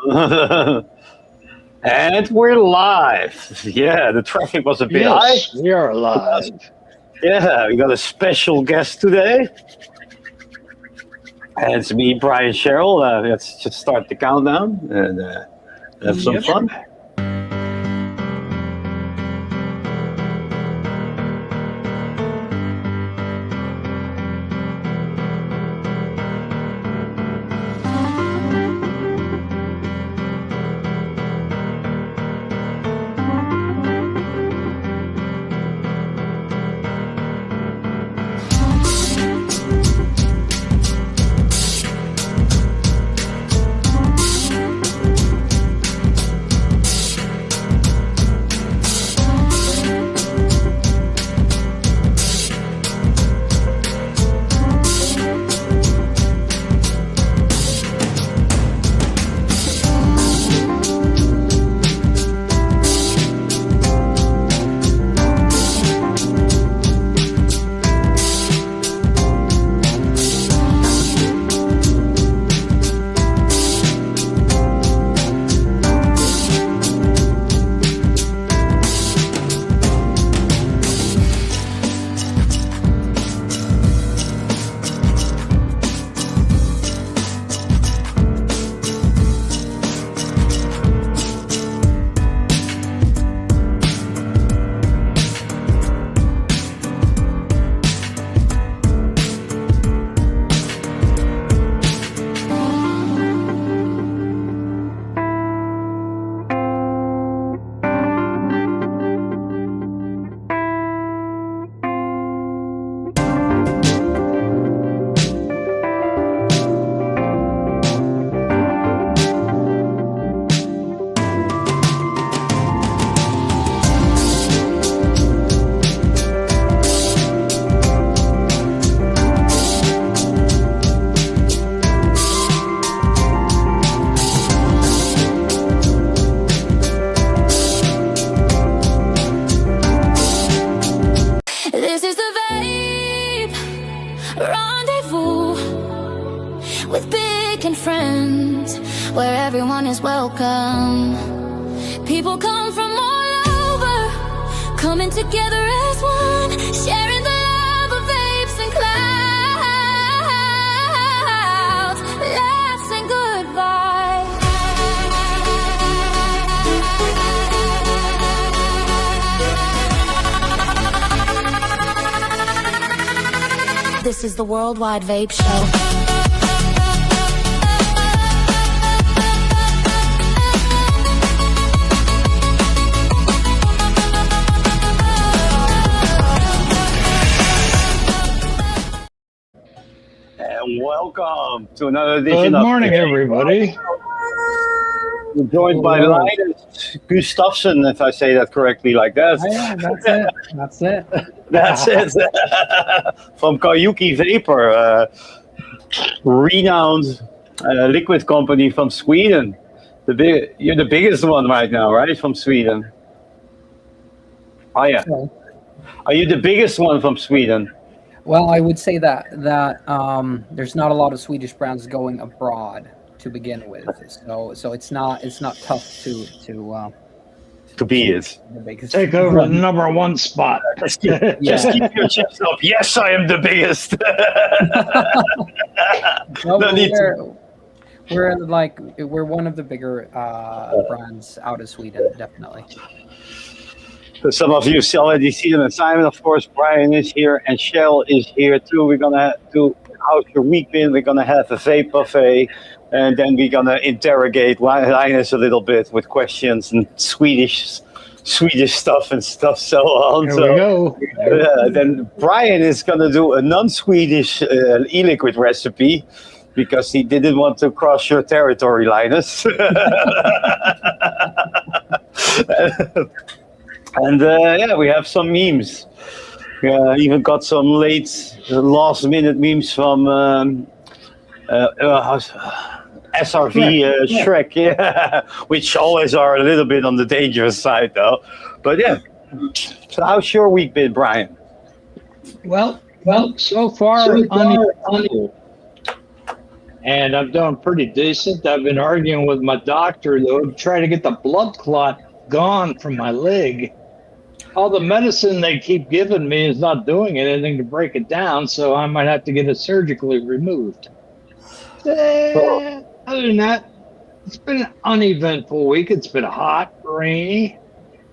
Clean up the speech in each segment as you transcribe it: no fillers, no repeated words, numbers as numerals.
And we're live. Yeah, the traffic was a bit high. Yes, we are live. Yeah, we got a special guest today. And it's me, Brian Cheryl. Let's just start the countdown and have some fun. This is the Vape Rendezvous with Big and Friends, where everyone is welcome. People come from all over, coming together as one, sharing the love of vapes and clouds, laughs and good vibes. This is the Worldwide Vape Show. And welcome to another edition Good of morning, everybody. We're joined by Linus Gustafsson, if I say that correctly like that. Yeah, that's it. That's it. That's it. From Kayuki Vapor, renowned liquid company from Sweden. You're the biggest one right now, right? From Sweden. Oh yeah. Are you the biggest one from Sweden? Well, I would say that there's not a lot of Swedish brands going abroad to begin with, so it's not tough to be it. The biggest. Take over the number one spot. Just keep your chest up. Yes, I am the biggest. No, we're one of the bigger brands out of Sweden, definitely. So some of you already see them. And Simon, of course, Brian is here, and Shell is here too. We're gonna do how's your week been? We're gonna have a vape buffet, and then we're gonna interrogate Linus a little bit with questions and Swedish stuff and stuff so on. There we go. Then Brian is gonna do a non-Swedish e-liquid recipe because he didn't want to cross your territory, Linus. And we have some memes. Even got some last-minute memes from SRV Shrek, which always are a little bit on the dangerous side, though. But yeah, so how's your week been, Brian? Well, so far, and I'm doing pretty decent. I've been arguing with my doctor, though, to try to get the blood clot gone from my leg. All the medicine they keep giving me is not doing anything to break it down, so I might have to get it surgically removed. Other than that, it's been an uneventful week. It's been hot, rainy,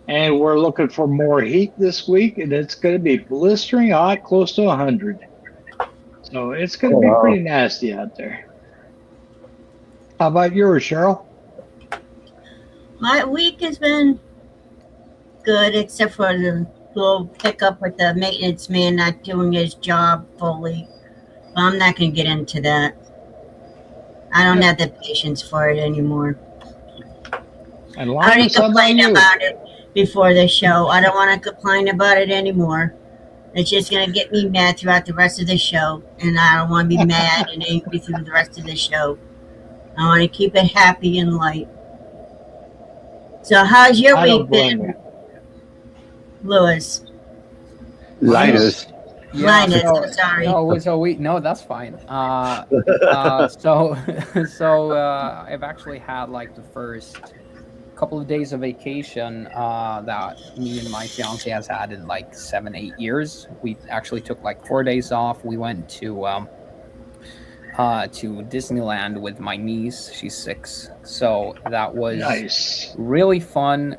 and we're looking for more heat this week, and it's going to be blistering hot, close to 100. So it's going to be pretty nasty out there. How about yours, Cheryl? My week has been good, except for the little hiccup with the maintenance man not doing his job fully. But I'm not going to get into that. I don't have the patience for it anymore. And I already complained about it before the show. I don't want to complain about it anymore. It's just going to get me mad throughout the rest of the show. And I don't want to be mad and angry through the rest of the show. I want to keep it happy and light. So how's your week been, Lewis? Linus. Yeah, Linus, I'm sorry. No, that's fine. I've actually had like the first couple of days of vacation that me and my fiance has had in like 7-8 years. We actually took like 4 days off. We went to Disneyland with my niece. She's 6, so that was nice. Really fun.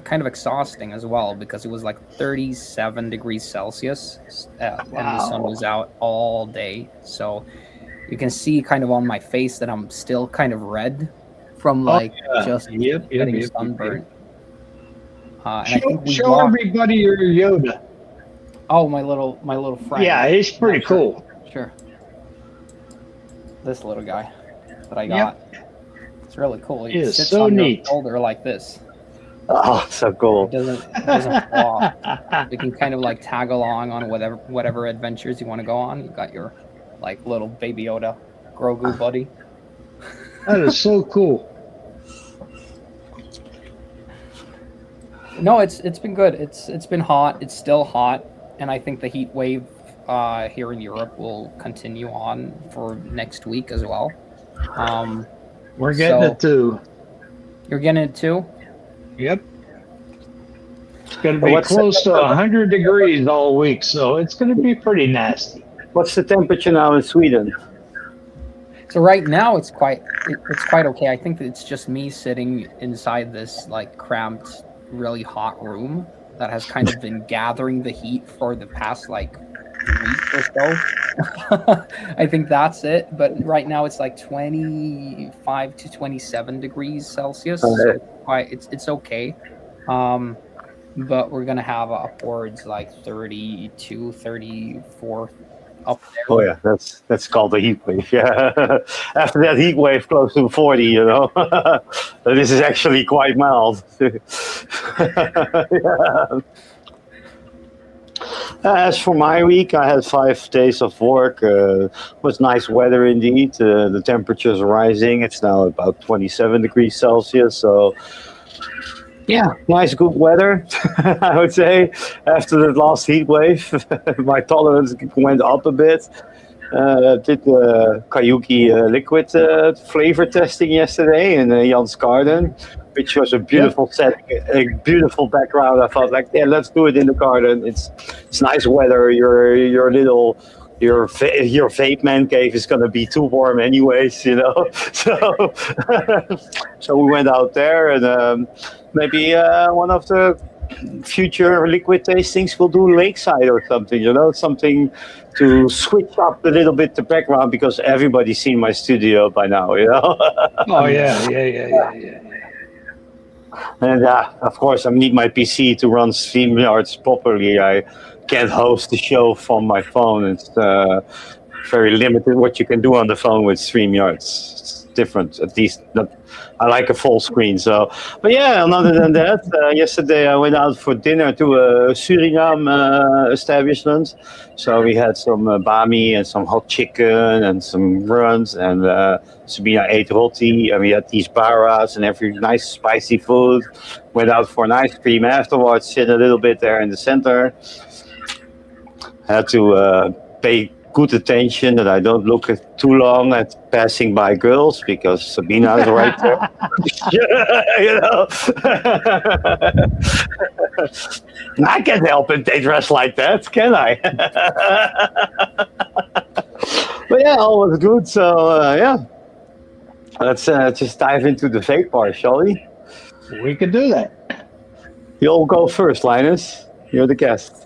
Kind of exhausting as well because it was like 37 degrees Celsius and the sun was out all day. So you can see kind of on my face that I'm still kind of red from like getting sunburned. And I think show everybody your Yoda. Oh, my little friend. Yeah, he's pretty cool. Sure. This little guy that I got. It's really cool. He sits so on neat. your shoulder like this. Oh, so cool. It doesn't fall. You can kind of like tag along on whatever adventures you want to go on. You got your like little baby Yoda Grogu buddy. That is so cool. No, it's been good. It's been hot. It's still hot, and I think the heat wave here in Europe will continue on for next week as well. We're getting it too. You're getting it too? Yep. It's going to be close to 100 degrees all week, so it's going to be pretty nasty. What's the temperature now in Sweden? So right now it's quite okay. I think that it's just me sitting inside this like cramped, really hot room that has kind of been gathering the heat for the past like week or so. I think that's it. But right now it's like 25 to 27 degrees Celsius. So it's okay. But we're gonna have upwards like 32, 34 up there. Oh yeah, that's called a heat wave. Yeah, after that heat wave close to 40, you know, this is actually quite mild. Yeah. As for my week, I had 5 days of work. It was nice weather indeed. The temperature's rising. It's now about 27 degrees Celsius. So, yeah, nice, good weather, I would say. After the last heat wave, my tolerance went up a bit. Did the Kayuki liquid flavor testing yesterday in Jan's garden, which was a beautiful setting, a beautiful background. I thought, like, yeah, let's do it in the garden. It's nice weather. Your vape man cave is gonna be too warm anyways, you know. So we went out there, and maybe one of the future liquid tastings we'll do lakeside or something, you know, something to switch up a little bit the background because everybody's seen my studio by now, you know. Oh yeah. And of course, I need my PC to run StreamYards properly. I can't host the show from my phone. It's very limited what you can do on the phone with StreamYards. It's different, at least. I like a full screen. So, but yeah, and other than that, yesterday I went out for dinner to a Suriname establishment. So we had some bami and some hot chicken and some runs, and Sabina ate roti, and we had these baras and every nice spicy food. Went out for an ice cream afterwards, sit a little bit there in the center. Had to pay good attention, that I don't look at too long at passing by girls because Sabina is right there. You know, I can't help it. They dress like that, can I? But yeah, all was good. So yeah, let's just dive into the vape part, shall we? We could do that. You'll go first, Linus. You're the guest.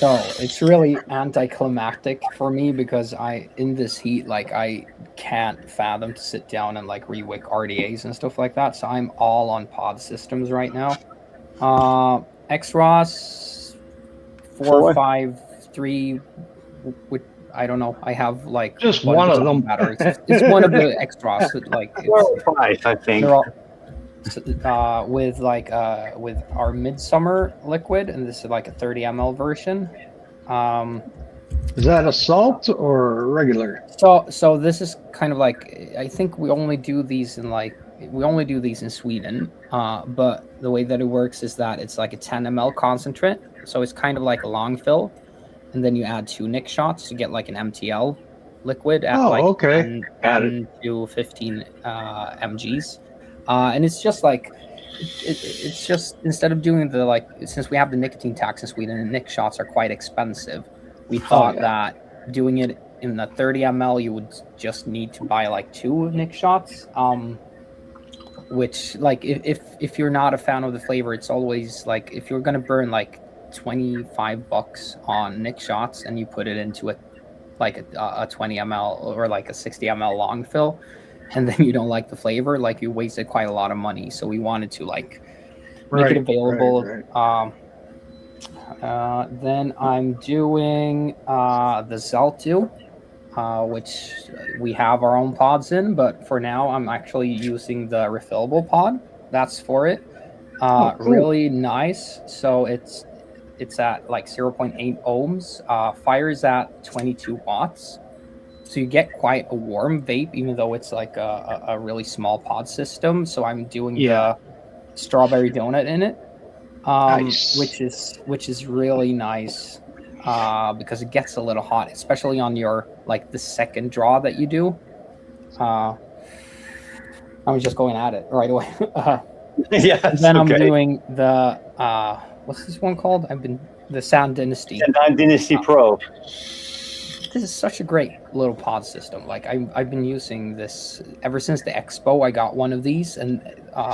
So it's really anticlimactic for me because in this heat, like I can't fathom to sit down and like rewick RDAs and stuff like that. So I'm all on pod systems right now. XROS 453, with I don't know. I have like just one of them. It's one of the XROS. Like 4 or 5, I think. They're all, with our midsummer liquid, and this is like a 30 ml version. Is that a salt or regular? So this is kind of like, I think we only do these in Sweden, but the way that it works is that it's like a 10 ml concentrate, so it's kind of like a long fill, and then you add 2 nic shots to get like an MTL liquid at 10 to 15 mgs. And it's just like, it's just, instead of doing the, like, since we have the nicotine tax in Sweden and nic shots are quite expensive, we thought that doing it in the 30 ml, you would just need to buy like 2 nic shots. Which, like, if you're not a fan of the flavor, it's always like, if you're going to burn like $25 on nic shots and you put it into a 20 ml or like a 60 ml long fill, and then you don't like the flavor, like you wasted quite a lot of money. So we wanted to like make it available. Right. Then I'm doing the Zeltu, which we have our own pods in, but for now I'm actually using the refillable pod. That's for it. Cool. Really nice. So it's at like 0.8 ohms, fires at 22 watts. So you get quite a warm vape, even though it's like a really small pod system. So I'm doing the strawberry donut in it, nice. which is really nice because it gets a little hot, especially on your like the second draw that you do. I'm just going at it right away. Then I'm doing the what's this one called? The Sound Dynasty. Sound Dynasty Pro. This is such a great little pod system. Like I've been using this ever since the expo. I got one of these, and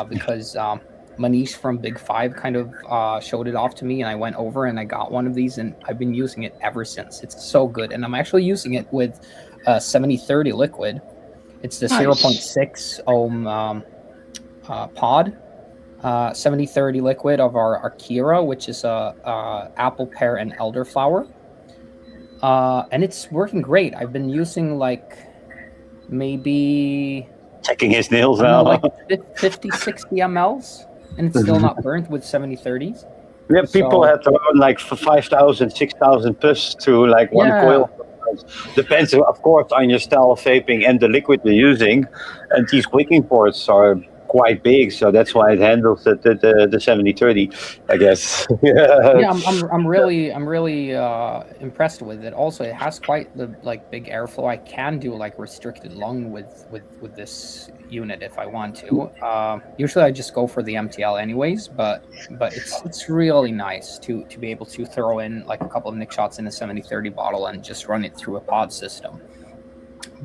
because Manish from Big Five kind of showed it off to me, and I went over and I got one of these, and I've been using it ever since. It's so good, and I'm actually using it with 7030 liquid. It's the 0.6 ohm pod. 7030 liquid of our Akira, which is a apple, pear, and elderflower. And it's working great. I've been using like maybe checking his nails now, like 50, 60 mLs, and it's still not burnt with 7030s. Yeah, people have to run like 5,000, 6,000 plus to like one coil. Depends, of course, on your style of vaping and the liquid you're using. And these wicking ports are quite big, so that's why it handles the 7030, I guess. I'm really impressed with it. Also, it has quite the like big airflow. I can do like restricted lung with this unit if I want to. Usually I just go for the MTL anyways, but it's really nice to be able to throw in like a couple of nic shots in a 7030 bottle and just run it through a pod system,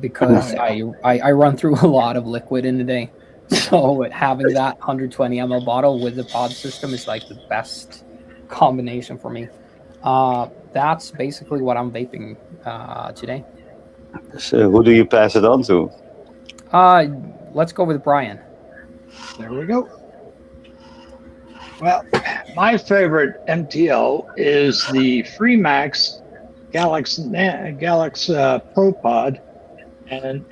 because I run through a lot of liquid in a day. So having that 120 ml bottle with the pod system is like the best combination for me. That's basically what I'm vaping today. So who do you pass it on to? Let's go with Brian. There we go. Well, my favorite MTL is the Freemax Galax Pro Pod, and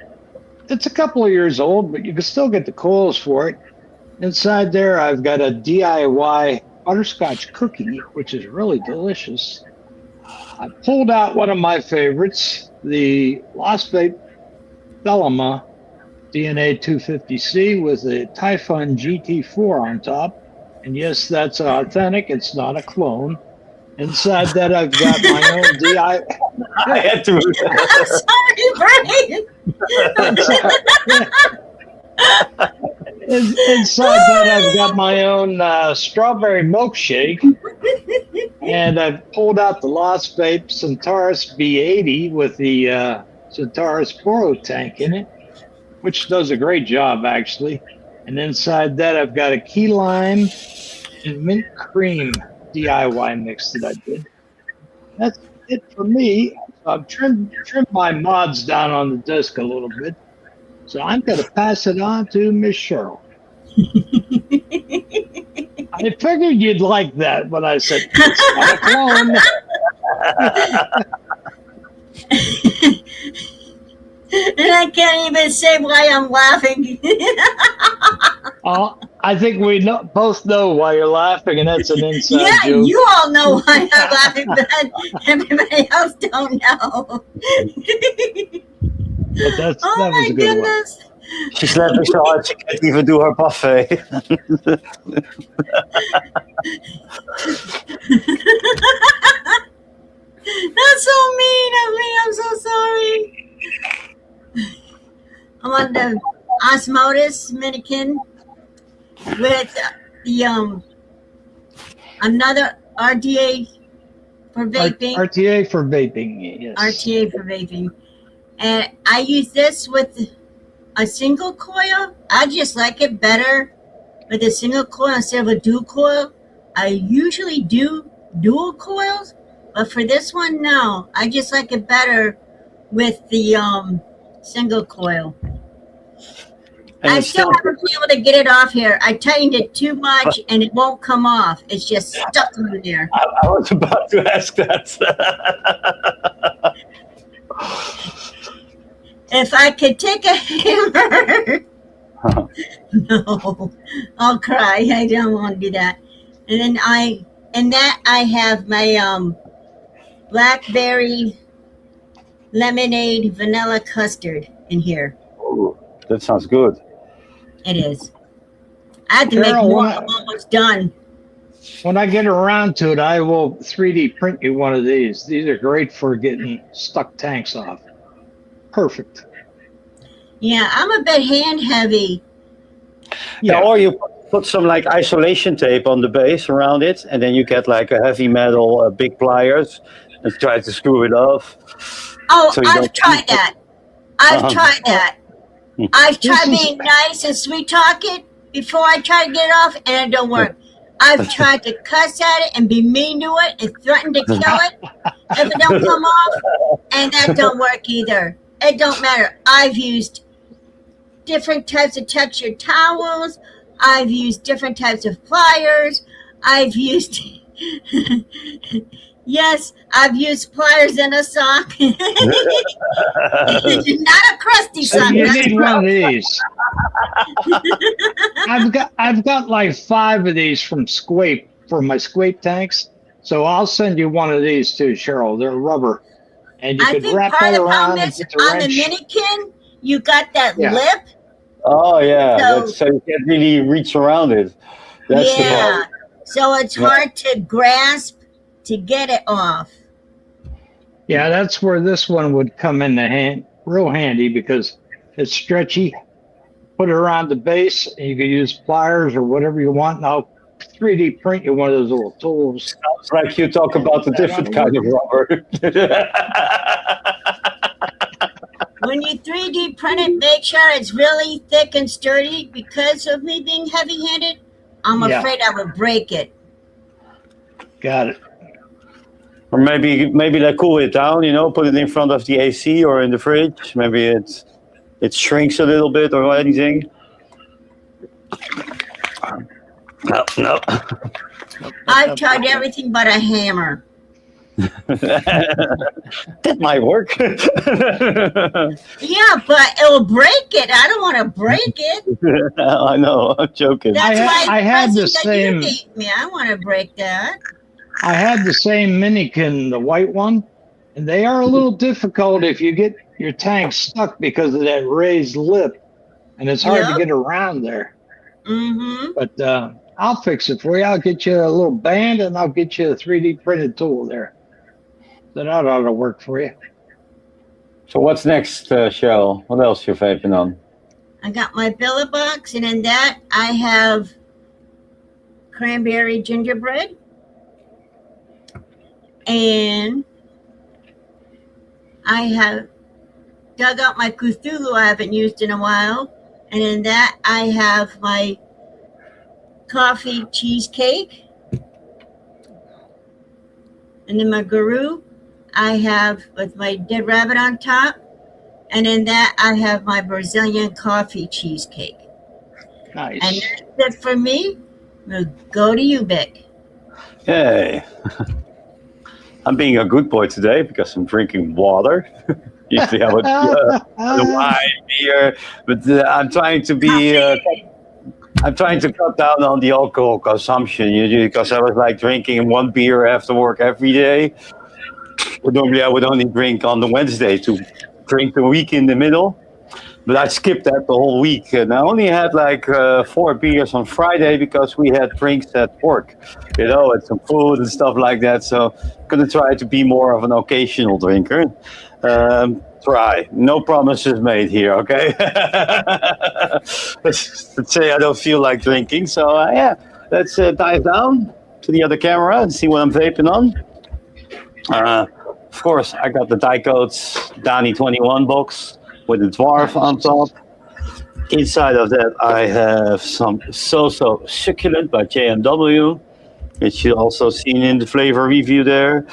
it's a couple of years old, but you can still get the coils for it. Inside there, I've got a DIY butterscotch cookie, which is really delicious. I pulled out one of my favorites, the Lost Vape Thelema DNA 250C with a Typhon GT4 on top. And yes, that's authentic. It's not a clone. Inside that, I've got my own DI. I had to. I'm sorry, Brian. Inside that, I've got my own strawberry milkshake. And I've pulled out the Lost Vape Centaurus B80 with the Centaurus Boro tank in it, which does a great job, actually. And inside that, I've got a key lime and mint cream DIY mix that I did. That's it for me. I've trimmed my mods down on the disc a little bit. So I'm going to pass it on to Miss Cheryl. I figured you'd like that when I said it's not a clone. And I can't even say why I'm laughing. I think we both know why you're laughing, and that's an inside Yeah, joke. you all know why I'm laughing, but everybody else don't know. But that Oh was my a good goodness. She's laughing so hard she can't even do her buffet. That's so mean of me. I'm so sorry. I'm on the Osmosis Minikin with the another RDA for one. vaping. RTA for vaping, yes. RTA for vaping. And I use this with a single coil. I just like it better with a single coil instead of a dual coil. I usually do dual coils, but for this one, no. I just like it better with the single coil. And I it's still haven't been able to get it off here. I tightened it too much and it won't come off. It's just stuck over there. I was about to ask that. If I could take a hammer, no, I'll cry. I don't want to do that. And then I have my blackberry lemonade vanilla custard in here. Ooh, that sounds good. It is. I have to make Carol, more. what- I'm almost done. When I get around to it, I will 3D print you one of these. These are great for getting stuck tanks off. Perfect. Yeah, I'm a bit hand heavy. Yeah, or you put some like isolation tape on the base around it, and then you get like a heavy metal big pliers and try to screw it off. Oh, So you I've don't- tried that. I've tried that. I've tried This is- being nice and sweet talk it before I try to get it off, and it don't work. I've tried to cuss at it and be mean to it and threaten to kill it if it don't come off, and that don't work either. It don't matter. I've used different types of textured towels. I've used different types of pliers. I've used yes, I've used pliers in a sock. Not a crusty So sock. you that's need one of these. I've got like 5 of these from Squape for my Squape tanks. So I'll send you one of these too, Cheryl. They're rubber. And you I could think wrap part that of the around problem and is get the on the wrench. Minikin, you got that Yeah. lip. Oh yeah, So- so you can't really reach around it. That's the Yeah. problem. So it's Yeah. hard to grasp to get it off. Yeah, that's where this one would come in real handy because it's stretchy. Put it around the base, and you can use pliers or whatever you want. And I'll 3D print you one of those little tools. It's like you talk about a different kind of rubber. When you 3D print it, make sure it's really thick and sturdy. Because of me being heavy-handed, I'm Yeah. afraid I would break it. Got it. Or maybe they cool it down, put it in front of the AC or in the fridge. Maybe it shrinks a little bit or anything. No. I've tried everything but a hammer. That might work. Yeah, but it'll break it. I don't want to break it. I know, I'm joking. That's why I had the present that same. you gave me. I want to break that. I had the same Minikin, the white one, and they are a little difficult if you get your tank stuck because of that raised lip. and it's hard to Yep. get around there. Mm-hmm. But I'll fix it for you. I'll get you a little band, and I'll get you a 3D printed tool there. So that ought to work for you. So what's next, Cheryl? What else you vaping on? I got my billet box, and in that I have cranberry gingerbread, and I have dug out my Cthulhu I haven't used in a while, and in that I have my coffee cheesecake, and in my guru I have with my dead rabbit on top, and in that I have my Brazilian coffee cheesecake. Nice. And that's it for me. We'll go to you, Vic. Yay. I'm being a good boy today because I'm drinking water. Usually I would wine, beer, but I'm trying to be. I'm trying to cut down on the alcohol consumption because I was like drinking one beer after work every day. But normally I would only drink on the Wednesday to drink the week in the middle. But I skipped that the whole week. And I only had like 4 beers on Friday because we had drinks at work, and some food and stuff like that. So I'm going to try to be more of an occasional drinker. Try. No promises made here, okay? Let's say I don't feel like drinking. So, let's dive down to the other camera and see what I'm vaping on. Of course, I got the Dicodes Dani 21 box with the dwarf on top. Inside of that, I have some So Succulent by JMW, which you also seen in the flavor review there.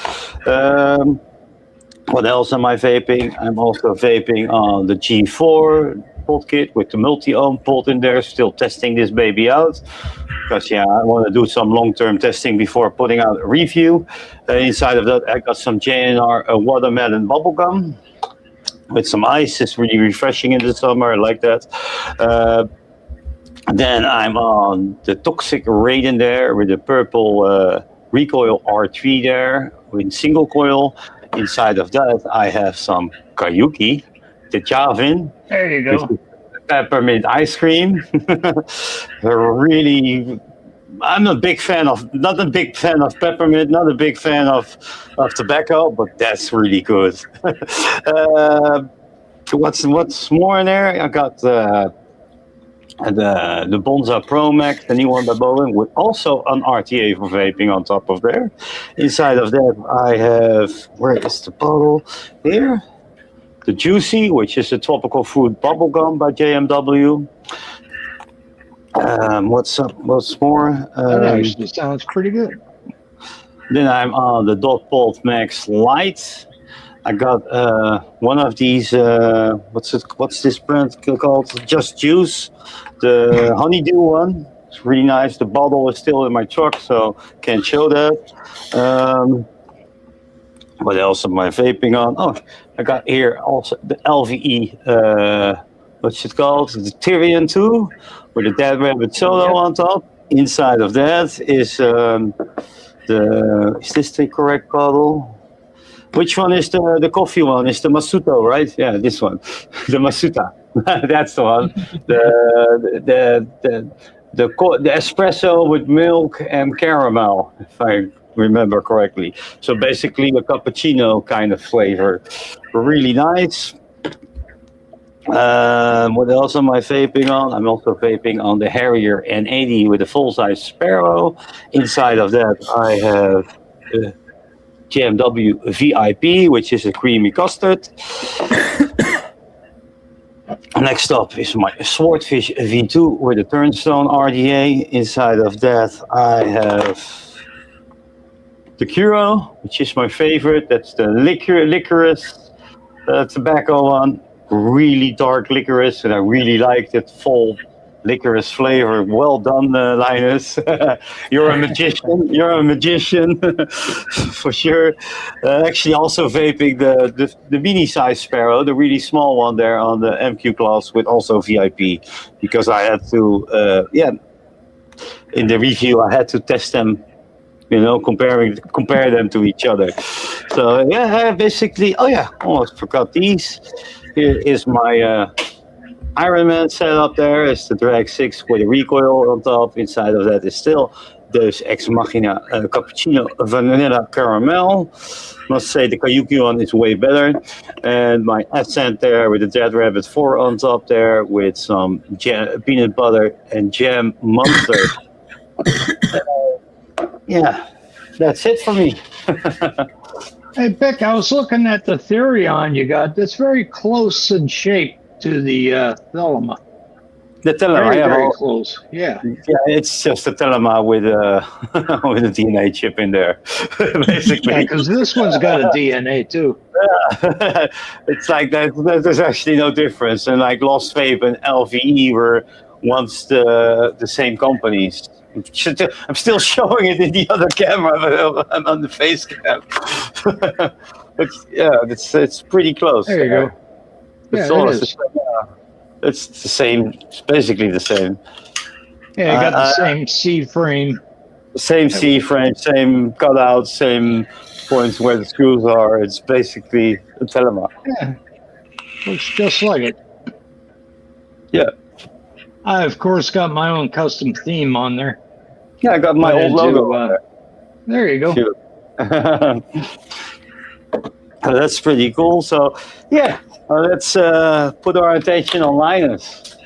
What else am I vaping? I'm also vaping on the G4 pod kit with the multi-ohm pod in there. Still testing this baby out because I want to do some long-term testing before putting out a review. Inside of that, I got some JNR watermelon bubblegum with some ice. It's really refreshing in the summer. I like that. Then I'm on the Toxic Raiden there with the purple recoil R3 there with single coil. Inside of that, I have some Kayuki, the Javin. There you go. Peppermint ice cream. Really, I'm not a big fan of peppermint, not a big fan of tobacco, but that's really good. What's more in there? I got the Bonza Pro Max, the new one by Boeing, with also an RTA for vaping on top of there. Inside of that, I have, where is the bottle? Here. The Juicy, which is a tropical fruit bubblegum by JMW. What's more? That actually sounds pretty good. Then I'm on the Dot Bolt Max Light. I got one of these. What's this brand called? Just Juice, the honeydew one. It's really nice. The bottle is still in my truck, so can't show that. What else am I vaping on? Oh, I got here also the LVE. What's it called? The Tyrion 2 with the Dead Rabbit Solo on top. Inside of that is is this the correct bottle? Which one is the coffee one? It's the Masuto, right? Yeah, this one, the Masuta. That's the one. The espresso with milk and caramel, if I remember correctly. So basically a cappuccino kind of flavor. Really nice. What else am I vaping on? I'm also vaping on the Harrier N80 with a full-size Sparrow. Inside of that, I have the JMW VIP, which is a creamy custard. Next up is my Swordfish V2 with a Turnstone RDA. Inside of that, I have the Curo, which is my favorite. That's the licorice tobacco one. Really dark licorice, and I really like that full licorice flavor. Well done, Linus. You're a magician. You're a magician for sure. Actually, also vaping the mini size Sparrow, the really small one there on the MQ class with also VIP, because I had to, in the review I had to test them. Compare them to each other. So basically, almost forgot these. Here is my Iron Man setup there is the Drag 6 with a recoil on top. Inside of that is still Deus Ex Machina Cappuccino Vanilla Caramel. Must say the Kayuki one is way better. And my Ascent there with the Dead Rabbit 4 on top there with some peanut butter and jam monster. Yeah, that's it for me. Hey, Vic, I was looking at the Therion you got. That's very close in shape to the Thelema. The Telema, Very close. Yeah. it's just a Telema with with a DNA chip in there, basically. Yeah, because this one's got a DNA too. It's like that. There's actually no difference. And like Lost Vape and LVE were once the same companies. I'm still showing it in the other camera, but I'm on the face cam. But yeah, it's pretty close. There you go. It's Yeah, almost it is. it's the same. It's basically the same. Yeah, you got the same C frame. Same C frame, same cutout, same points where the screws are. It's basically a Telema. Yeah, looks just like it. Yeah. I, of course, got my own custom theme on there. Yeah, I got my old logo on there. There you go. That's pretty cool. So, yeah, let's put our attention on Linus.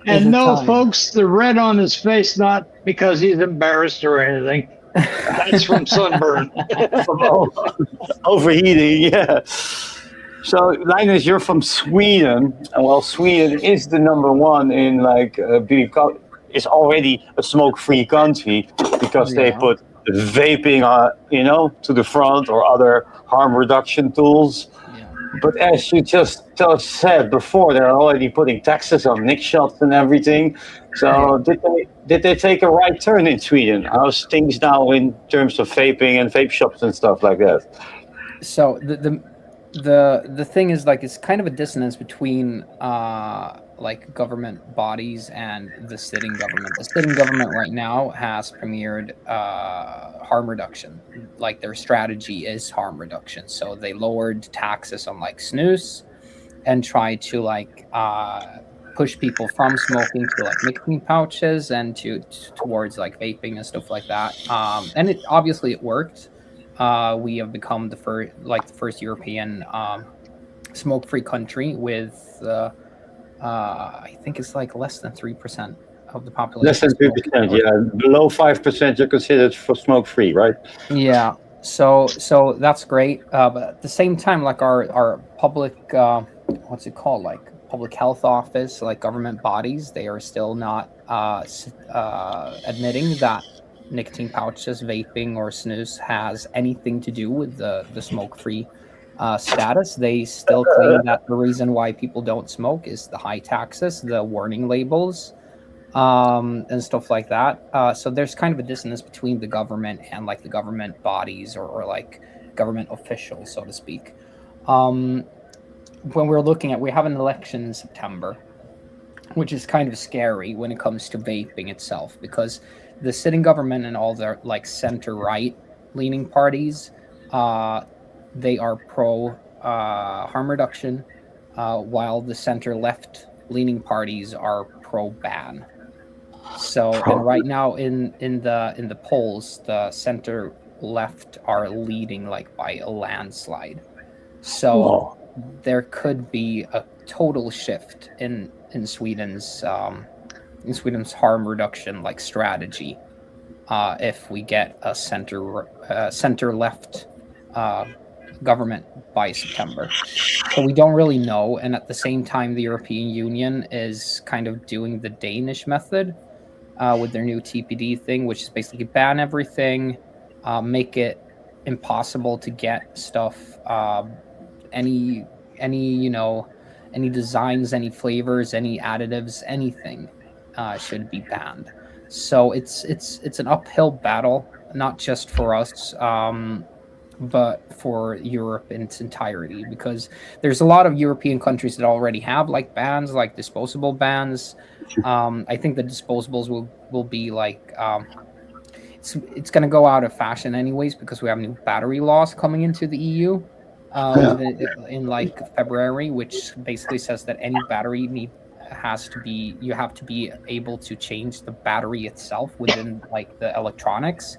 And no, folks, the red on his face, not because he's embarrassed or anything. That's from sunburn. Overheating, yeah. So, Linus, you're from Sweden. Well, Sweden is the number one in it's already a smoke-free country because they put vaping, to the front or other harm reduction tools. Yeah. But as you just said before, they're already putting taxes on nick shots and everything. So did they take a right turn in Sweden? How's things now in terms of vaping and vape shops and stuff like that? So the thing is, like, it's kind of a dissonance between like government bodies and the sitting government. The sitting government right now has premiered harm reduction. Like, their strategy is harm reduction. So they lowered taxes on like snus and tried to like push people from smoking to like nicotine pouches and towards like vaping and stuff like that. And it worked. We have become the first European smoke-free country with I think it's like less than 3% of the population. Less than 3%, yeah. Below 5%, you're considered for smoke-free, right? Yeah. So that's great. But at the same time, like our public, what's it called? Like public health office, like government bodies, they are still not admitting that nicotine pouches, vaping, or snus has anything to do with the smoke-free status. They still claim that the reason why people don't smoke is the high taxes, the warning labels, and stuff like that. So there's kind of a dissonance between the government and like the government bodies or like government officials, so to speak. When we have an election in September, which is kind of scary when it comes to vaping itself, because the sitting government and all their like center-right leaning parties, they are pro harm reduction, while the center-left leaning parties are pro ban. So and right now in the polls, the center-left are leading like by a landslide. So there could be a total shift in Sweden's harm reduction like strategy if we get a center left government by September. So we don't really know, and at the same time the European Union is kind of doing the Danish method with their new TPD thing, which is basically ban everything, make it impossible to get stuff, any designs, any flavors, any additives, anything should be banned. So it's an uphill battle, not just for us, but for Europe in its entirety, because there's a lot of European countries that already have like bans, like disposable bans. I think the disposables will be like it's going to go out of fashion anyways, because we have new battery laws coming into the EU. in like February, which basically says that any battery you have to be able to change the battery itself within like the electronics.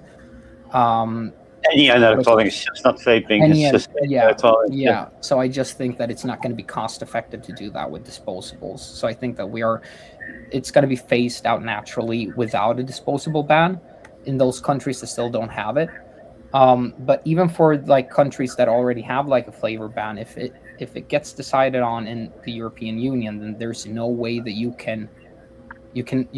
Any electronics, just not vaping. It's just electronics. Yeah. So I just think that it's not going to be cost effective to do that with disposables. So I think that it's going to be phased out naturally without a disposable ban in those countries that still don't have it. But even for like countries that already have like a flavor ban, if it gets decided on in the European Union, then there's no way that you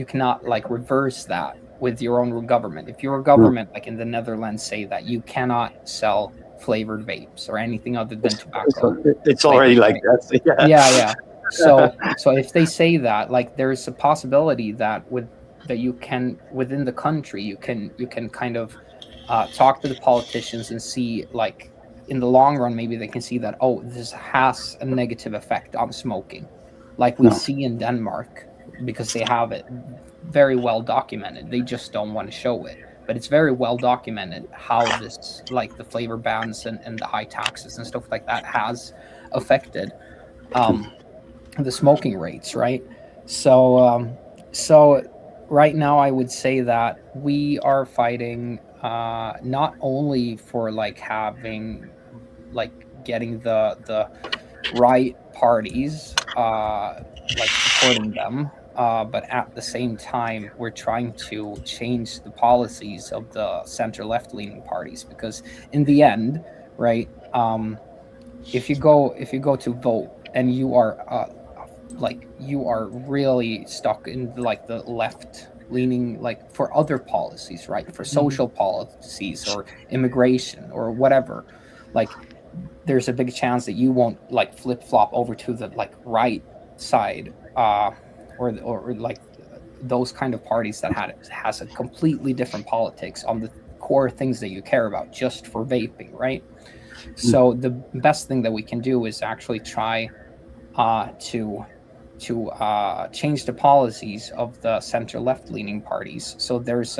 cannot like reverse that with your own government. If your government, like in the Netherlands, say that you cannot sell flavored vapes or anything other than tobacco, it's already like that. Yeah. So if they say that, like there's a possibility that you can within the country you can kind of talk to the politicians and see, like in the long run, maybe they can see that, oh, this has a negative effect on smoking, like we see in Denmark, because they have it very well documented. They just don't want to show it, but it's very well documented how this, like the flavor bans and the high taxes and stuff like that, has affected the smoking rates, right? So right now I would say that we are fighting not only for like getting the right parties, like supporting them, but at the same time we're trying to change the policies of the center left leaning parties, because in the end, right, if you go to vote and you are really stuck in like the left leaning, like for other policies, right, for social policies or immigration or whatever, like there's a big chance that you won't like flip-flop over to the like right side, or like those kind of parties that has a completely different politics on the core things that you care about just for vaping, right? So the best thing that we can do is actually try to change the policies of the center left leaning parties. So there's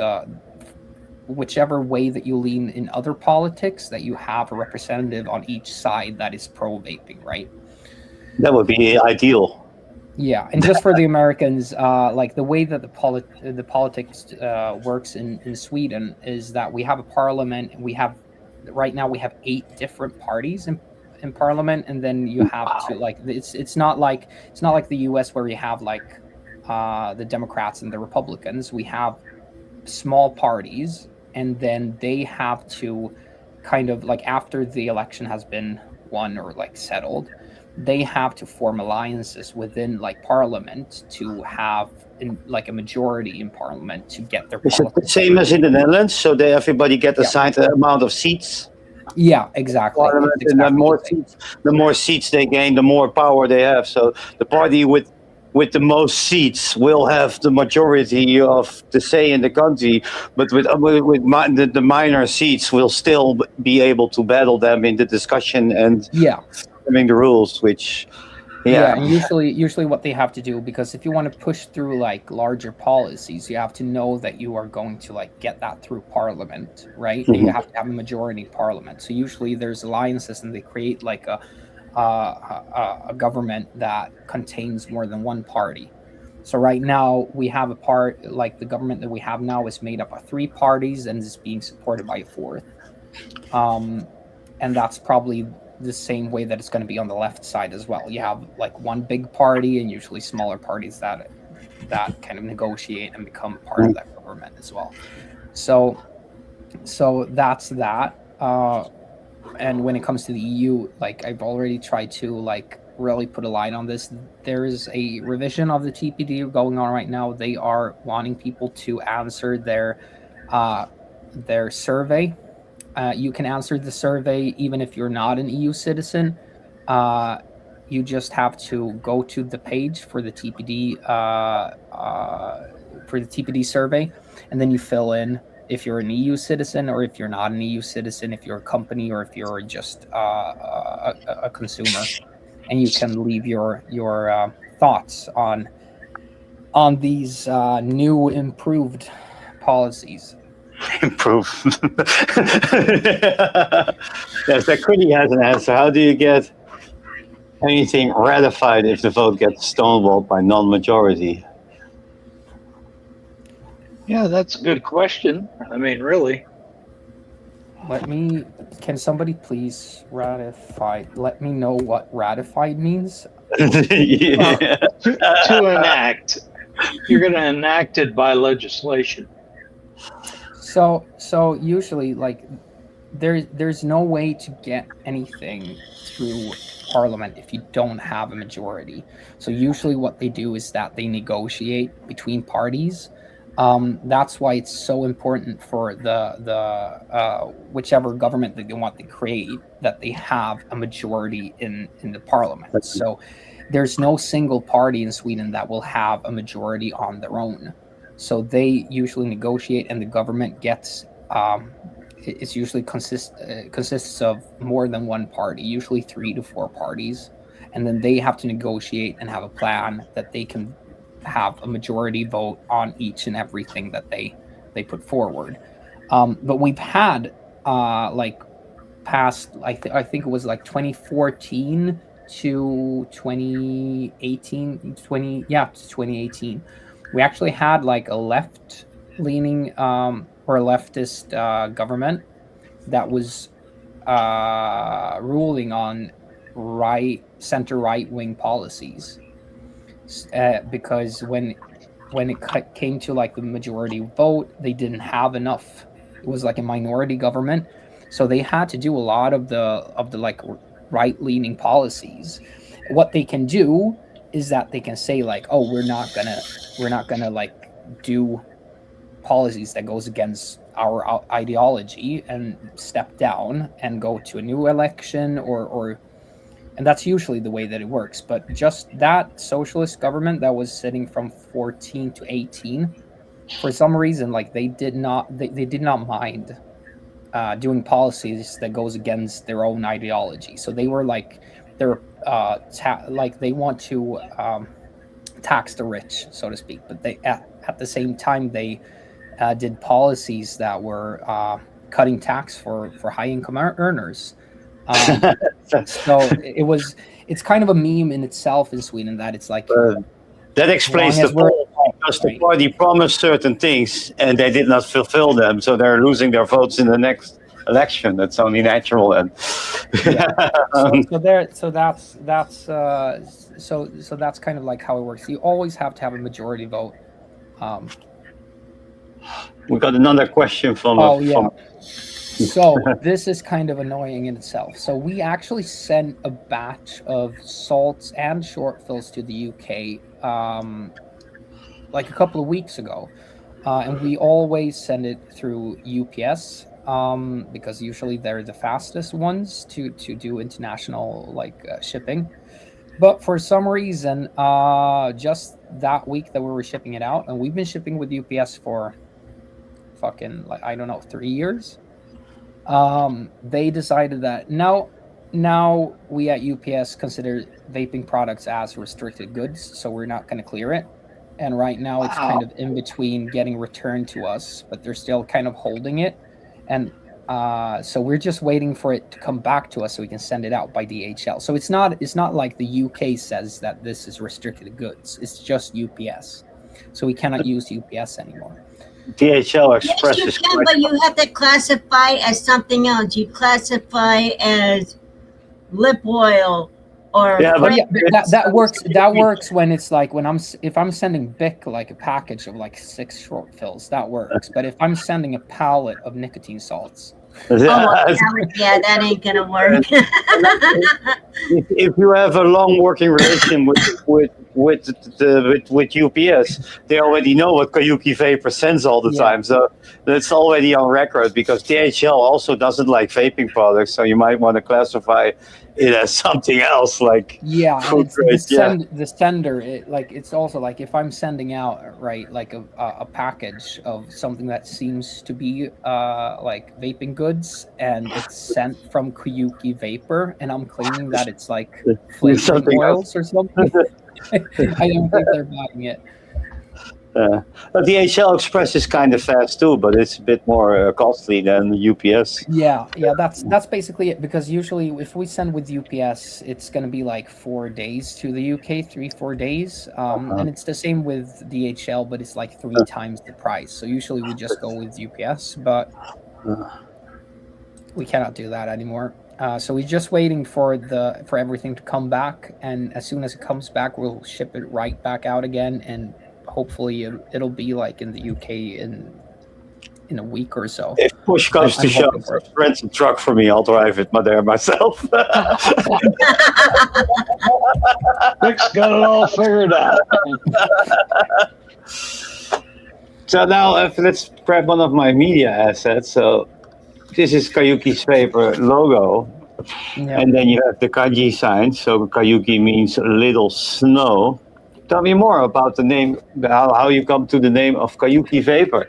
whichever way that you lean in other politics, that you have a representative on each side that is pro vaping, right? That would be ideal. Yeah, and just for the Americans, like the way that the politics works in Sweden is that we have a parliament, and right now we have 8 different parties in parliament, and then you have to like it's not like the US where you have like the Democrats and the Republicans. We have small parties, and then they have to kind of like, after the election has been won or like settled, they have to form alliances within like parliament to have like a majority in parliament to get their Is it the same as in the Netherlands? So everybody get assigned an amount of seats? Yeah, exactly. And the more seats they gain, the more power they have. So the party with the most seats will have the majority of the say in the country, but the minor seats will still be able to battle them in the discussion and the rules, which and usually what they have to do, because if you want to push through like larger policies, you have to know that you are going to like get that through parliament, right? And you have to have a majority in parliament. So usually there's alliances, and they create like a government that contains more than one party. So right now we have the government that we have now is made up of 3 parties and is being supported by a 4th. And that's probably the same way that it's going to be on the left side as well. You have like one big party and usually smaller parties that kind of negotiate and become part of that government as well. So that's that. And when it comes to the EU, like I've already tried to like really put a light on this. There is a revision of the TPD going on right now. They are wanting people to answer their survey. You can answer the survey even if you're not an EU citizen. You just have to go to the page for the TPD survey, and then you fill in if you're an EU citizen or if you're not an EU citizen, if you're a company or if you're just a consumer, and you can leave your thoughts on these new improved policies. improve. Yes, Quiddy has an answer. How do you get anything ratified if the vote gets stonewalled by non-majority? Yeah, that's a good question. I mean, really. Can somebody please ratify? Let me know what ratified means. Yeah. To enact. You're going to enact it by legislation. So usually, like, there's no way to get anything through Parliament if you don't have a majority. So usually, what they do is that they negotiate between parties. That's why it's so important for the whichever government that they want to create, that they have a majority in the Parliament. So there's no single party in Sweden that will have a majority on their own. So they usually negotiate, and the government gets it's usually consists of more than one party, usually 3 to 4 parties, and then they have to negotiate and have a plan that they can have a majority vote on each and everything that they put forward. But we've had past I think it was like 2014 to 2018 2018, we actually had like a left-leaning or a leftist government that was ruling on center right-wing policies, because when it came to like the majority vote, they didn't have enough. It was like a minority government, so they had to do a lot of the like right-leaning policies. What they can do is that they can say like, oh, we're not gonna like do policies that goes against our ideology, and step down and go to a new election, or and that's usually the way that it works. But just that socialist government that was sitting from 14 to 18, for some reason, like they did not mind doing policies that goes against their own ideology. So they were like, they want to tax the rich, so to speak, but they at the same time they did policies that were cutting tax for high income earners. So it's kind of a meme in itself in Sweden, that it's like that explains the poll, because the party promised certain things and they did not fulfill them, so they're losing their votes in the next election. That's only natural. And so that's kind of like how it works. You always have to have a majority vote. We got another question from. So this is kind of annoying in itself. So we actually sent a batch of salts and short fills to the UK like a couple of weeks ago, and we always send it through UPS because usually they're the fastest ones to do international shipping. But for some reason, just that week that we were shipping it out, and we've been shipping with UPS for fucking 3 years. They decided that now we at UPS consider vaping products as restricted goods, so we're not going to clear it. And right now it's kind of in between getting returned to us, but they're still kind of holding it. And so we're just waiting for it to come back to us so we can send it out by DHL. So it's not like the UK says that this is restricted goods. It's just UPS. So we cannot use UPS anymore. DHL Express yes, you can, but you have to classify as something else. You classify as lip oil or that works. That works when it's like if I'm sending Bic like a package of like 6 short fills, that works. But if I'm sending a pallet of nicotine salts, that ain't gonna work. If you have a long working relation with UPS, they already know what Kayuki Vapor sends all the time. So that's already on record, because DHL also doesn't like vaping products. So you might want to classify it as something else, like food grade. The sender. It's also like if I'm sending out a package of something that seems to be like vaping goods, and it's sent from Kayuki Vapor, and I'm claiming that it's like flavoring oils or something. I don't think they're buying it. But the HL Express is kind of fast too, but it's a bit more costly than the UPS. Yeah, that's basically it, because usually if we send with UPS, it's going to be like 4 days to the UK, 3-4 days, and it's the same with DHL, but it's like 3 times the price. So usually we just go with UPS, but we cannot do that anymore. So we're just waiting for everything to come back, and as soon as it comes back, we'll ship it right back out again, and hopefully it'll be like in the UK in a week or so. If push comes to shove, rent a truck for me. I'll drive it there myself. Rick's got it all figured out. So now let's grab one of my media assets. So this is Kayuki's favorite logo. Yeah. And then you have the kanji sign. So Kayuki means little snow. Tell me more about the name, how you come to the name of Kayuki Vapor.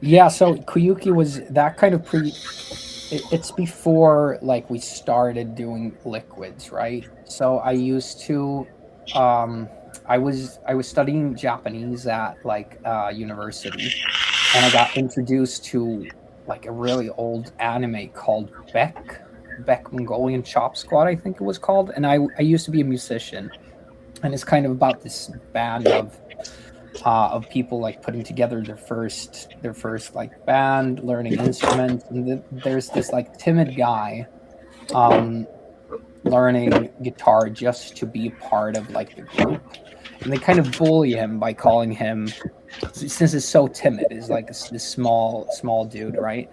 Yeah, so Kayuki was that kind of it's before like we started doing liquids, right? So I used to I was studying Japanese at like university, and I got introduced to like a really old anime called Beck Mongolian Chop Squad, I think it was called, and I used to be a musician, and it's kind of about this band of people like putting together their first like band, learning instruments, and there's this like timid guy learning guitar just to be a part of like the group, and they kind of bully him by calling him, since it's so timid, is like this small dude, right?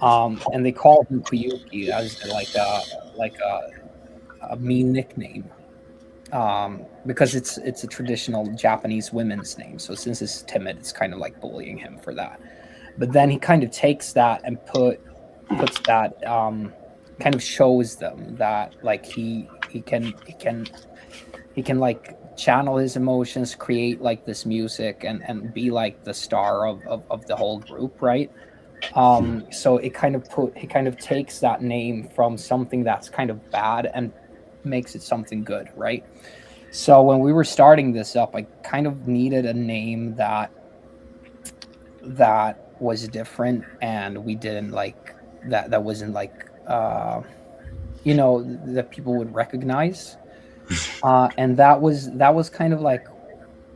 And they call him Kuyuki as like a mean nickname. Because it's a traditional Japanese women's name. So since it's timid, it's kind of like bullying him for that. But then he kind of takes that and puts that kind of shows them that like he can like channel his emotions, create like this music and be like the star of the whole group, right? So it kind of takes that name from something that's kind of bad and makes it something good, right? So when we were starting this up, I kind of needed a name that was different, and we didn't like that wasn't like that people would recognize, and that was kind of like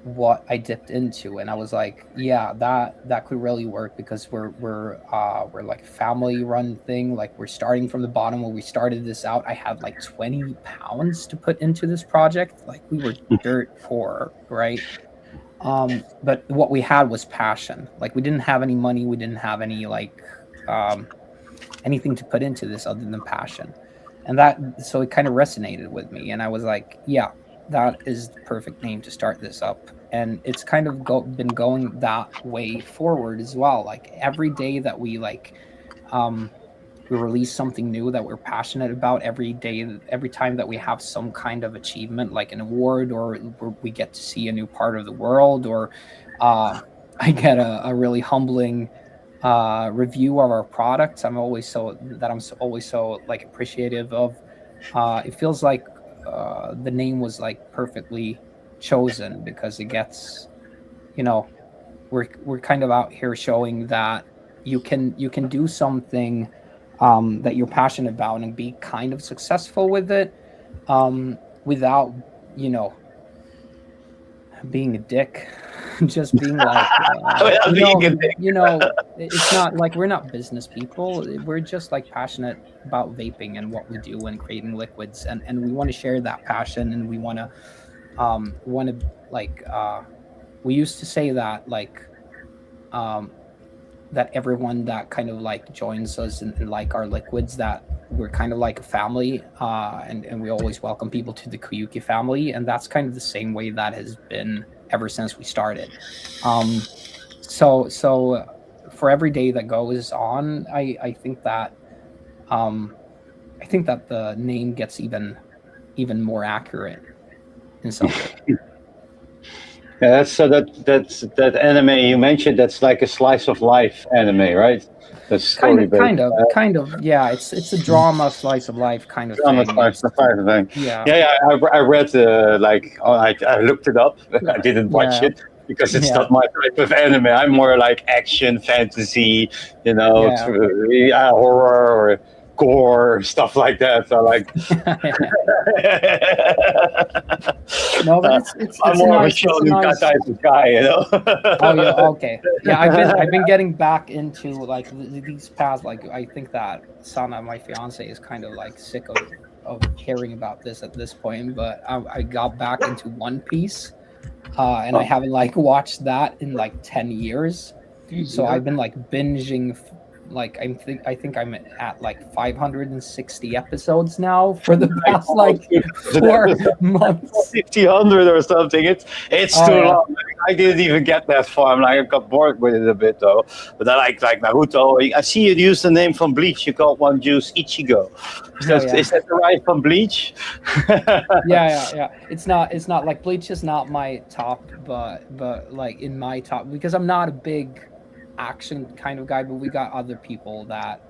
what I dipped into, and I was like, yeah, that could really work, because we're like a family run thing. Like we're starting from the bottom. When we started this out, I had like 20 pounds to put into this project. Like we were dirt poor, right? But what we had was passion. Like we didn't have any money. We didn't have any like anything to put into this other than passion, and so it kind of resonated with me, and I was like, yeah, that is the perfect name to start this up. And it's kind of been going that way forward as well. Like every day that we we release something new that we're passionate about, every time that we have some kind of achievement, like an award, or we get to see a new part of the world, or I get a really humbling review of our products, I'm always so like appreciative of. It feels like the name was like perfectly chosen, because it gets, we're kind of out here showing that you can do something that you're passionate about and be kind of successful with it, without being a dick. Just being like it's not like we're not business people. We're just like passionate about vaping and what we do and creating liquids, and we want to share that passion, and we want to we used to say that like that everyone that kind of like joins us and like our liquids, that we're kind of like a family, and we always welcome people to the Kuyuki family, and that's kind of the same way that has been ever since we started. So for every day that goes on, I think that the name gets even more accurate in some way. Yeah, that anime you mentioned. That's like a slice of life anime, right? That's kind of. Yeah, it's a drama slice of life kind of drama thing. slice of life thing. Yeah. I read I looked it up. I didn't watch it, because it's Yeah. not my type of anime. I'm more like action, fantasy, Yeah. horror or gore, stuff like that. So like, No, but it's I'm a more of a nice it's a shonen nice type of guy, Oh yeah, okay. Yeah, I've been getting back into like these past, like I think that Sana, my fiance, is kind of like sick of hearing about this at this point, but I got back into One Piece, and I haven't like watched that in like 10 years. So I've been like binging like I think I'm at like 560 episodes now for the past like 4 months. 1,500 or something. It's Oh, too yeah. long. I didn't even get that far. I got bored with it a bit though. But I like Naruto. I see you use the name from Bleach. You called one juice Ichigo. Oh, yeah. Is that the right from Bleach? Yeah. It's not like Bleach is not my top, but like in my top, because I'm not a big action kind of guy, but we got other people that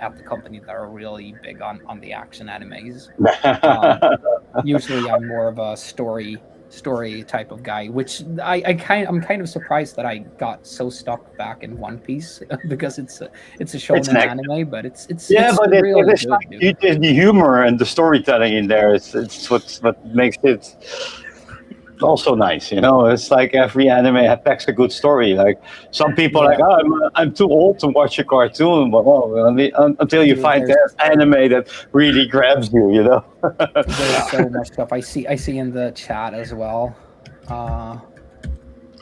at the company that are really big on the action animes. Usually I'm more of a story type of guy, which I'm kind of surprised that I got so stuck back in One Piece because it's a shonen anime, but it's but really it's good, like dude. the humor and the storytelling in there. It's what makes it also nice. It's like every anime packs a good story. Like some people are like, oh, I'm too old to watch a cartoon, but until you Dude, find that anime that really grabs you. There's so much stuff I see in the chat as well.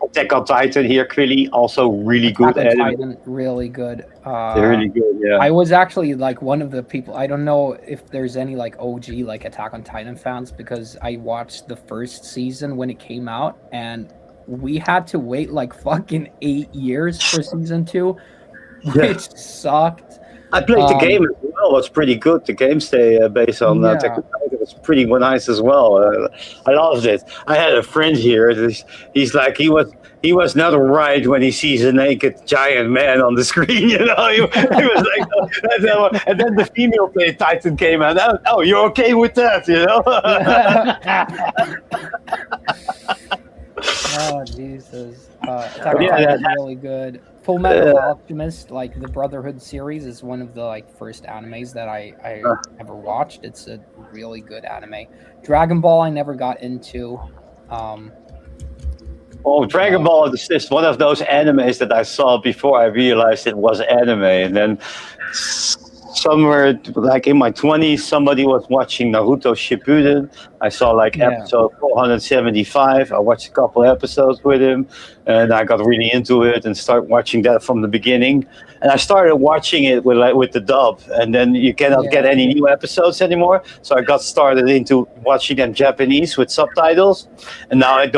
Attack on Titan here, Quilly, also really good Attack on anime. Titan, really good. They're really good, yeah. I was actually like one of the people. I don't know if there's any like OG like Attack on Titan fans, because I watched the first season when it came out, and we had to wait like fucking 8 years for season 2, which sucked. I played the game as well. It was pretty good. The games they based on Attack on Titan was pretty nice as well. I loved it. I had a friend here. He's like he was not right when he sees a naked giant man on the screen. He was like, oh, and then the female play Titan came out. Oh, you're okay with that? Oh Jesus! Attack on Titan is really good. Full Metal Alchemist, like the Brotherhood series, is one of the like first animes that I ever watched. It's a really good anime. Dragon Ball I never got into. Dragon Ball is one of those animes that I saw before I realized it was anime, and then somewhere like in my 20s, somebody was watching Naruto Shippuden. I saw like episode 475. I watched a couple episodes with him, and I got really into it and started watching that from the beginning. And I started watching it with the dub, and then you cannot get any new episodes anymore. So I got started into watching them Japanese with subtitles, and now I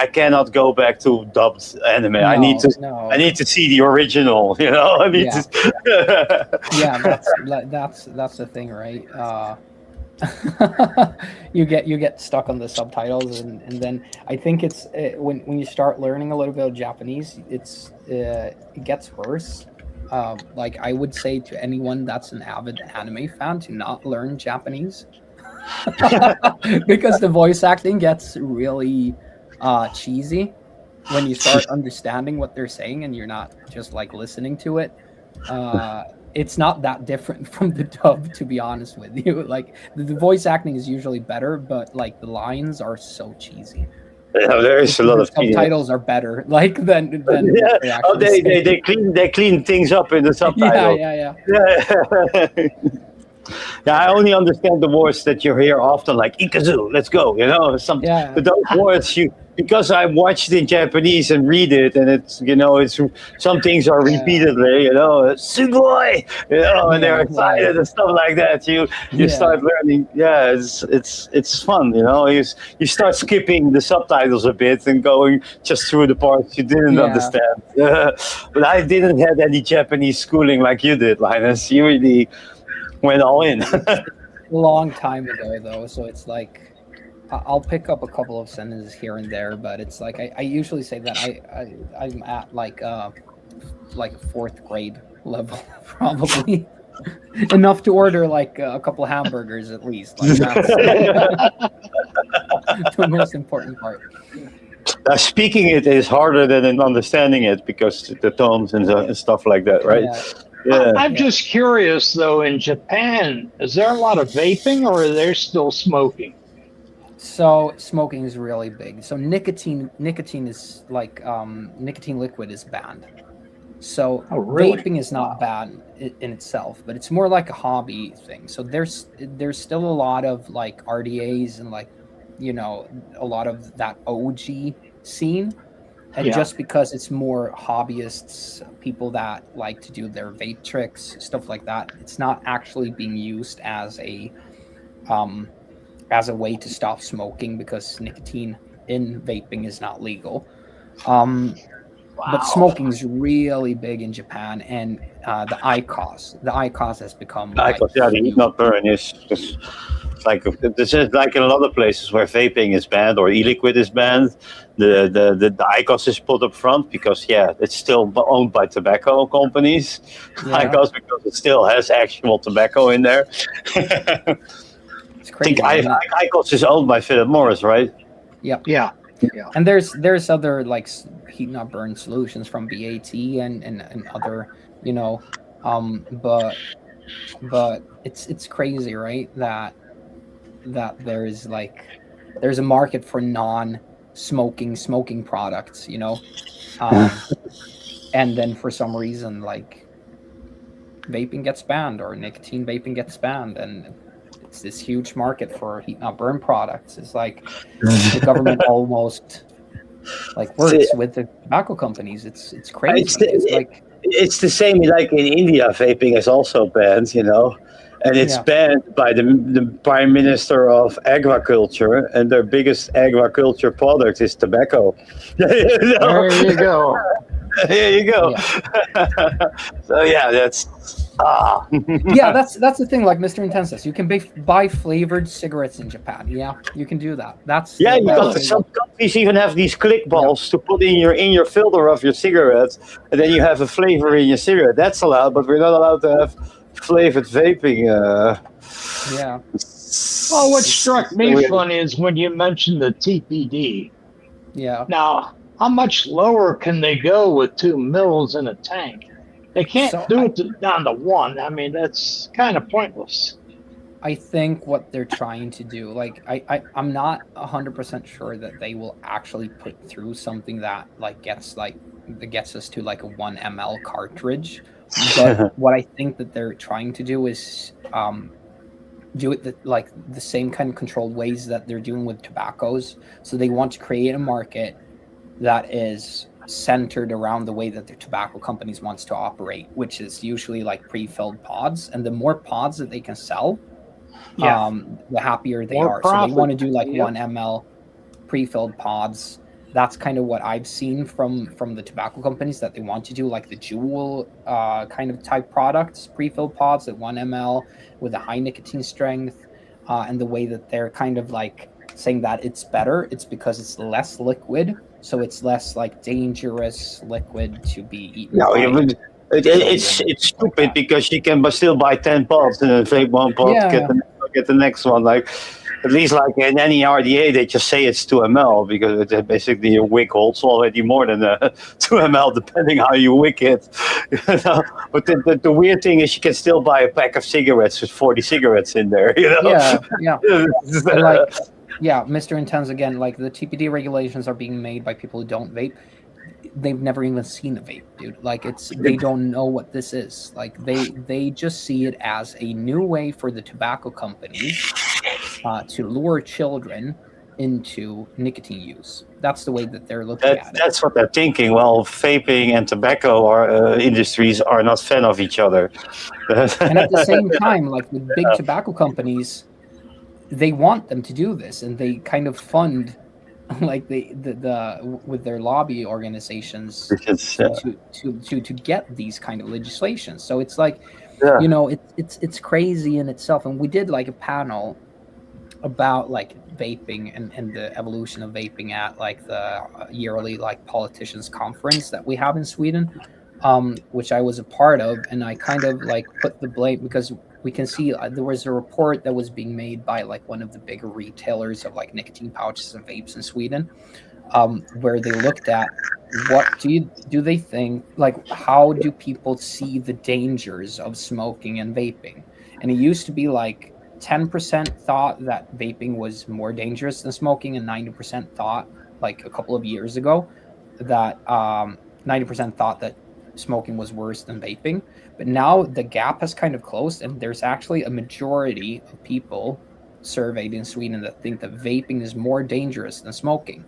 cannot go back to dubbed anime. I need to see the original. I need to. That's the thing, right? you get stuck on the subtitles, and then I think it's when you start learning a little bit of Japanese, it gets worse. Like I would say to anyone that's an avid anime fan to not learn Japanese because the voice acting gets really cheesy when you start understanding what they're saying and you're not just like listening to it. It's not that different from the dub, to be honest with you. Like the voice acting is usually better, but like the lines are so cheesy. There is a lot of subtitles are better, like than they clean things up in the subtitles. Yeah, I only understand the words that you hear often, like "ikazu," "let's go," But those words, because I watched in Japanese and read it, and it's some things are repeatedly, "sugoi," and they're excited and stuff like that. You start learning. Yeah, it's fun. You start skipping the subtitles a bit and going just through the parts you didn't understand. But I didn't have any Japanese schooling like you did, Linus. You really went all in. A long time ago though, so it's like I'll pick up a couple of sentences here and there, but it's like I usually say that I'm at like fourth grade level probably. Enough to order like a couple hamburgers at least. Like that's the most important part. speaking it is harder than in understanding it because the tones and stuff like that, right? Yeah. I'm just curious, though, in Japan, is there a lot of vaping or are they still smoking? So smoking is really big. So nicotine is like nicotine liquid is banned. So Oh, really? vaping is not bad in itself, but it's more like a hobby thing. So there's still a lot of like RDAs and like, you know, a lot of that OG scene. And Yeah. just because it's more hobbyists, people that like to do their vape tricks, stuff like that, it's not actually being used as a way to stop smoking because nicotine in vaping is not legal. But smoking's really big in Japan, and the ICOS has become The heat not burn is just like this is like in a lot of places where vaping is banned or e-liquid is banned. The ICOS is put up front because it's still owned by tobacco companies. ICOS because it still has actual tobacco in there. It's crazy. I think ICOS is owned by Philip Morris, right? Yep. Yeah. And there's other like heat not burn solutions from BAT and other, you know, but it's crazy, right? That there's a market for non-smoking products, you know, and then for some reason like vaping gets banned or nicotine vaping gets banned, and it's this huge market for heat not burn products. It's like the government almost like works with the tobacco companies. It's crazy. It's the same like in India. Vaping is also banned, you know, and it's banned by the Prime Minister of Agriculture, and their biggest agriculture product is tobacco. There you go. There you go. So that's that's the thing. Like Mr. Intensus, you can buy flavored cigarettes in Japan. Yeah, you can do that. Some countries even have these click balls to put in your filter of your cigarettes, and then you have a flavor in your cigarette. That's allowed, but we're not allowed to have flavored vaping. Well, what struck me funny is when you mentioned the TPD. Yeah. Now, how much lower can they go with 2 mils in a tank? They can't do it down to 1. I mean, that's kind of pointless. I think what they're trying to do, like I'm not 100% sure that they will actually put through something that gets us to like a 1 ml cartridge. But what I think that they're trying to do is do it the same kind of controlled ways that they're doing with tobaccos. So they want to create a market that is centered around the way that the tobacco companies wants to operate, which is usually like pre-filled pods. And the more pods that they can sell, the happier they are. So they want to do like 1 ml pre-filled pods. That's kind of what I've seen from the tobacco companies, that they want to do like the Juul kind of type products, pre-filled pods at 1 ml with a high nicotine strength. And the way that they're kind of like saying that it's better, it's because it's less liquid. So it's less like dangerous liquid to be eaten. No, it's stupid because you can still buy 10 pods and then vape 1 pod, get the next one. Like at least like in any RDA, they just say it's 2 ml because it's basically your wick holds already more than 2 ml, depending how you wick it. But the weird thing is you can still buy a pack of cigarettes with 40 cigarettes in there. You know? Mr. Intense again. Like the TPD regulations are being made by people who don't vape. They've never even seen a vape, dude. Like they don't know what this is. Like they just see it as a new way for the tobacco companies to lure children into nicotine use. That's the way that they're looking at it. That's what they're thinking. Well, vaping and tobacco industries are not fan of each other. And at the same time, like with big tobacco companies, they want them to do this, and they kind of fund like the with their lobby organizations to get these kind of legislations. So it's like you know, it's crazy in itself. And we did like a panel about like vaping and the evolution of vaping at like the yearly like politicians conference that we have in Sweden, which I was a part of, and I kind of like put the blame because we can see there was a report that was being made by like one of the bigger retailers of like nicotine pouches and vapes in Sweden, where they looked at what do they think, like, how do people see the dangers of smoking and vaping? And it used to be like 10% thought that vaping was more dangerous than smoking, and 90% thought, like a couple of years ago, that 90% thought that smoking was worse than vaping. But now the gap has kind of closed, and there's actually a majority of people surveyed in Sweden that think that vaping is more dangerous than smoking.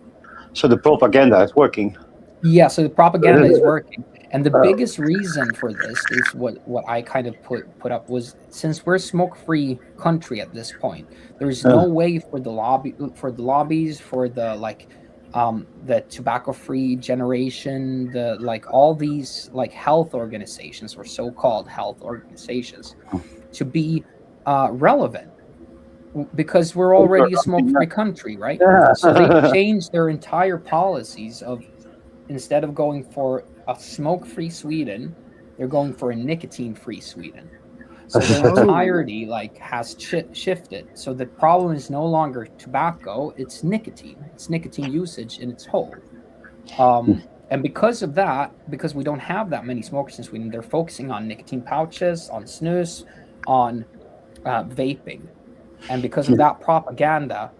So the propaganda is working. Yeah, so the propaganda is working. And the biggest reason for this is what I kind of put up was, since we're a smoke-free country at this point, there is no way for the lobbies, for the tobacco-free generation, the like all these like health organizations or so-called health organizations to be relevant, because we're already a smoke-free country, right? So they changed their entire policies of, instead of going for a smoke-free Sweden, they're going for a nicotine-free Sweden. So the entirety has shifted. So the problem is no longer tobacco; it's nicotine. It's nicotine usage in its whole. And because of that, because we don't have that many smokers in Sweden, they're focusing on nicotine pouches, on snus, on vaping. And because of that propaganda,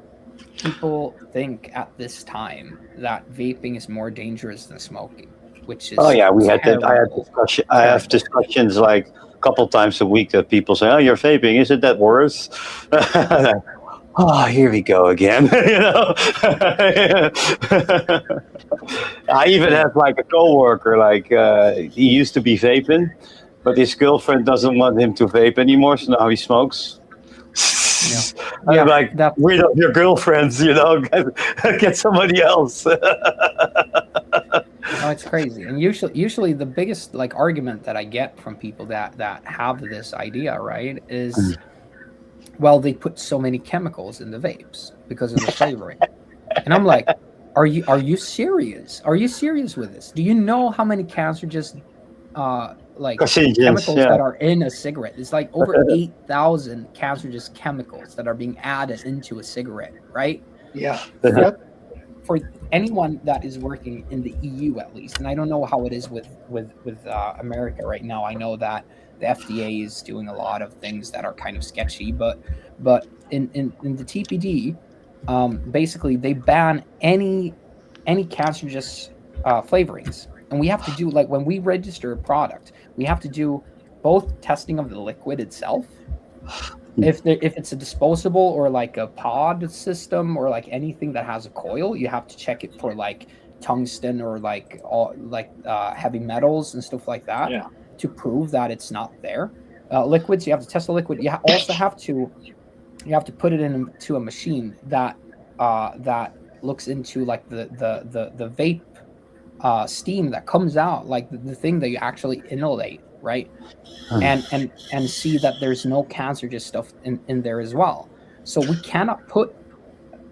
people think at this time that vaping is more dangerous than smoking, which is we had that. I have discussions like a couple times a week that people say, "Oh, you're vaping. Isn't that worse?" Oh, here we go again. I even have like a coworker, he used to be vaping, but his girlfriend doesn't want him to vape anymore, so now he smokes. Yeah. I'm like, rid of your girlfriends, get somebody else. No, it's crazy. And usually the biggest argument that I get from people that have this idea, right, is, well, they put so many chemicals in the vapes because of the flavoring. And I'm like, are you serious? Are you serious with this? Do you know how many cancerous chemicals that are in a cigarette? It's like over 8,000 cancerous chemicals that are being added into a cigarette, right? Yeah. For anyone that is working in the EU, at least, and I don't know how it is with America right now. I know that the FDA is doing a lot of things that are kind of sketchy, but in the TPD, basically they ban any cancerous flavorings. And we have to do, when we register a product, we have to do both testing of the liquid itself, if it's a disposable or like a pod system or anything that has a coil, you have to check it for tungsten or heavy metals and stuff like that, to prove that it's not there. Liquids, you have to test the liquid. You also have to put it into a machine that looks into the vape steam that comes out, the thing that you actually inhalate, right? And see that there's no cancerous stuff in there as well. So we cannot put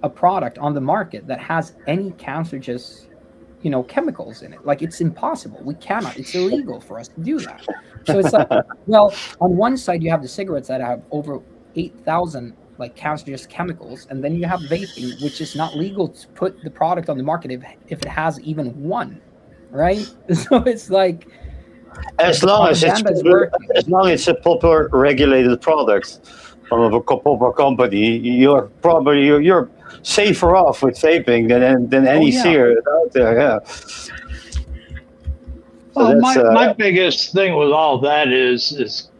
a product on the market that has any cancerous chemicals in it. It's impossible. We cannot. It's illegal for us to do that. So it's well, on one side you have the cigarettes that have over 8,000 cancerous chemicals, and then you have vaping, which is not legal to put the product on the market if it has even one, right? So it's as long as it's a proper regulated product from a proper company, you're safer off with vaping than any cigarette out there. Yeah. Well, my biggest thing with all that is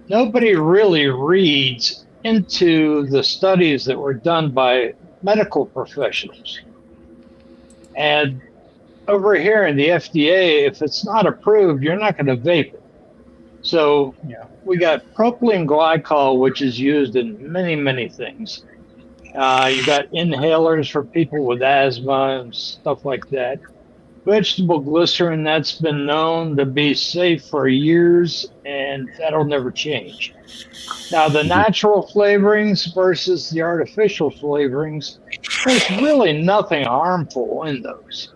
nobody really reads into the studies that were done by medical professionals. And over here in the FDA, if it's not approved, you're not going to vape it. So we got propylene glycol, which is used in many, many things. You got inhalers for people with asthma and stuff like that. Vegetable glycerin, that's been known to be safe for years, and that'll never change. Now, the natural flavorings versus the artificial flavorings, there's really nothing harmful in those.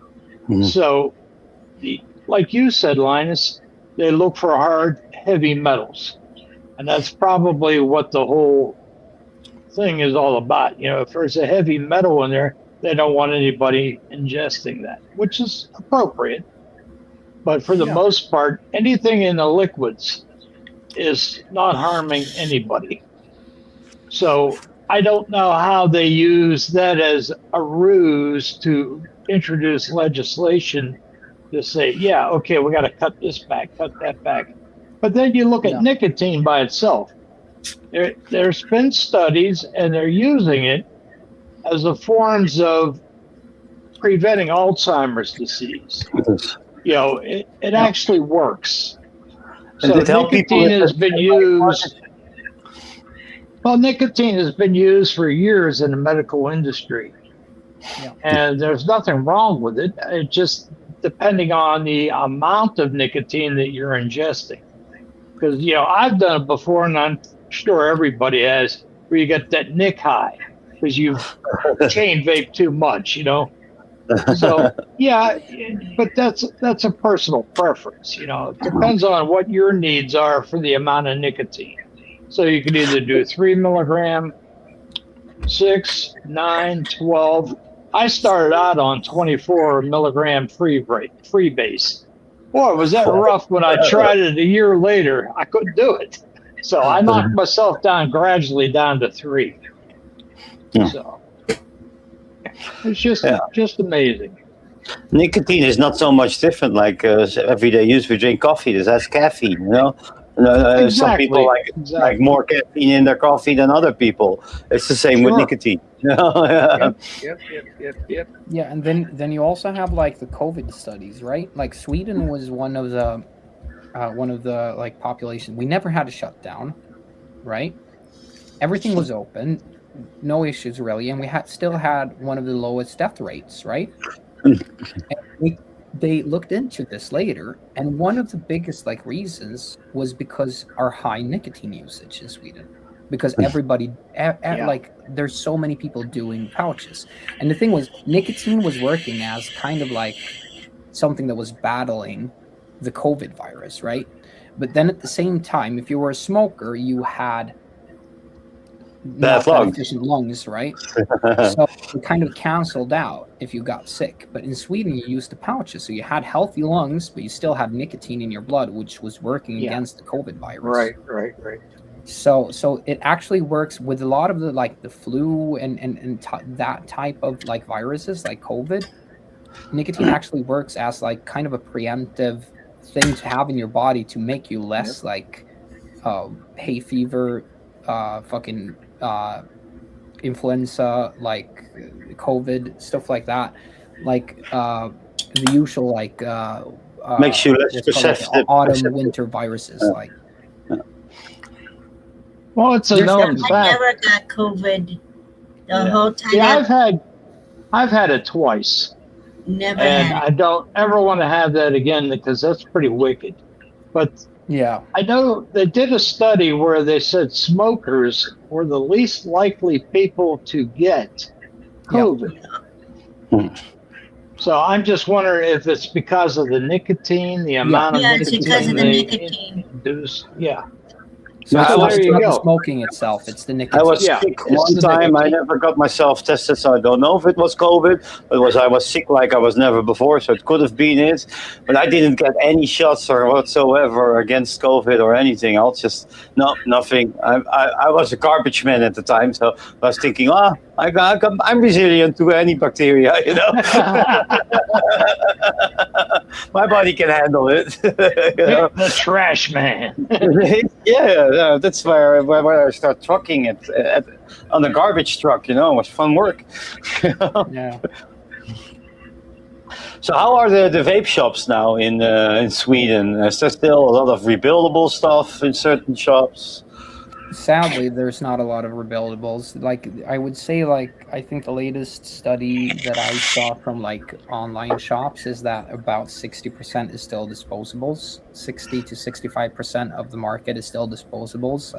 So, like you said, Linus, they look for hard, heavy metals. And that's probably what the whole thing is all about. If there's a heavy metal in there, They don't want anybody ingesting that, which is appropriate. But for the most part, anything in the liquids is not harming anybody. So I don't know how they use that as a ruse to introduce legislation to say, yeah, okay, we got to cut this back, cut that back. But then you look at nicotine by itself. There's been studies, and they're using it as a forms of preventing Alzheimer's disease. It actually works. So nicotine has been used. Well, nicotine has been used for years in the medical industry, and there's nothing wrong with it. It just depending on the amount of nicotine that you're ingesting. Because I've done it before, and I'm sure everybody has, where you get that nick high because you've chain vape too much, So but that's a personal preference. It depends on what your needs are for the amount of nicotine. So you can either do 3 milligram, 6, 9, 12. I started out on 24 milligram free base. Boy, was that rough when I tried it a year later. I couldn't do it. So I knocked myself down gradually down to 3. So it's just amazing. Nicotine is not so much different like everyday use. We drink coffee. This has caffeine, Exactly. Some people like more caffeine in their coffee than other people. It's the same with nicotine. Yep. Yeah, and then you also have like the COVID studies, right? Like Sweden was one of the like population. We never had a shutdown, right? Everything was open, no issues really, and we still had one of the lowest death rates, right? And they looked into this later, and one of the biggest like reasons was because our high nicotine usage in Sweden, because everybody like there's so many people doing pouches, and the thing was nicotine was working as kind of like something that was battling the COVID virus, right? But then at the same time, if you were a smoker, you had not that efficient lungs, right? So it kind of canceled out if you got sick. But in Sweden, you used the pouches, so you had healthy lungs, but you still had nicotine in your blood, which was working against the COVID virus. Right. So it actually works with a lot of the like the flu and that type of like viruses, like COVID. Nicotine actually works as like kind of a preemptive thing to have in your body to make you less like hay fever, influenza, like COVID, stuff like that, like the usual like makes you less perceptive. Like autumn, winter viruses, like. Well, it's a known fact. I never got COVID the whole time. Yeah, I've had it twice. Never and had. I don't ever want to have that again because that's pretty wicked. But I know they did a study where they said smokers were the least likely people to get COVID. So I'm just wondering if it's because of the nicotine, the amount of nicotine. It's because of the nicotine. Induce. So there you go. The smoking itself, it's the nicotine. I was sick one time. I never got myself tested, so I don't know if it was COVID. But I was sick like I was never before, so it could have been it. But I didn't get any shots or whatsoever against COVID or anything else. Just nothing. I was a garbage man at the time, so I was thinking, I'm resilient to any bacteria, My body can handle it. The trash man. Yeah, that's where I start trucking it on the garbage truck. It was fun work. Yeah. So how are the vape shops now in Sweden? Is there still a lot of rebuildable stuff in certain shops? Sadly, there's not a lot of rebuildables. Like I would say, like I think the latest study that I saw from like online shops is that about 60% is still disposables. 60 to 65% of the market is still disposables.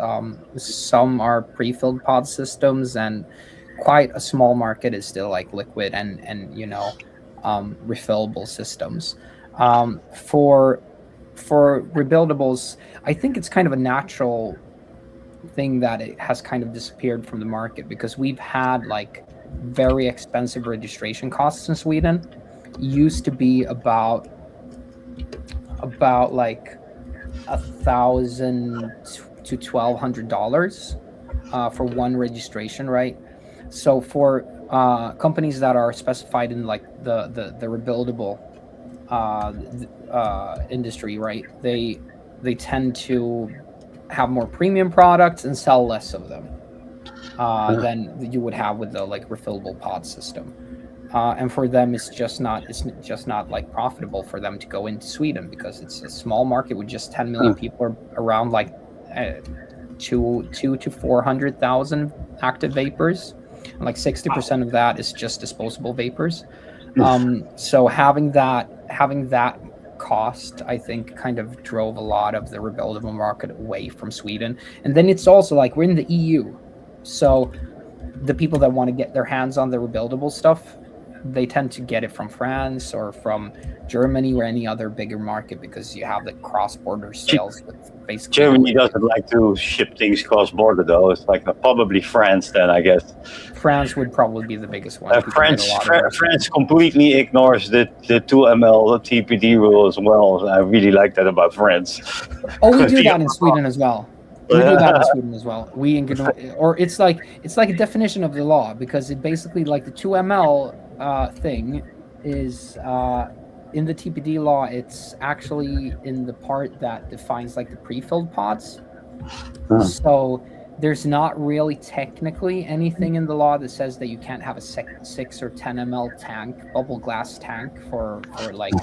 Some are pre-filled pod systems, and quite a small market is still like liquid and refillable systems. For rebuildables, I think it's kind of a natural thing that it has kind of disappeared from the market because we've had like very expensive registration costs in Sweden. Used to be about like $1,000 to $1,200 for one registration, right? So for companies that are specified in like the rebuildable industry, right? They tend to have more premium products and sell less of them than you would have with the like refillable pod system. And for them, it's just not like profitable for them to go into Sweden because it's a small market with just 10 million people, around like 2 to 400,000 active vapors, and like 60% of that is just disposable vapors. So having that cost, I think, kind of drove a lot of the rebuildable market away from Sweden. And then it's also like we're in the EU, so the people that want to get their hands on the rebuildable stuff, they tend to get it from France or from Germany or any other bigger market because you have the cross-border sales with basically. Germany doesn't like to ship things cross-border though. It's like probably France then, I guess. France would probably be the biggest one. France completely ignores the 2 ml TPD rule as well. I really like that about France. Oh, we do that in Sweden as well. We do that in Sweden as well. We ignore, or it's like a definition of the law because it basically like the 2 ml thing is in the TPD law. It's actually in the part that defines like the pre-filled pods. So there's not really technically anything in the law that says that you can't have a 6 or 10 ml tank, bubble glass tank for like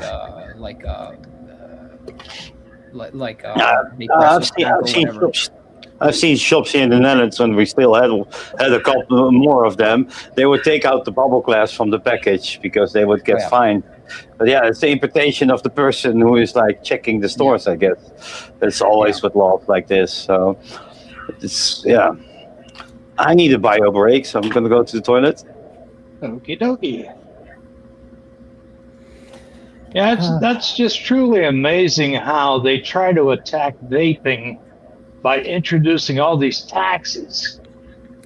I've seen shops here in the Netherlands when we still had a couple more of them. They would take out the bubble glass from the package because they would get fined. But yeah, it's the interpretation of the person who is like checking the stores, I guess. That's always with laws like this. So it's I need a bio break, so I'm gonna go to the toilet. Okie dokie. Yeah, that's just truly amazing how they try to attack vaping by introducing all these taxes.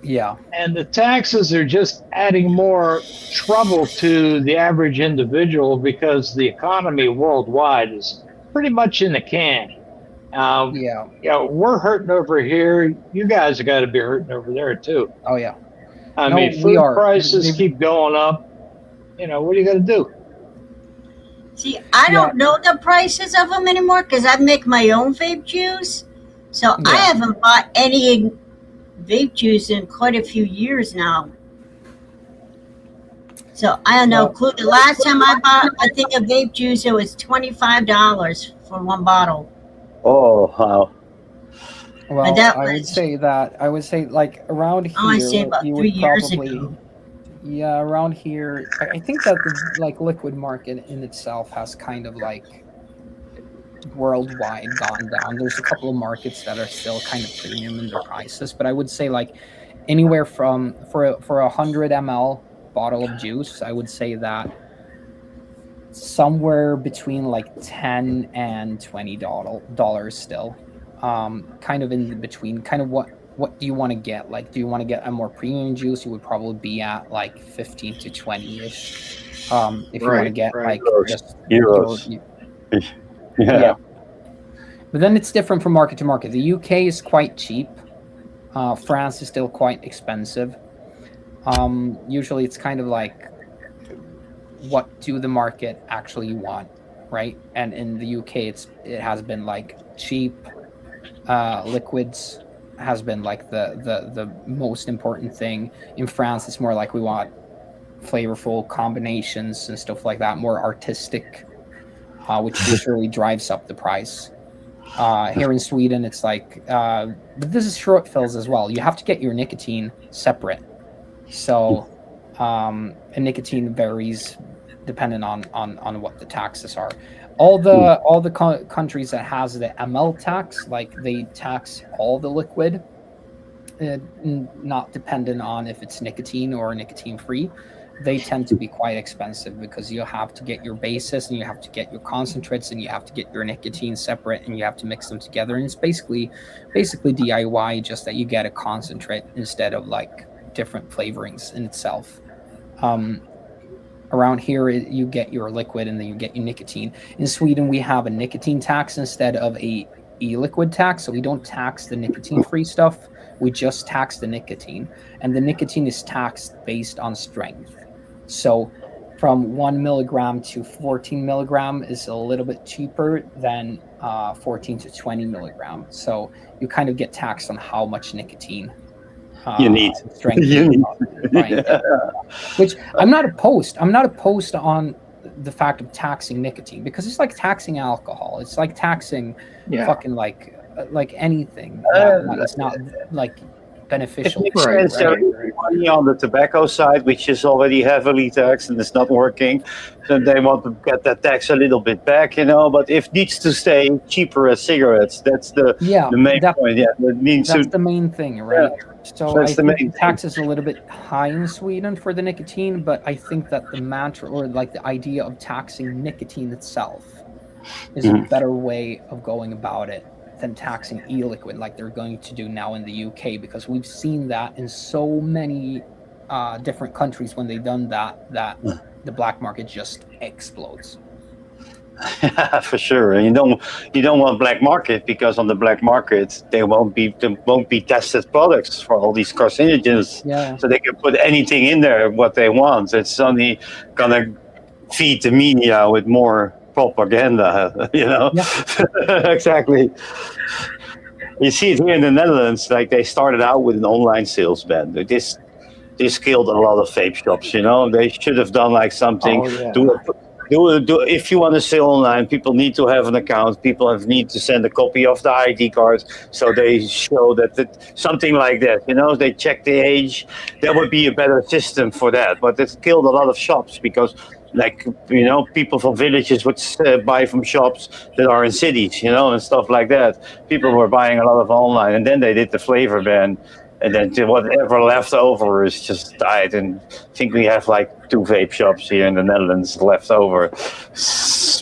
Yeah. And the taxes are just adding more trouble to the average individual because the economy worldwide is pretty much in the can. We're hurting over here. You guys have got to be hurting over there too. Oh yeah. I mean, food prices keep going up. What are you going to do? See, I don't know the prices of them anymore because I make my own vape juice. So I haven't bought any vape juice in quite a few years now. So I have no clue. The last time I bought, I think, a vape juice, it was $25 for one bottle. Oh, wow. Well, I would say like around here, I say about 3 years ago. Yeah, around here, I think that the like liquid market in itself has kind of like worldwide gone down. There's a couple of markets that are still kind of premium in their prices, but I would say like anywhere from for a 100 ml bottle of juice, I would say that somewhere between like $10 and $20 still, kind of in between. Kind of what do you want to get? Like, do you want to get a more premium juice? You would probably be at like 15 to 20-ish. If you want to get like just euros. Yeah. But then it's different from market to market. The UK is quite cheap. France is still quite expensive. Usually it's kind of like, what do the market actually want, right? And in the UK, it has been like cheap liquids has been like the most important thing. In France, it's more like we want flavorful combinations and stuff like that, more artistic, which usually drives up the price. Here in Sweden, it's like, but this is short fills as well. You have to get your nicotine separate. So, and nicotine varies depending on what the taxes are. All the countries that has the ML tax, like they tax all the liquid, not dependent on if it's nicotine or nicotine free. They tend to be quite expensive because you have to get your bases and you have to get your concentrates and you have to get your nicotine separate and you have to mix them together. And it's basically DIY, just that you get a concentrate instead of like different flavorings in itself. Around here, you get your liquid and then you get your nicotine. In Sweden, we have a nicotine tax instead of a e-liquid tax, so we don't tax the nicotine-free stuff. We just tax the nicotine, and the nicotine is taxed based on strength. So from 1 milligram to 14 milligram is a little bit cheaper than 14 to 20 milligram. So you kind of get taxed on how much nicotine you need. Strength. You need. Yeah. Which I'm not opposed. I'm not opposed on the fact of taxing nicotine, because it's like taxing alcohol. It's like taxing fucking like anything that is not like beneficial. It makes sense. There is money on the tobacco side, which is already heavily taxed and it's not working. So they want to get that tax a little bit back, you know. But if it needs to stay cheaper as cigarettes, that's the main point. Yeah, that's the main thing, right? Yeah. So I think the tax is a little bit high in Sweden for the nicotine, but I think that the mantra, or like the idea of taxing nicotine itself, is a better way of going about it than taxing e-liquid like they're going to do now in the UK, because we've seen that in so many different countries when they've done that the black market just explodes. Yeah, for sure. And you don't want black market, because on the black market there won't be tested products for all these carcinogens. Yeah. So they can put anything in there what they want. It's only gonna feed the media with more propaganda, you know. Yeah. Exactly. You see it here in the Netherlands, like they started out with an online sales ban. This killed a lot of vape shops, you know. They should have done like something. If you want to sell online, people need to have an account. People need to send a copy of the ID card, so they show that something like that. You know, they check the age. That would be a better system for that. But it killed a lot of shops, because, like, you know, people from villages would buy from shops that are in cities, you know, and stuff like that. People were buying a lot of online, and then they did the flavor ban. And then whatever left over is just died. And I think we have like 2 vape shops here in the Netherlands left over.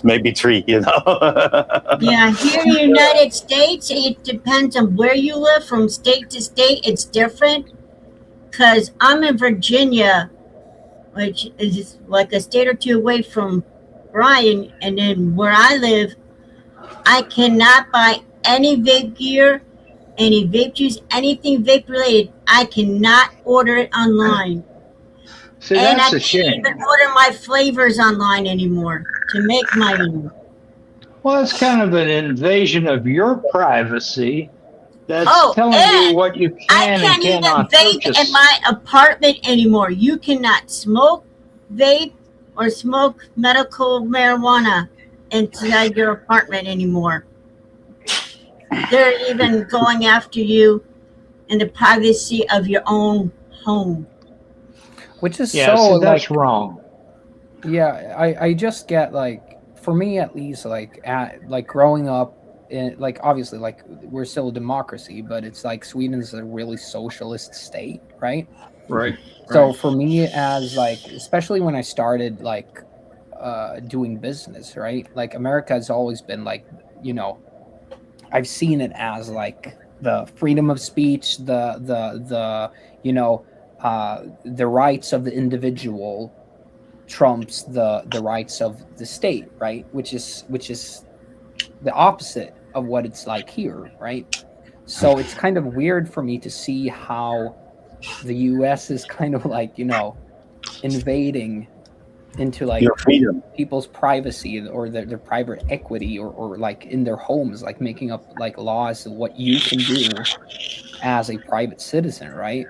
Maybe 3, you know. Yeah, here in the United States, it depends on where you live. From state to state, it's different. Because I'm in Virginia, which is like a state or 2 away from Brian. And then where I live, I cannot buy any vape gear, any vape juice, anything vape related. I cannot order it online. See, that's a shame. I can't even order my flavors online anymore to make my own. Well, it's kind of an invasion of your privacy. That's telling you what you can and cannot purchase. I can't even vape in my apartment anymore. You cannot smoke, vape, or smoke medical marijuana inside your apartment anymore. They're even going after you in the privacy of your own home. Which is so that's wrong. Yeah, I just get, like, for me at least, like growing up in, like, obviously, like, we're still a democracy, but it's like Sweden's a really socialist state, right? Right. So for me, as like, especially when I started like doing business, right? Like, America has always been like, you know, I've seen it as like the freedom of speech, the you know, the rights of the individual trumps the rights of the state, right? Which is the opposite of what it's like here, right? So it's kind of weird for me to see how the U.S. is kind of like, you know, invading into like people's privacy or their private equity or like in their homes, like making up like laws of what you can do as a private citizen, right?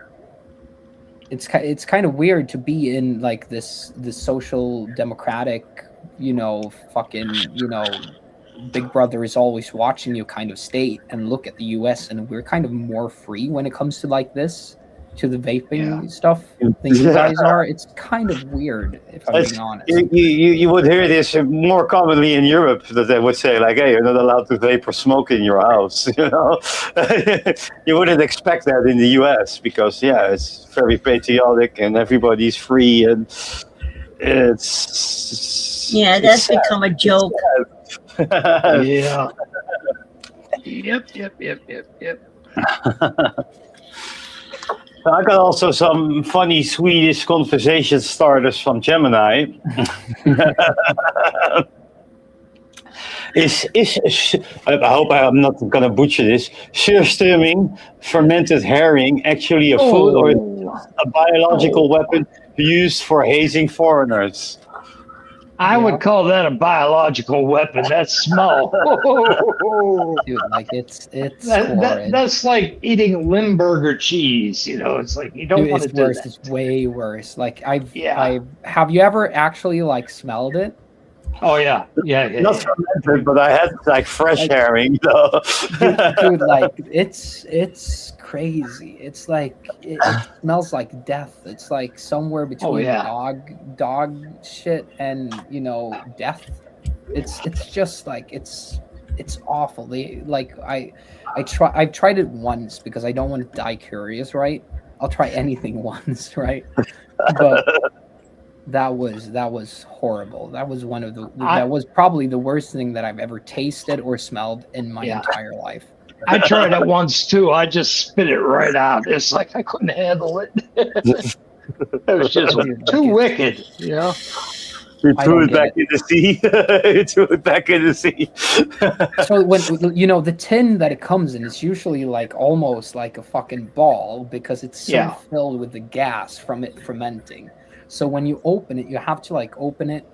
It's kind of weird to be in like this social democratic, you know, fucking, you know, Big Brother is always watching you kind of state, and look at the US and we're kind of more free when it comes to like this, to the vaping stuff than you guys are. It's kind of weird, if I'm being honest. You would hear this more commonly in Europe, that they would say like, hey, you're not allowed to vape or smoke in your house, you know. You wouldn't expect that in the US, because it's very patriotic and everybody's free, and that's become a joke. Yeah. Yep. I got also some funny Swedish conversation starters from Gemini. I hope I'm not gonna butcher this. Surströmming, fermented herring, actually a food or a biological weapon used for hazing foreigners? I would call that a biological weapon. That's small. Dude, like it's horrid. That's like eating Limburger cheese. You know, it's like you don't Dude, want to it's do worse. that. It's way worse. Like I've have you ever actually like smelled it? Oh yeah. Not fermented, but I had like fresh herring. So. dude, like it's crazy. It's like it smells like death. It's like somewhere between dog shit and death. It's just like it's awful. I've tried it once because I don't want to die curious, right? I'll try anything once, right? But that was horrible. That was that was probably the worst thing that I've ever tasted or smelled in my entire life. I tried it once too. I just spit it right out. It's like I couldn't handle it. It was just too wicked, you know. You threw it back in the sea. You threw it back in the sea. So when the tin that it comes in, it's usually like almost like a fucking ball because it's so filled with the gas from it fermenting. So when you open it, you have to like open it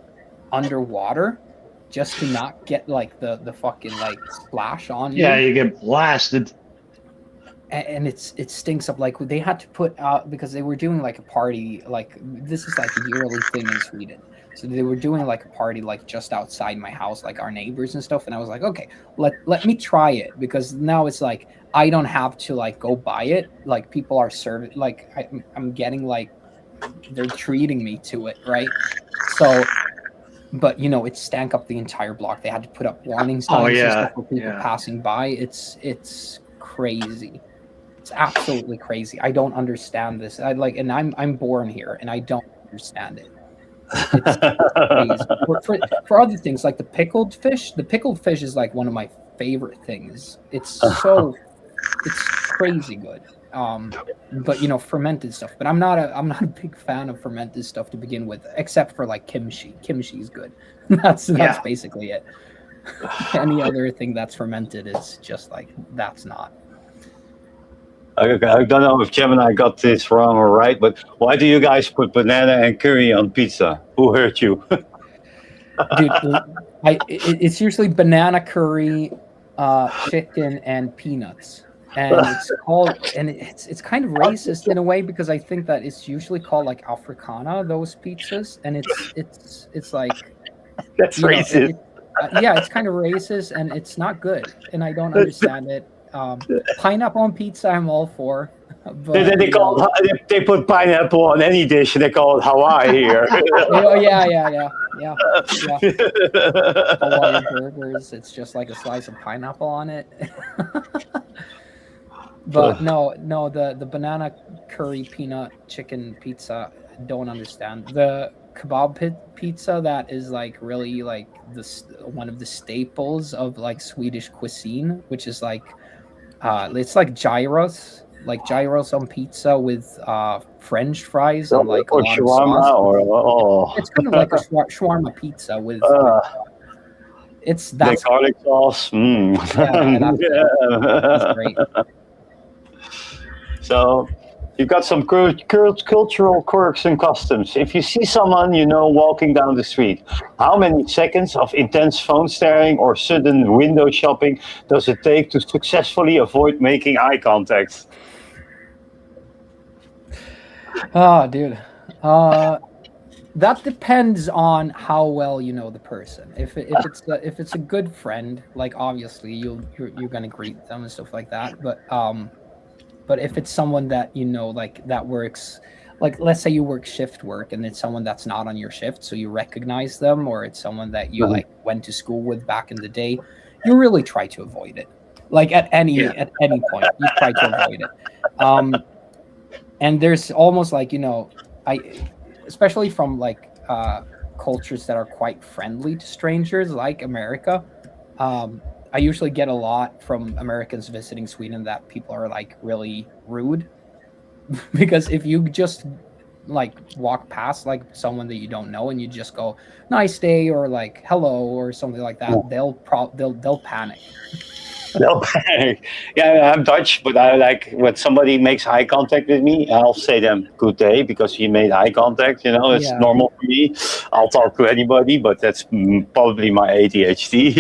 underwater just to not get like the fucking like splash on you. Yeah, you get blasted. And it stinks up. Like they had to put out because they were doing like a party. Like this is like a yearly thing in Sweden. So they were doing like a party like just outside my house, like our neighbors and stuff. And I was like, okay, let me try it because now it's like I don't have to like go buy it. Like people are serving. Like I'm getting like they're treating me to it, right? So, but it stank up the entire block. They had to put up warning signs and stuff for people passing by. It's crazy. It's absolutely crazy. I don't understand this. I'm born here and I don't understand it. It's crazy. For other things like the pickled fish is like one of my favorite things. It's crazy good. But fermented stuff. But I'm not a big fan of fermented stuff to begin with, except for like kimchi. Kimchi is good. That's basically it. Any other thing that's fermented is just like that's not. I don't know if Gemini got this wrong or right, but why do you guys put banana and curry on pizza? Who hurt you? Dude, it's usually banana curry, chicken, and peanuts. And it's kind of racist in a way because I think that it's usually called like Africana, those pizzas, and it's like that's racist. It's kind of racist and it's not good, and I don't understand it. Pineapple on pizza, I'm all for. But, they put pineapple on any dish and they call it Hawaii here. yeah. Hawaiian burgers, it's just like a slice of pineapple on it. But no, the banana curry peanut chicken pizza, don't understand. The kebab pizza that is like really like one of the staples of like Swedish cuisine, which is like it's like gyros on pizza with French fries and like or shawarma it's kind of like a shawarma pizza with that's garlic sauce. That's great. So you've got some cultural quirks and customs. If you see someone walking down the street, how many seconds of intense phone staring or sudden window shopping does it take to successfully avoid making eye contact? Oh, dude. That depends on how well you know the person. If it's a good friend, like obviously you're gonna greet them and stuff like that. But if it's someone that like that works, like let's say you work shift work and it's someone that's not on your shift, so you recognize them, or it's someone that you like went to school with back in the day, you really try to avoid it. Like at any point, you try to avoid it. And there's almost like especially from like cultures that are quite friendly to strangers, like America. I usually get a lot from Americans visiting Sweden that people are like really rude because if you just like walk past like someone that you don't know and you just go nice day or like hello or something like that, they'll panic. No panic. Yeah, I'm Dutch, but I like when somebody makes eye contact with me, I'll say them good day because he made eye contact. It's Yeah. normal for me. I'll talk to anybody, but that's probably my ADHD.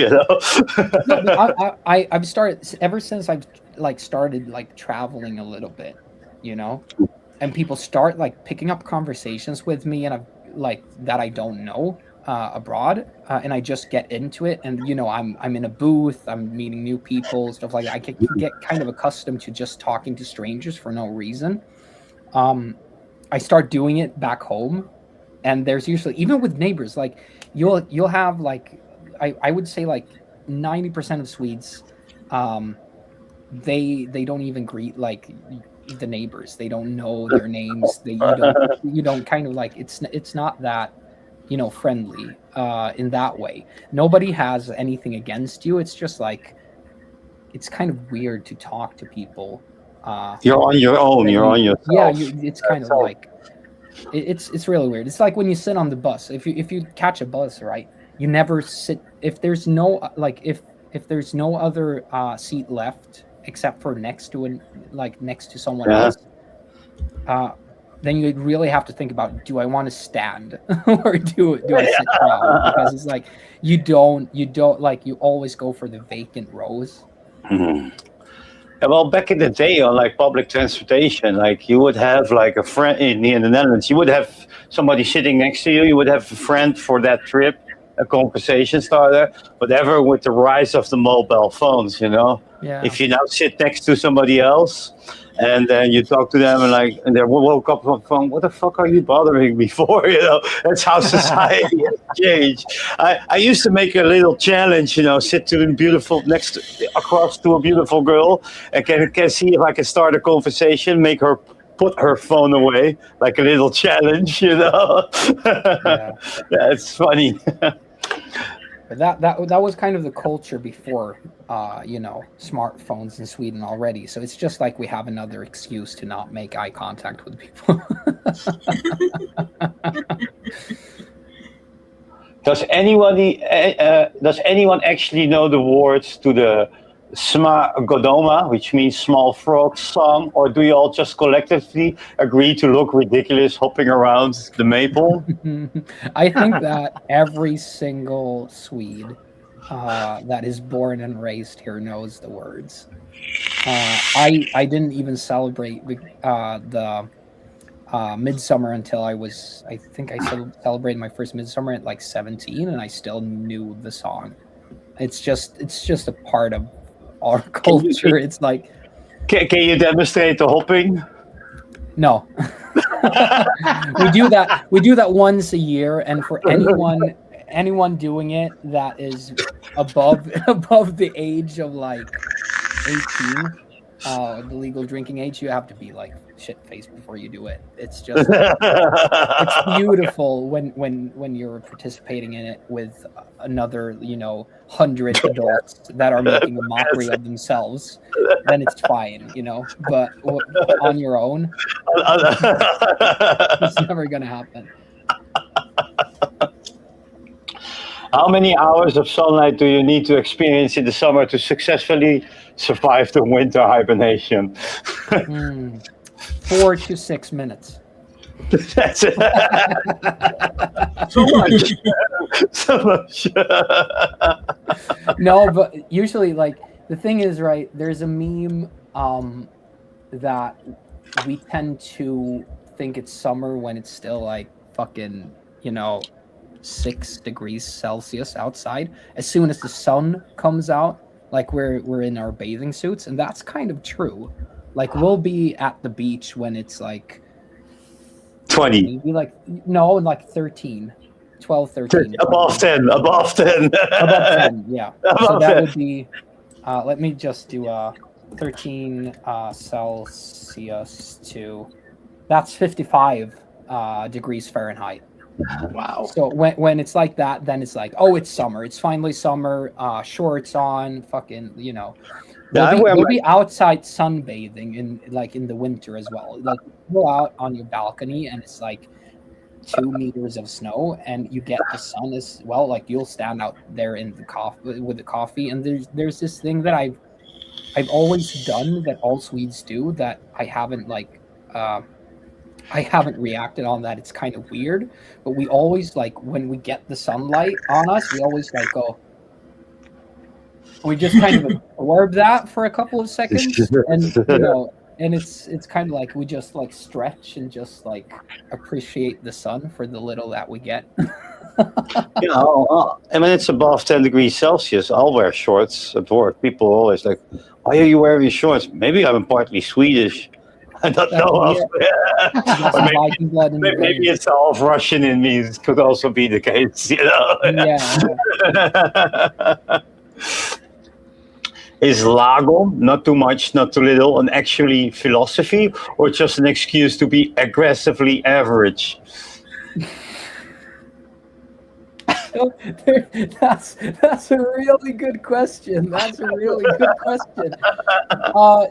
No, but I've started ever since I've like started like traveling a little bit, and people start like picking up conversations with me and I've like that I don't know abroad, and I just get into it, and I'm in a booth, I'm meeting new people, stuff like that. I can get kind of accustomed to just talking to strangers for no reason. I start doing it back home, and there's usually, even with neighbors, like you'll have like I would say like 90% of Swedes, they don't even greet like the neighbors. They don't know their names. You don't kind of like it's not that friendly in that way. Nobody has anything against you. It's just like it's kind of weird to talk to people. You're on your own. You're on yourself. Yeah, it's kind of like it's really weird. It's like when you sit on the bus. If you catch a bus, right? You never sit if there's no like if there's no other seat left except for next to someone else. Then you really have to think about, do I want to stand or do I sit down? Because it's like you don't like, you always go for the vacant rows. Mm-hmm. Well, back in the day on like public transportation, like you would have like a friend in the Netherlands, you would have somebody sitting next to you, you would have a friend for that trip, a conversation starter. But ever with the rise of the mobile phones, if you now sit next to somebody else and then you talk to them and they woke up from the phone, what the fuck are you bothering me for? That's how society has changed. I used to make a little challenge, sit to across to a beautiful girl and can see if I can start a conversation, make her put her phone away, like a little challenge, Yeah, it's funny. But that was kind of the culture before, smartphones in Sweden already. So it's just like we have another excuse to not make eye contact with people. Does anyone actually know the words to the Sma Godoma, which means small frog song, or do you all just collectively agree to look ridiculous hopping around the maple? I think that every single Swede that is born and raised here knows the words. I didn't even celebrate the midsummer until I think I celebrated my first midsummer at like 17, and I still knew the song. It's just a part of our culture. It's like, can you demonstrate the hopping? No. We do that once a year, and for anyone doing it that is above the age of like 18, the legal drinking age, you have to be like shit-faced before you do it. It's just it's beautiful when you're participating in it with another 100 adults that are making a mockery of themselves. Then it's fine, but on your own, it's never gonna happen. How many hours of sunlight do you need to experience in the summer to successfully survive the winter hibernation? 4 to 6 minutes. That's it. So much. So much. No, but usually, like, the thing is, right, there's a meme that we tend to think it's summer when it's still like fucking 6 degrees Celsius outside. As soon as the sun comes out, like we're in our bathing suits, and that's kind of true. Like, we'll be at the beach when it's like 20, maybe like 13, 12, 13. above 10, above 10. Above 10, yeah. Above So that 10. would be let me just do 13 Celsius to, that's 55 degrees Fahrenheit. Wow. So when it's like that, then it's like, oh, it's summer. It's finally summer. Shorts on, fucking, Yeah, We'll be outside sunbathing in the winter as well. Like, go out on your balcony and it's like 2 meters of snow, and you get the sun as well. Like, you'll stand out there in the coffee with the coffee, and there's this thing that I've always done that all Swedes do that I haven't reacted on that. It's kind of weird, but we always, like, when we get the sunlight on us, we always like go. We just kind of absorb that for a couple of seconds, and and it's kind of like we just like stretch and just like appreciate the sun for the little that we get. I mean, it's above 10 degrees Celsius. I'll wear shorts at work. People are always like, why are you wearing shorts? Maybe I'm partly Swedish. I don't know. That's Or Viking blood in the maybe veins. it's half Russian in me. It could also be the case, Yeah. Is lagom, not too much, not too little, an actually philosophy, or just an excuse to be aggressively average? That's a really good question.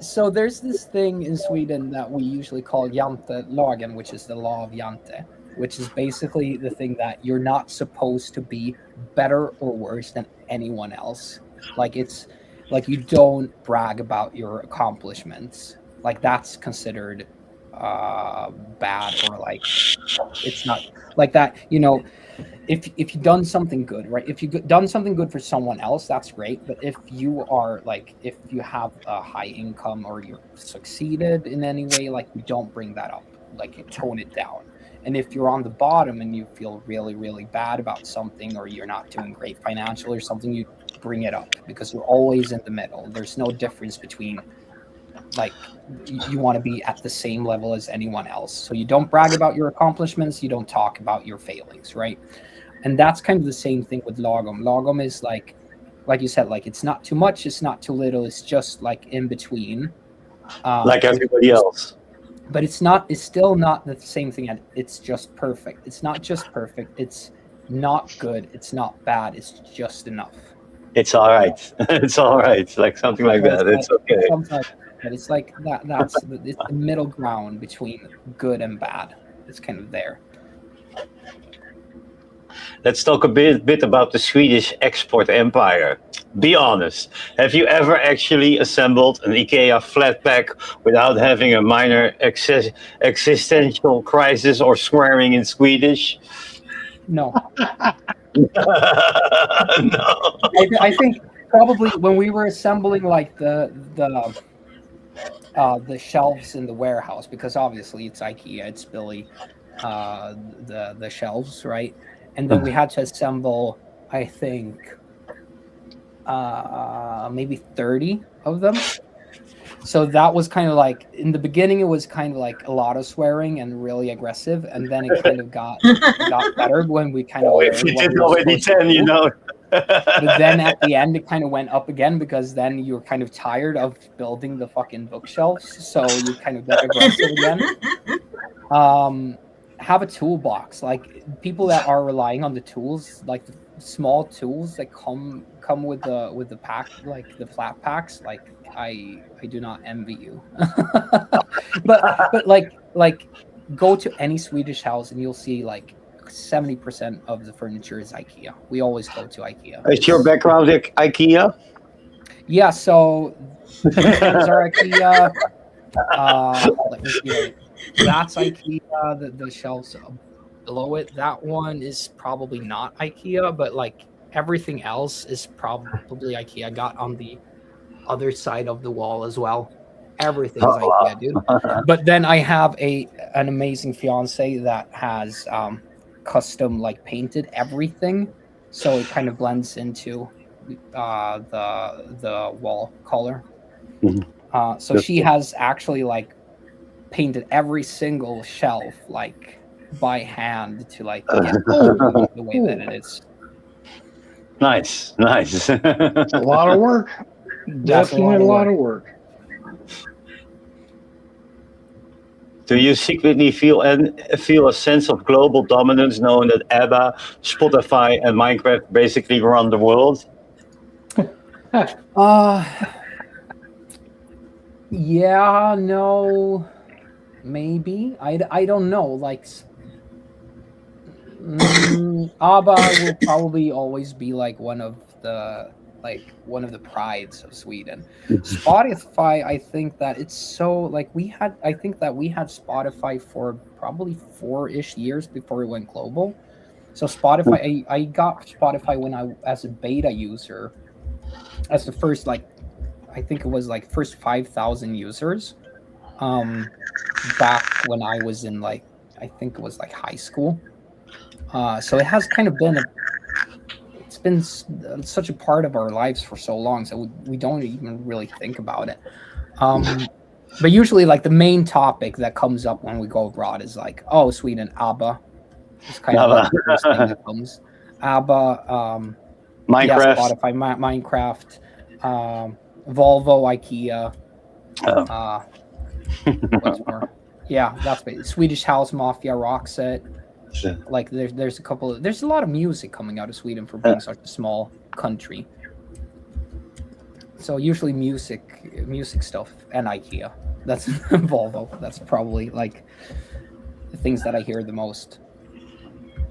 So there's this thing in Sweden that we usually call jantelagen, which is the law of Jante, which is basically the thing that you're not supposed to be better or worse than anyone else. Like, it's like you don't brag about your accomplishments. Like, that's considered bad, or like it's not like that. If you've done something good, right? If you've done something good for someone else, that's great. But if you have a high income or you're succeeded in any way, like, you don't bring that up. Like, you tone it down. And if you're on the bottom and you feel really, really bad about something, or you're not doing great financially or something, you bring it up, because you're always in the middle. There's no difference between, like, you want to be at the same level as anyone else. So you don't brag about your accomplishments. You don't talk about your failings, right? And that's kind of the same thing with lagom. Lagom is like you said, like, it's not too much, it's not too little. It's just like in between. Like everybody else. But it's still not the same thing. It's just perfect. It's not just perfect. It's not good. It's not bad. It's just enough. It's all right. It's all right. Like something like that. It's okay. Sometimes, but it's like that. It's the middle ground between good and bad. It's kind of there. Let's talk a bit about the Swedish export empire. Be honest. Have you ever actually assembled an IKEA flat pack without having a minor existential crisis or swearing in Swedish? No. No. I think probably when we were assembling like the shelves in the warehouse, because obviously it's IKEA, it's Billy, the shelves, right? And then we had to assemble, I think, maybe 30 of them. So that was kind of like, in the beginning, it was kind of like a lot of swearing and really aggressive, and then it kind of got better when we kind of. If you did already 10, But then at the end, it kind of went up again, because then you were kind of tired of building the fucking bookshelves, so you kind of get aggressive again. Have a toolbox. Like, people that are relying on the tools, like the small tools that come with the pack, like the flat packs, like I do not envy you. but like go to any Swedish house and you'll see like 70% of the furniture is IKEA. We always go to IKEA. Is your background IKEA? Yeah, so these are IKEA. Let me see. That's IKEA. The shelves below it, that one is probably not IKEA, but like everything else is probably IKEA. I got on the other side of the wall as well. Everything's IKEA, dude. But then I have an amazing fiance that has custom like painted everything, so it kind of blends into the wall color. Mm-hmm. So she has actually like painted every single shelf like by hand to like get the way that it is. Nice. It's a lot of work. Definitely a lot of work. Do you secretly feel a sense of global dominance, knowing that ABBA, Spotify, and Minecraft basically run the world? Yeah, no, maybe. I don't know. Like, ABBA will probably always be like one of the prides of Sweden. Spotify, I think that it's so like I think that we had Spotify for probably 4-ish years before it went global. So Spotify, I got Spotify when as a beta user, as the first I think it was like first 5,000 users, back when I was in I think it was like high school. So it has kind of been it's been such a part of our lives for so long, so we don't even really think about it. But usually, like, the main topic that comes up when we go abroad is like, oh, Sweden, ABBA. It's kind of like the first thing that comes. ABBA, Minecraft, yeah, Spotify, Minecraft, Volvo, IKEA. What's more? Yeah, that's basically Swedish House Mafia, Roxette. Like there's a lot of music coming out of Sweden for being such a small country. So usually music stuff and IKEA. That's Volvo. That's probably like the things that I hear the most.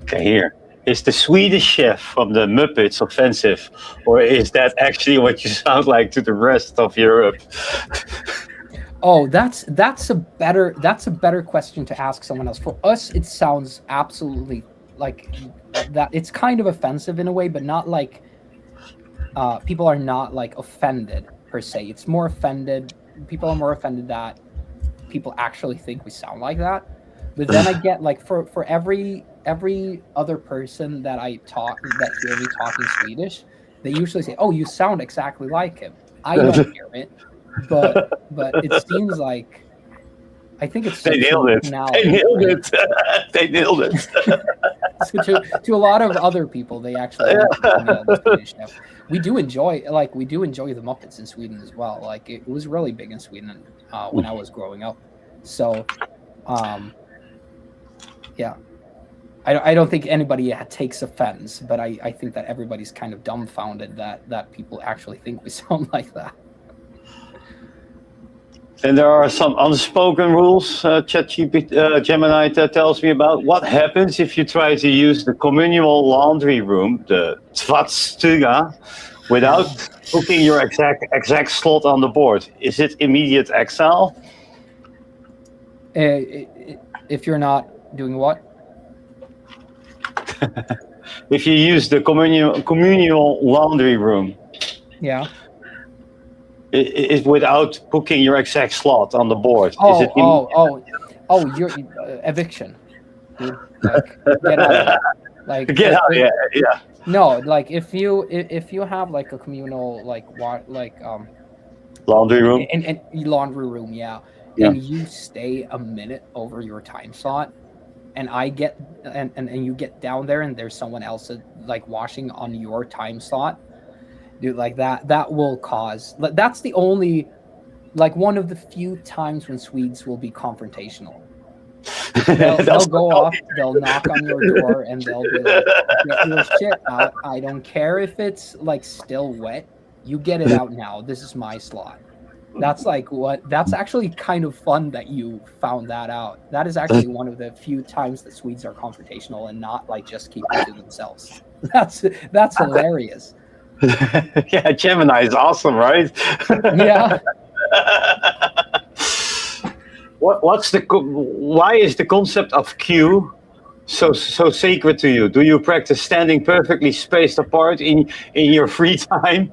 Okay, here. Is the Swedish chef from the Muppets offensive, or is that actually what you sound like to the rest of Europe? Oh, that's a better question to ask someone else. For us, it sounds absolutely like that. It's kind of offensive in a way, but not like people are not like offended per se. It's more offended. People are more offended that people actually think we sound like that. But then I get like for every other person that hear me talking Swedish, they usually say, "Oh, you sound exactly like him." I don't hear it. But it seems like I think it's they nailed it. They nailed it. So to a lot of other people, they actually nailed the Swedish chef. We do enjoy the Muppets in Sweden as well. Like it was really big in Sweden when I was growing up. So, yeah, I don't think anybody takes offense, but I think that everybody's kind of dumbfounded that people actually think we sound like that. And there are some unspoken rules Gemini tells me about. What happens if you try to use the communal laundry room, the tvatsstuga, without booking your exact slot on the board? Is it immediate exile? If you're not doing what? If you use the communal laundry room. Yeah. Is without booking your exact slot on the board. Your eviction. Dude. Like, get out. Like get out. Yeah. No, like if you have like a communal laundry room and laundry room, and you stay a minute over your time slot, and and you get down there and there's someone else like washing on your time slot. Dude, like that will cause. That's the only, like, one of the few times when Swedes will be confrontational. They'll go off, they'll knock on your door, and they'll be like, "Get your shit out. I don't care if it's like still wet. You get it out now. This is my slot." That's that's actually kind of fun that you found that out. That is actually one of the few times that Swedes are confrontational and not like just keep it to themselves. That's hilarious. Yeah, Gemini is awesome, right? Yeah. Why is the concept of queue so sacred to you? Do you practice standing perfectly spaced apart in your free time?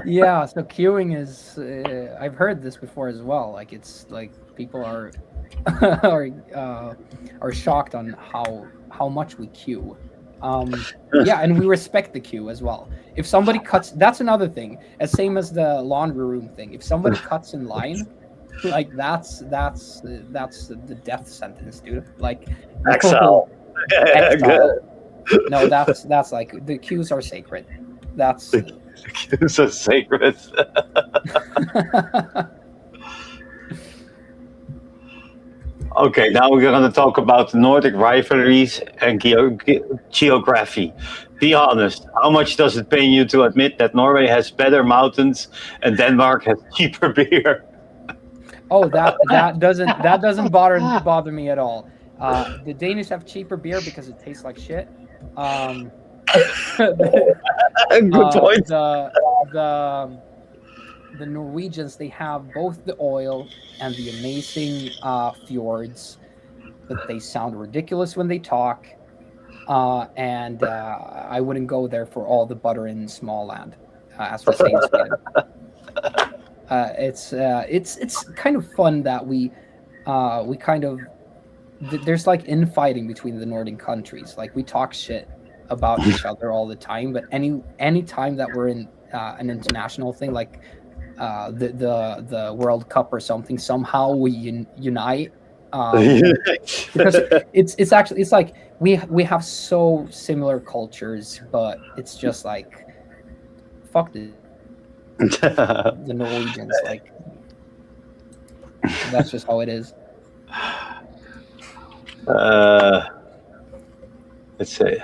Yeah, so queuing is I've heard this before as well. Like it's like people are are shocked on how much we queue. Yeah, and we respect the queue as well. If somebody cuts, that's another thing. As same as the laundry room thing. If somebody cuts in line, like that's the death sentence, dude. Like exile. No, that's like the queues are sacred. That's the queues are sacred. Okay, now we're going to talk about the Nordic rivalries and geography. Be honest, how much does it pain you to admit that Norway has better mountains and Denmark has cheaper beer? Oh, that doesn't bother me at all. The Danish have cheaper beer because it tastes like shit. Good point. The Norwegians, they have both the oil and the amazing fjords, but they sound ridiculous when they talk. And I wouldn't go there for all the butter in small land, as we say in Sweden. It's kind of fun that we kind of there's like infighting between the Nordic countries. Like we talk shit about each other all the time, but any time that we're in an international thing like the World Cup or something, somehow we unite. Because it's like we have so similar cultures, but it's just like fuck the Norwegians. Like that's just how it is. Let's see.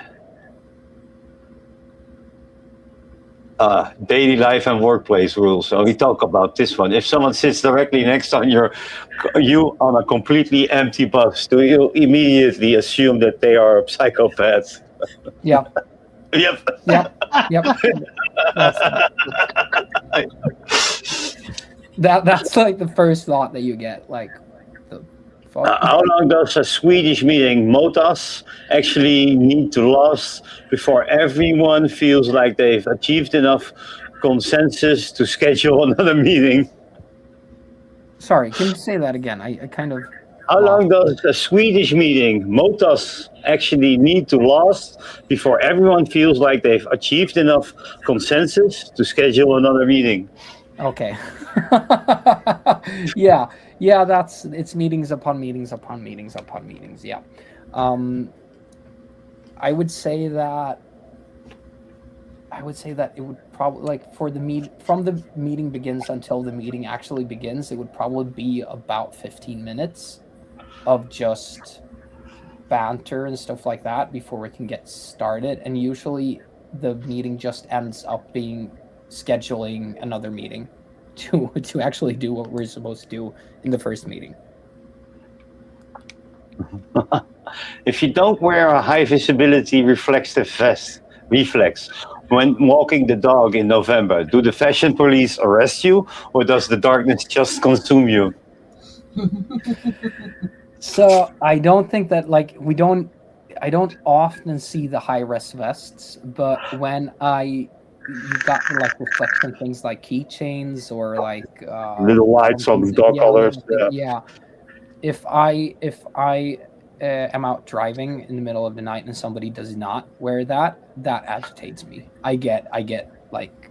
Daily life and workplace rules. So we talk about this one. If someone sits directly next on you on a completely empty bus, do you immediately assume that they are psychopaths? Yeah. Yep. Yep. That's like the first thought that you get. Like, the fuck? How long does a Swedish meeting, motas, actually need to last before everyone feels like they've achieved enough consensus to schedule another meeting? Sorry, can you say that again? I kind of. How long does a Swedish meeting, motas, actually need to last before everyone feels like they've achieved enough consensus to schedule another meeting? Okay. Yeah, it's meetings upon meetings upon meetings upon meetings. Yeah. I would say that it would probably, like, from the meeting begins until the meeting actually begins, it would probably be about 15 minutes of just banter and stuff like that before we can get started. And usually the meeting just ends up being scheduling another meeting to actually do what we're supposed to do in the first meeting. If you don't wear a high visibility reflective vest, reflex, when walking the dog in November, do the fashion police arrest you, or does the darkness just consume you? So I don't think that, like, I don't often see the high res vests, but when you got like reflection things like keychains or like Little lights on the dog collars. Yeah. If I am out driving in the middle of the night and somebody does not wear that agitates me. I get like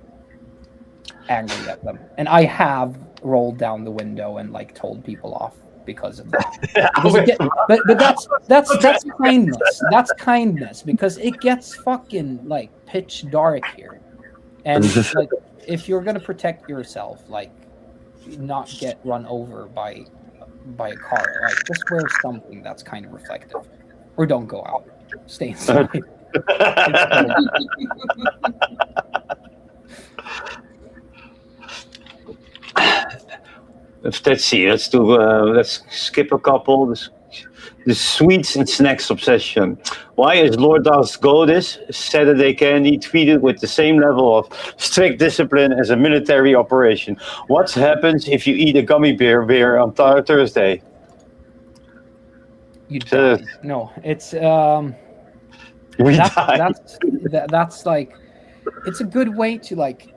angry at them, and I have rolled down the window and like told people off because of that. But that's kindness. That's kindness, because it gets fucking like pitch dark here, and like if you're gonna protect yourself, like not get run over by a car, like just wear something that's kind of reflective, or don't go out. Stay inside. Let's see. Let's skip a couple. The sweets and snacks obsession. Why is Lord Das Godis Saturday candy treated with the same level of strict discipline as a military operation? What happens if you eat a gummy bear on Thursday? You die. No, it's that's like, it's a good way to like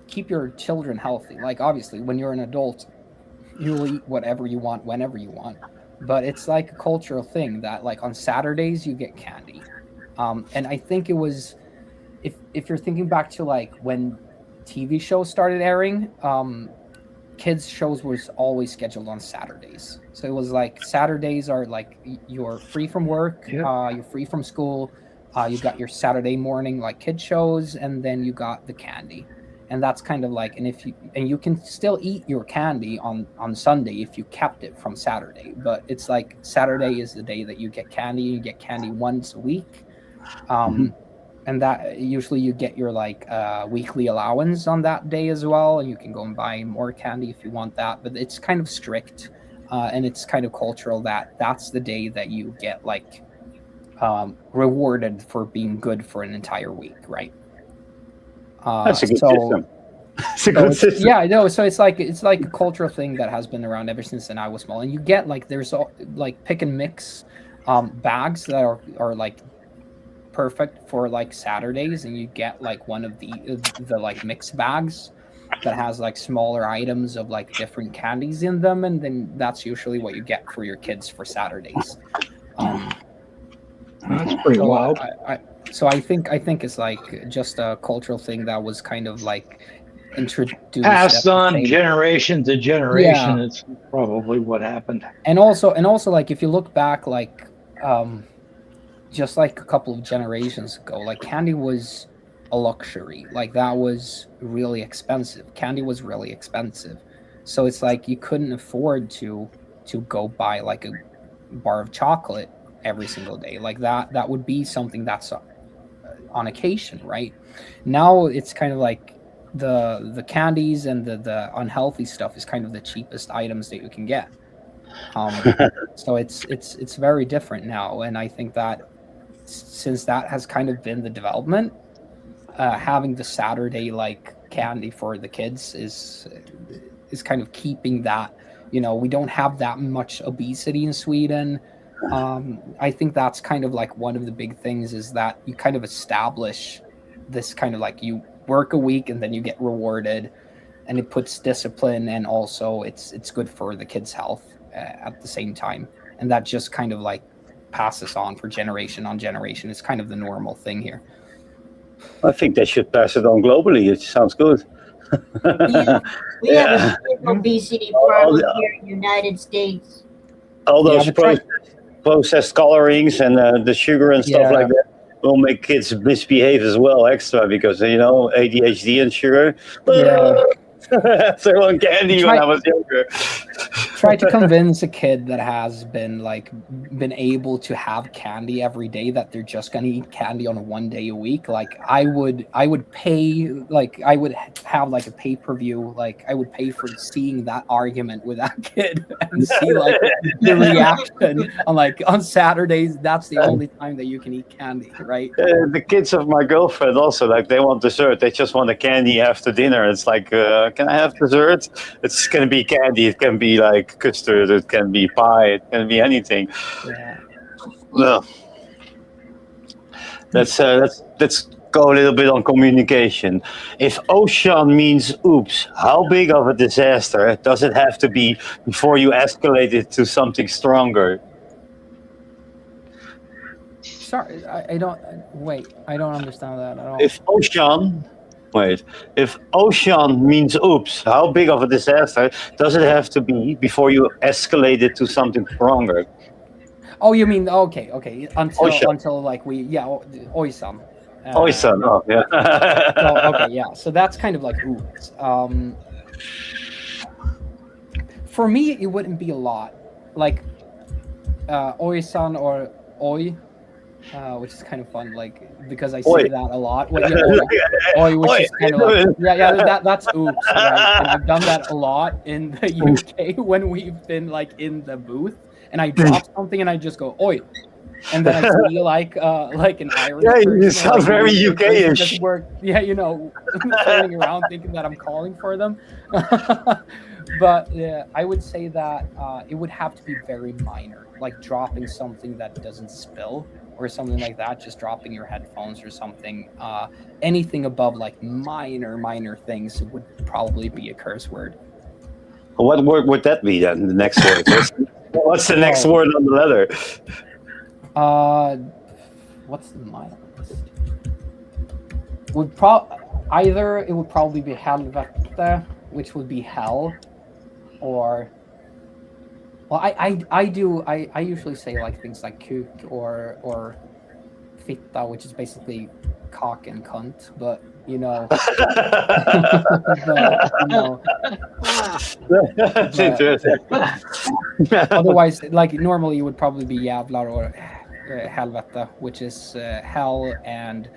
keep your children healthy. Like, obviously when you're an adult, you'll eat whatever you want whenever you want, but it's like a cultural thing that like on Saturdays you get candy. And I think it was, if you're thinking back to like when TV shows started airing, kids shows was always scheduled on Saturdays. So it was like Saturdays are like you're free from work, you're free from school, you got your Saturday morning like kid shows, and then you got the candy. and that's kind of like, and you can still eat your candy on Sunday if you kept it from Saturday, but it's like Saturday is the day that you get candy. You get candy once a week, and that usually you get your like weekly allowance on that day as well, and you can go and buy more candy if you want that. But it's kind of strict, and it's kind of cultural that that's the day that you get like rewarded for being good for an entire week, right? That's a good system. It's a good system. Yeah, I know. So it's like a cultural thing that has been around ever since I was small. And you get like there's like pick and mix bags that are like perfect for like Saturdays, and you get like one of the like mix bags that has like smaller items of like different candies in them, and then that's usually what you get for your kids for Saturdays. That's pretty wild. So I think it's like just a cultural thing that was kind of like introduced, Passed on generation to generation. Yeah. It's probably what happened. And also like if you look back, like just like a couple of generations ago, like candy was a luxury. Like that was really expensive. Candy was really expensive. So it's like you couldn't afford to go buy like a bar of chocolate every single day. Like that would be something that's on occasion, right? Now it's kind of like the candies and the unhealthy stuff is kind of the cheapest items that you can get. So it's very different now, and I think that since that has kind of been the development, having the Saturday like candy for the kids is kind of keeping that. You know, we don't have that much obesity in Sweden. I think that's kind of like one of the big things is that you kind of establish this kind of like you work a week and then you get rewarded, and it puts discipline, and also it's good for the kids' health at the same time, and that just kind of like passes on for generation on generation. It's kind of the normal thing here. I think they should pass it on globally. It sounds good. We have a big obesity problem here in the United States. All those processed colorings and the sugar and stuff like that will make kids misbehave as well extra because, you know, ADHD and sugar. So on candy when I was younger. Try to convince a kid that has been able to have candy every day that they're just gonna eat candy on 1 day a week. Like I would pay, like I would have like a pay-per-view, like I would pay for seeing that argument with that kid and see like the reaction on Saturdays. That's the only time that you can eat candy, right? The kids of my girlfriend also, like they want dessert. They just want a candy after dinner. It's like, can I have dessert? It's gonna be candy. It can be like custard, it can be pie, it can be anything. Well, let's go a little bit on communication. If ocean means oops, how big of a disaster does it have to be before you escalate it to something stronger? Sorry, I don't understand that at all. If ocean means oops, how big of a disaster does it have to be before you escalate it to something stronger? Oh, you mean okay? Until like oisan. Oisan, So that's kind of like oops. For me, it wouldn't be a lot. Like oisan or oi. Which is kind of fun, like because I say that a lot. Which is kind of like that's oops. Right? And I've done that a lot in the UK when we've been like in the booth, and I drop something and I just go oi, and then I see like an Irish. Yeah, you sound very UK-ish. Turning around thinking that I'm calling for them. But I would say that it would have to be very minor, like dropping something that doesn't spill. Or something like that, just dropping your headphones or something. Anything above like minor things would probably be a curse word. What word would that be then? The next word. What's the next word on the letter? What's the mildest? It would probably be helvete, which would be hell, or. Well, I usually say like things like kuk or fitta, which is basically cock and cunt, but you know. That's interesting. Otherwise, like normally, it would probably be Jävlar or Helvete, which is hell, and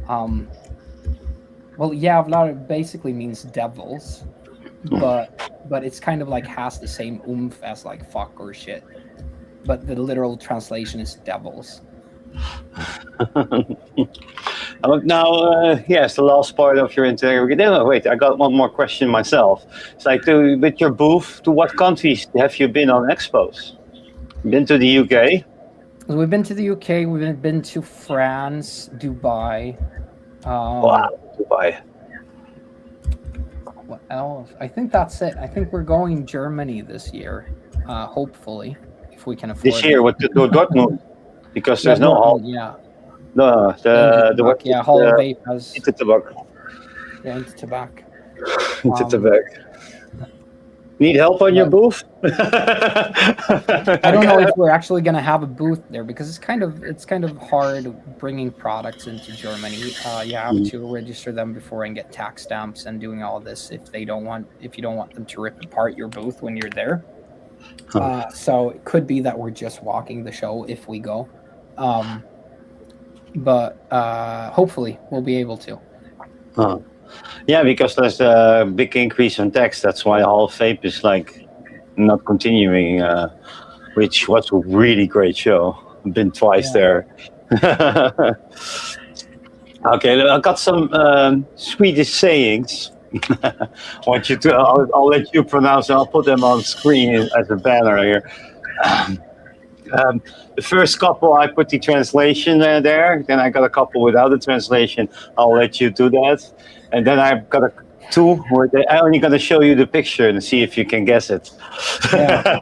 well, Jävlar basically means devils, but it's kind of like has the same oomph as like fuck or shit. But the literal translation is devils. Now, yes, the last part of your interview. No, wait, I got one more question myself. It's like, with your booth, to what countries have you been on expos? Been to the UK? We've been to the UK. We've been to France, Dubai. Wow, Dubai. What else? I think that's it. I think we're going Germany this year, hopefully, if we can afford This year, it. what to Dortmund? Because there's no hall. Yeah. No, the Hall of Vape has Inte tobacco. yeah, into tobacco. Inte tobacco. Need help on your booth? I don't know if we're actually gonna have a booth there because it's kind of hard bringing products into Germany. You have to register them before and get tax stamps and doing all this if you don't want them to rip apart your booth when you're there. So it could be that we're just walking the show if we go. But hopefully we'll be able to. Yeah, because there's a big increase in tax. That's why Hall of Vape is like not continuing, which was a really great show. I've been twice there. Okay, I got some Swedish sayings. I'll let you pronounce them. I'll put them on screen as a banner here. The first couple, I put the translation there. Then I got a couple without the translation. I'll let you do that. And then I've got two where I'm only going to show you the picture and see if you can guess it. Yeah.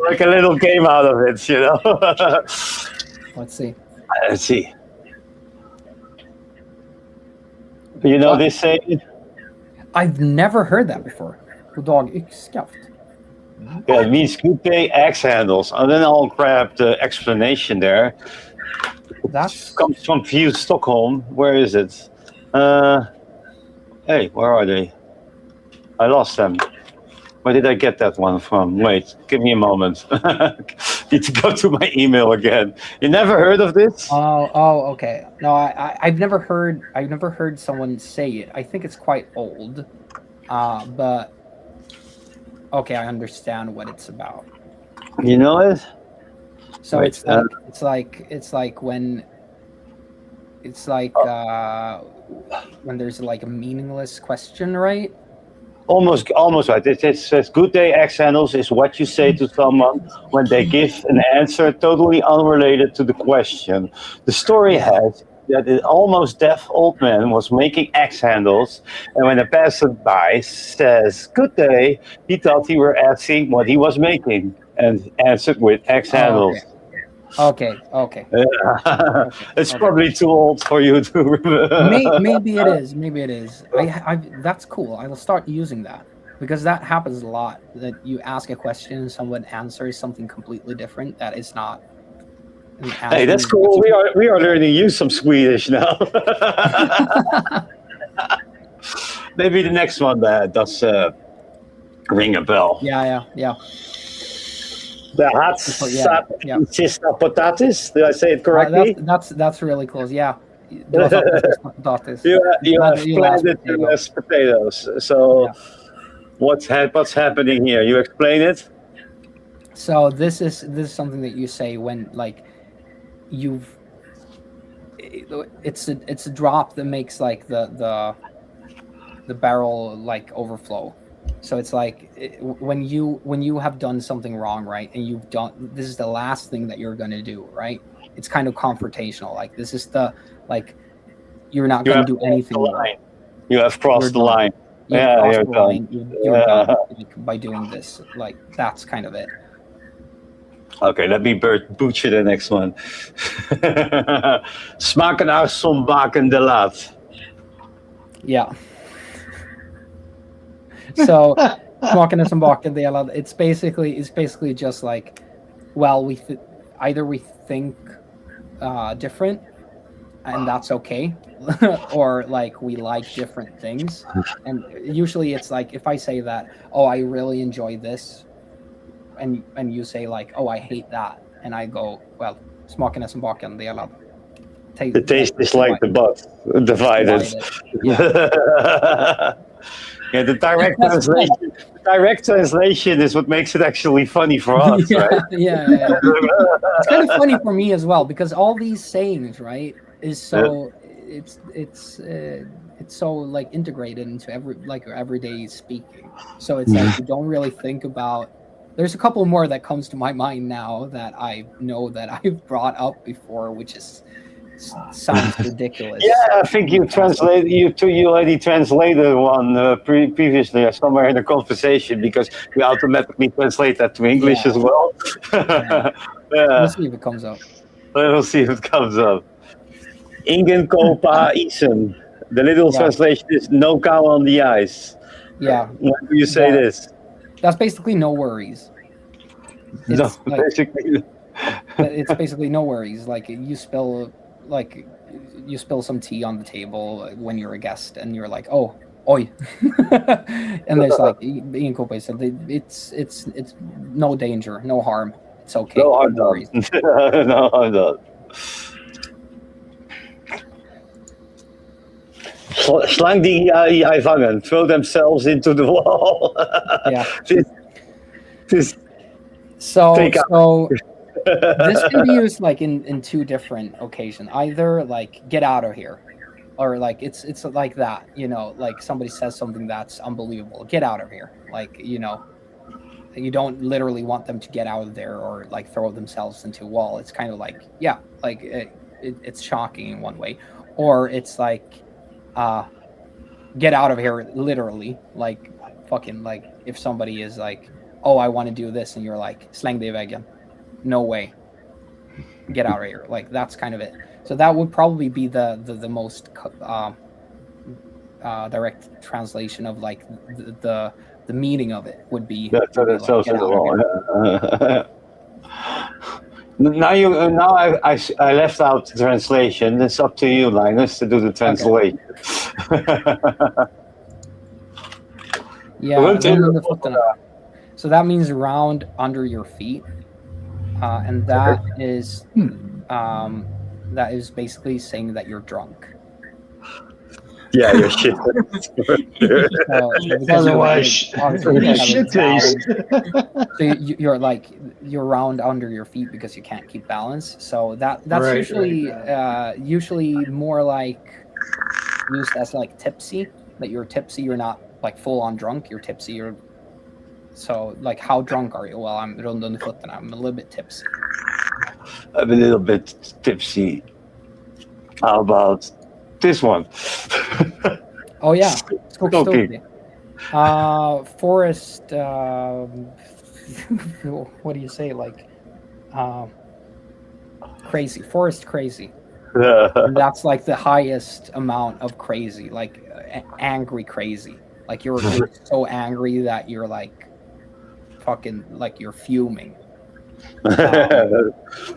Like a little game out of it, you know. Let's see. Let's see. You know this saying? I've never heard that before. Goddag yxskaft. Yeah, it means good day axe handles. And then I'll grab the explanation there. That comes from View Stockholm. Where is it? Hey, where are they? I lost them. Where did I get that one from? Wait, give me a moment. Need to go to my email again. You never heard of this? Oh, okay. No, I've never heard someone say it. I think it's quite old, but okay, I understand what it's about. You know it? So Wait, it's like when there's like a meaningless question, right? Almost right. It says good day axe handles is what you say to someone when they give an answer totally unrelated to the question. The story has that an almost deaf old man was making axe handles, and when a passerby says good day, he thought he were asking what he was making and answered with axe handles. Okay. It's probably too old for you to remember. Maybe it is. That's cool. I will start using that because that happens a lot. That you ask a question and someone answers something completely different. That is not. Hey, that's cool. We are learning you some Swedish now. Maybe the next one does ring a bell. Yeah. The hot sista potatis. Did I say it correctly? That's really close. Yeah. You have planted as potatoes. So what's happening here? You explain it. So this is something that you say when like it's a drop that makes like the barrel like overflow. So it's like when you have done something wrong, right? And this is the last thing that you're going to do, right? It's kind of confrontational. Like this is you're not going to do anything wrong. You have crossed the line. You're done. You're done by doing this. Like that's kind of it. Okay, let me butcher the next one. Smaken uit som baken de laat. Yeah. So, smaken uit som baken de laat. It's basically just like, well, either we think different, and that's okay. Or like we like different things, and usually it's like if I say that, oh, I really enjoy this, and you say like, oh, I hate that, and I go, well, smaken är som baken delad. The taste is like the butt divided. Yeah. Yeah, the direct translation is what makes it actually funny for us, right? Yeah. It's kind of funny for me as well because all these sayings, right, is so it's so like integrated into everyday speaking. So it's like you don't really think about. There's a couple more that comes to my mind now that I know that I've brought up before, which sounds ridiculous. Yeah, I think you already translated one previously somewhere in the conversation because we automatically translate that to English as well. Yeah. We'll see if it comes up. We'll see if it comes up. Ingen kopa isen. The little translation is no cow on the ice. Yeah. Why do you say this? That's basically no worries. It's it's basically no worries. Like you spill some tea on the table when you're a guest, and you're like, oh, oi, and there's like Ian Kope said, it's no danger, no harm. It's okay. No harm done. Worries. No harm done. Slang die hij vangen, throw themselves into the wall. Yeah. So this can be used like in two different occasions. Either like get out of here, or like it's like that, you know, like somebody says something that's unbelievable. Get out of here, like, you know, you don't literally want them to get out of there or like throw themselves into a wall. It's kind of like, yeah, like it's shocking in one way, or it's like get out of here literally, like fucking, like if somebody is like, oh, I want to do this, and you're like, släng dig i väggen. No way. Get out of here. Like that's kind of it. So that would probably be the most direct translation of like the meaning of it would be. That's like, get out of here. Now I left out the translation. It's up to you, Linus, to do the translation. Okay. Yeah. So that means round under your feet, and that is basically saying that you're drunk. Yeah, you're shit. Otherwise, shit face. So you're round under your feet because you can't keep balance. So that's usually more like used as like tipsy. That you're tipsy. You're not like full on drunk. You're tipsy. So like, how drunk are you? Well, I'm runt under fötterna. I'm a little bit tipsy. I'm a little bit tipsy. How about this one? Oh yeah, Okay. Forest. What do you say? Like, crazy. Forest crazy. And that's like the highest amount of crazy, like angry crazy. Like you're so angry that you're like fucking, like you're fuming.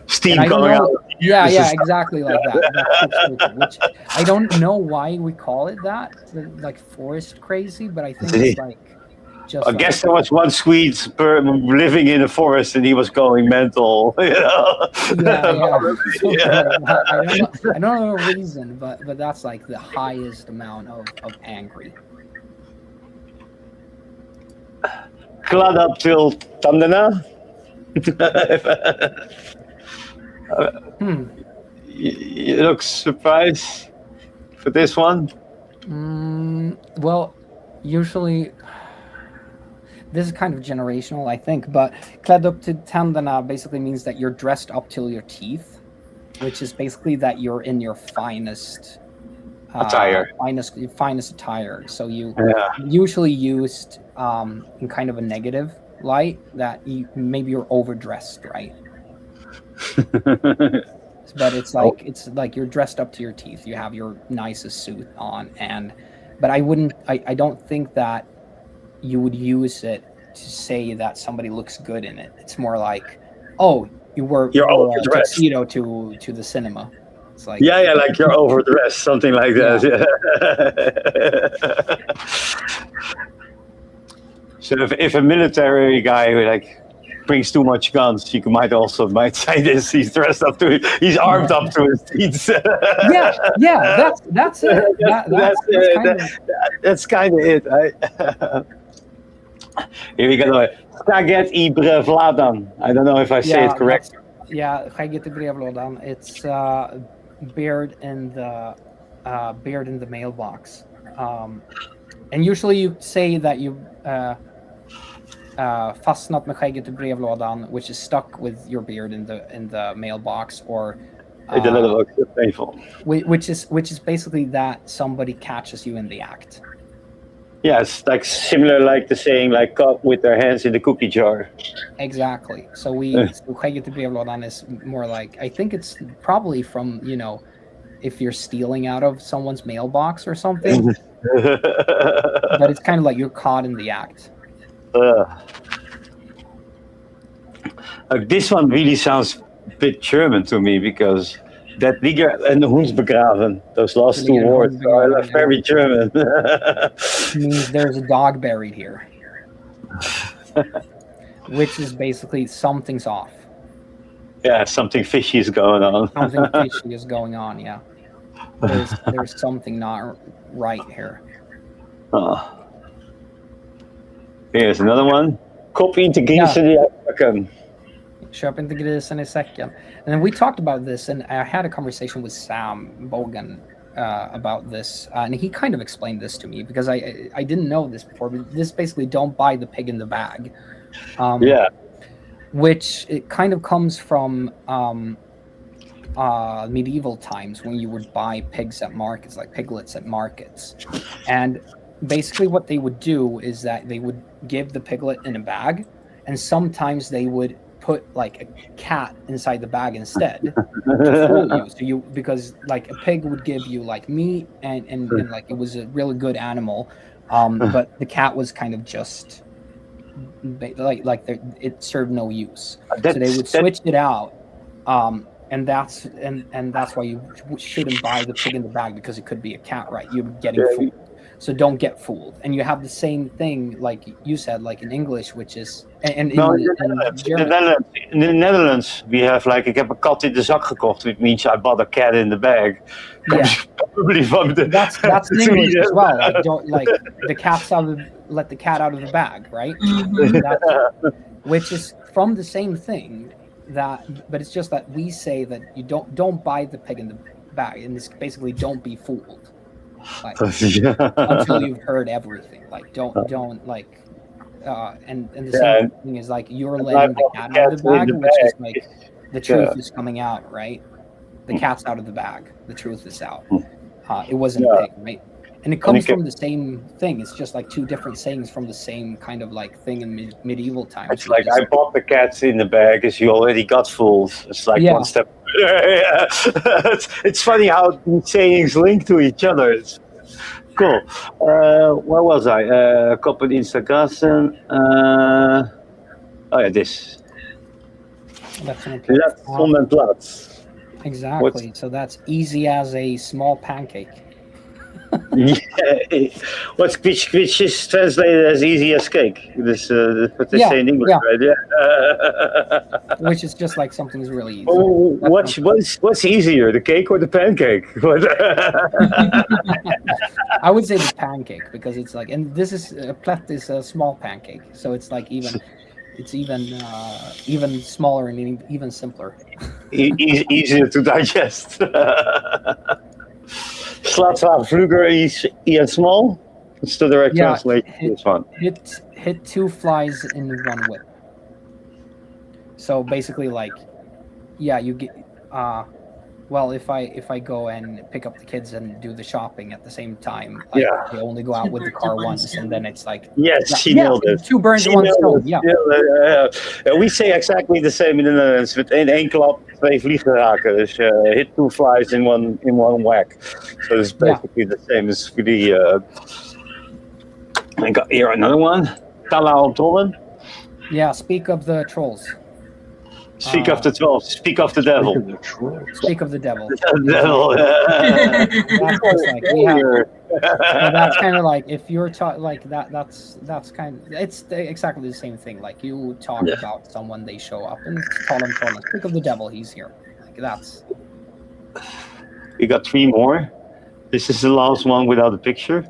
Steam coming out. Yeah, exactly like that. Which I don't know why we call it that, like forest crazy, but I think it's like just. I guess there was one Swede living in a forest and he was going mental. You know? Yeah. I don't know the reason, but that's like the highest amount of angry. Glad up till Tandana. You look surprised for this one. Well, usually this is kind of generational, I think, but klädd upp till tänderna basically means that you're dressed up till your teeth, which is basically that you're in your finest attire. Finest attire. So you usually used in kind of a negative light, that maybe you're overdressed, right? But it's like you're dressed up to your teeth. You have your nicest suit on, but I don't think that you would use it to say that somebody looks good in it. It's more like, oh, you wore a tuxedo to the cinema. It's like Yeah, like you're overdressed, something like that. Yeah. So if a military guy like brings too much guns, you might say this. He's dressed up to, he's armed up to his teeth. yeah, that's it. That's kind of it. Right? Here we go. Skaget I brevladan. I don't know if I say it correct. Yeah, skägget I brevlådan. It's beard in the mailbox. And usually you say that you fastnat med skägget I brevlådan, which is stuck with your beard in the mailbox, or The little painful. which is basically that somebody catches you in the act. Yeah, it's like similar like the saying like caught with their hands in the cookie jar. Exactly. So skägget I brevlådan is more like, I think it's probably from, if you're stealing out of someone's mailbox or something. But it's kind of like you're caught in the act. This one really sounds a bit German to me, because that Liger and the Hoens begraven, those last two words are very German. Means there's a dog buried here. Which is basically something's off. Yeah, something fishy is going on. Something fishy is going on, yeah. There's something not right here. Here's another one. Kop inte grisen I säcken. Köp inte grisen I säcken. And then we talked about this, and I had a conversation with Sam Bogan about this, and he kind of explained this to me, because I didn't know this before, but this basically don't buy the pig in the bag. Which it kind of comes from medieval times, when you would buy pigs at markets, like piglets at markets. And basically what they would do is that they would give the piglet in a bag, and sometimes they would put like a cat inside the bag instead to fool you. So because like a pig would give you like meat and like it was a really good animal, but the cat was kind of just like it served no use. So they would switch it out, and that's why you shouldn't buy the pig in the bag, because it could be a cat, right? You're getting fooled. So don't get fooled. And you have the same thing, like you said, like in English, which is in the Netherlands we have like, ik heb een kat in de zak gekocht, which means I bought a cat in the bag. Yeah. Probably from the, that's in English as well. Like, don't let the cat out of the bag, right? Which is from the same thing, but it's just that we say that you don't buy the pig in the bag, and it's basically don't be fooled. Like, until you've heard everything. Like don't like and the same thing is like you're letting the cat out of the bag, which is like the truth is coming out, right? The cat's out of the bag, the truth is out. It wasn't a pig, right? And it comes from the same thing. It's just like two different sayings from the same kind of like thing in medieval times. It's like I bought the cats in the bag as you already got fooled. It's like one step. It's funny how these sayings link to each other. It's cool. Where was I? Kop in Instagassen. This. That's Vom en Plaats. Exactly. So that's easy as a small pancake. Yeah. Which is translated as easy as cake. This what they say in English, right? Yeah. Which is just like something's really easy. What's easier, the cake or the pancake? I would say the pancake, because it's like, and this is a plat is a small pancake, so it's like even smaller and even simpler. Easier to digest. Slaat vlugger is small. It's the direct translation. This one. Hit two flies in one whip. So basically, like, you get. Well, if I go and pick up the kids and do the shopping at the same time, like, they only go out with the car once, and then it's like she nailed it. Two birds, one stone. Yeah. We say exactly the same in the Netherlands. Met één klap 2 vliegen raken. Dus hit 2 flies in one whack. So it's basically the same as for the. I got here another one. Tala op trollen. Yeah. Speak of the trolls. Speak of the 12. Speak of the devil. Look at the troll. Speak of the devil. The devil. That's just like we have. So that's kind of like if you're like that. That's kind of exactly the same thing. Like you talk about someone, they show up and call them. Speak of the devil. He's here. Like that's. We got 3 more. This is the last one without a picture.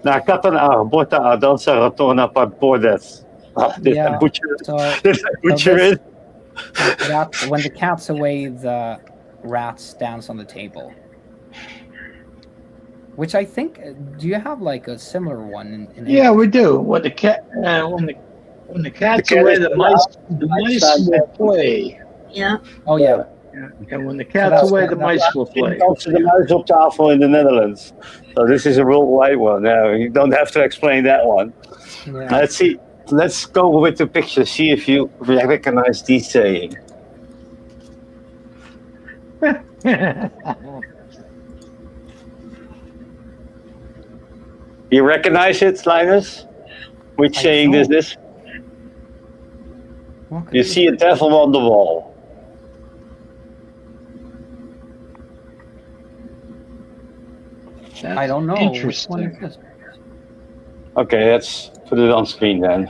Na katan bota dansa ratona par bordes. Yeah. Butcher. So, Butcher this- it. That's when the cat's away, the rats dance on the table. Which I think, do you have like a similar one? In Yeah, we do. When the cat's away, the mice will play. Yeah. Oh yeah. And when the cat's away, the mice will play. Also the muis op tafel in the Netherlands. So this is a worldwide one. Now you don't have to explain that one. Yeah. Let's see. Let's go with the picture. See if you recognize this saying. You recognize it, Linus? Which I saying is don't. this? What could You it see a devil on the wall. be? I don't know. Which one is Interesting. this? Okay, let's put it on screen then.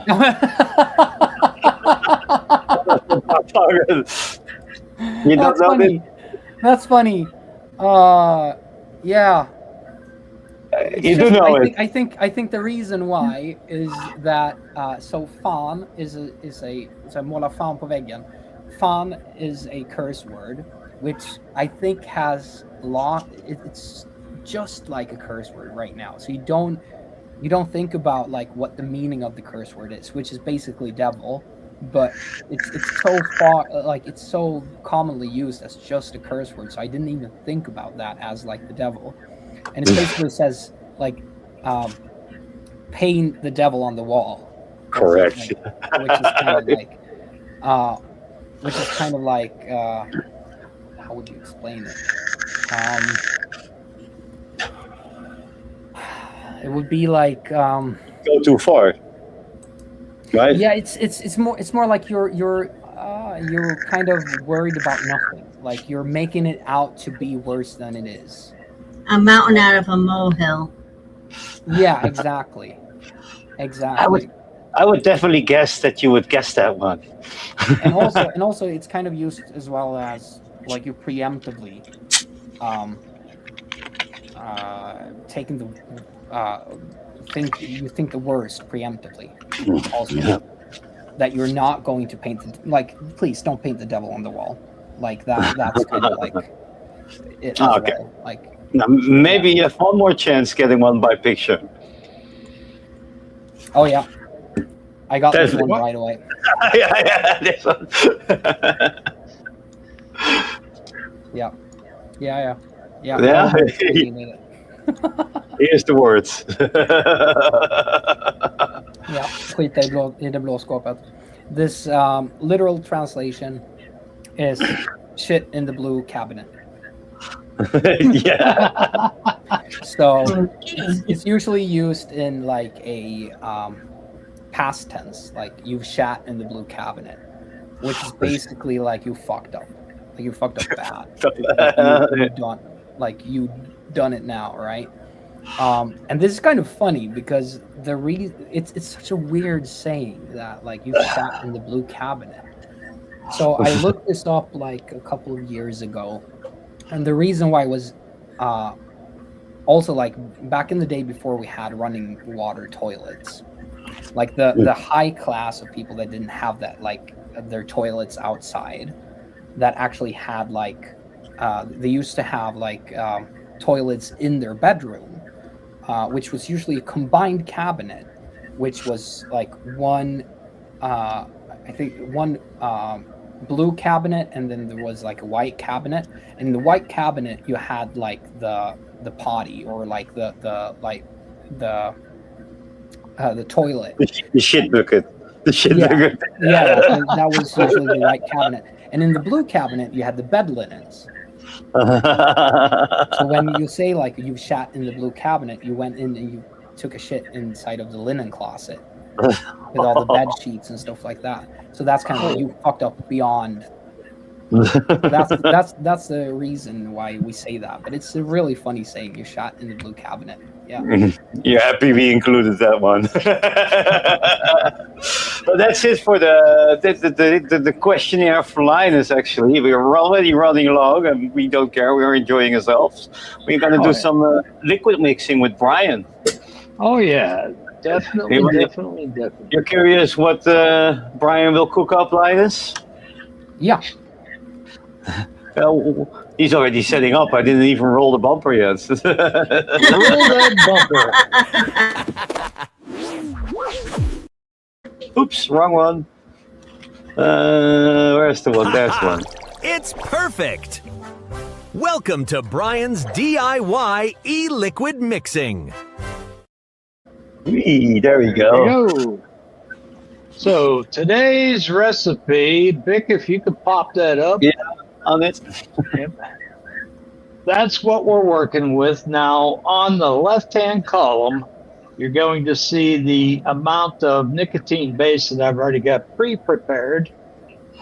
You don't That's know funny. That's funny. Yeah. It's You do just- know it. I think the reason why is that so fan is a måla fan på väggen. Fan is a curse word, which I think has it's just like a curse word right now. So you don't think about like what the meaning of the curse word is, which is basically devil, but it's so far like it's so commonly used as just a curse word. So I didn't even think about that as like the devil. And it basically says like paint the devil on the wall. Correct. Which is kind of like how would you explain it? It would be like Go too far, right? yeah, it's more like you're kind of worried about nothing. Like you're making it out to be worse than it is. A mountain out of a molehill. Yeah, exactly. Exactly. I would definitely guess that you would guess that one. and also it's kind of used as well as like you preemptively taking the think the worst preemptively also Yeah. that you're not going to paint please don't paint the devil on the wall like that's kind of like it as Okay. well. Like Now, maybe you have one more chance getting one by picture. oh yeah, I got this one Definitely. right away. yeah, this one. Yeah. Yeah. Yeah. Here's the words. Ja, skita i det blå skåpet. This literal translation is shit in the blue cabinet. Yeah. So it's usually used in like a past tense, like you've shat in the blue cabinet, which is basically like you fucked up. Like you fucked up bad. You done it now, right? And this is kind of funny because it's such a weird saying that like you sat in the blue cabinet. So I looked this up like a couple of years ago, and the reason why was also like back in the day before we had running water toilets, like the high class of people that didn't have that, like their toilets outside, that actually had like they used to have like toilets in their bedroom, which was usually a combined cabinet, which was like one blue cabinet, and then there was like a white cabinet. And in the white cabinet you had like the potty, or like the toilet, The shit bucket. The shit bucket. yeah, that was usually the white cabinet. And in the blue cabinet you had the bed linens. So when you say like you shat in the blue cabinet, you went in and you took a shit inside of the linen closet. with all the bed sheets and stuff like that. So that's kind of like you fucked up beyond. That's the reason why we say that. But it's a really funny saying. You shot in the blue cabinet. Yeah. You're happy we included that one. But that's it for the questionnaire for Linus. Actually, we're already running long, and we don't care. We're enjoying ourselves. We're gonna do some liquid mixing with Brian. Oh yeah, definitely. You're curious what Brian will cook up, Linus? Yeah. Well, he's already setting up. I didn't even roll the bumper yet. Roll that bumper. Oops, wrong one. Where's the one? There's one. It's perfect. Welcome to Brian's DIY e-liquid mixing. Whee, there we go. There you go. So today's recipe, Vic, if you could pop that up. Yeah, on it. Yep. That's what we're working with. Now, on the left-hand column, you're going to see the amount of nicotine base that I've already got pre-prepared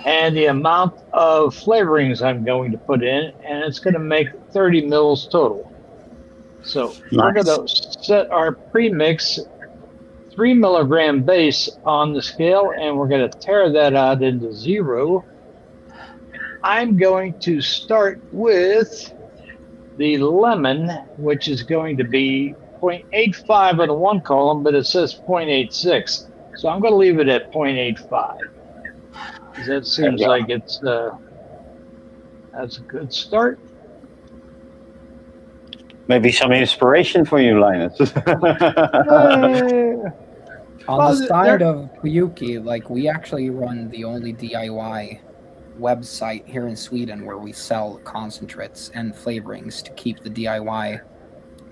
and the amount of flavorings I'm going to put in, and it's going to make 30 mils total. So we're going to set our pre-mix 3 milligram base on the scale, and we're going to tare that out into 0. I'm going to start with the lemon, which is going to be 0.85 in the one column, but it says 0.86. So I'm going to leave it at 0.85. That seems like it's that's a good start. Maybe some inspiration for you, Linus. On the side of Puyuki, like we actually run the only DIY website here in Sweden where we sell concentrates and flavorings to keep the DIY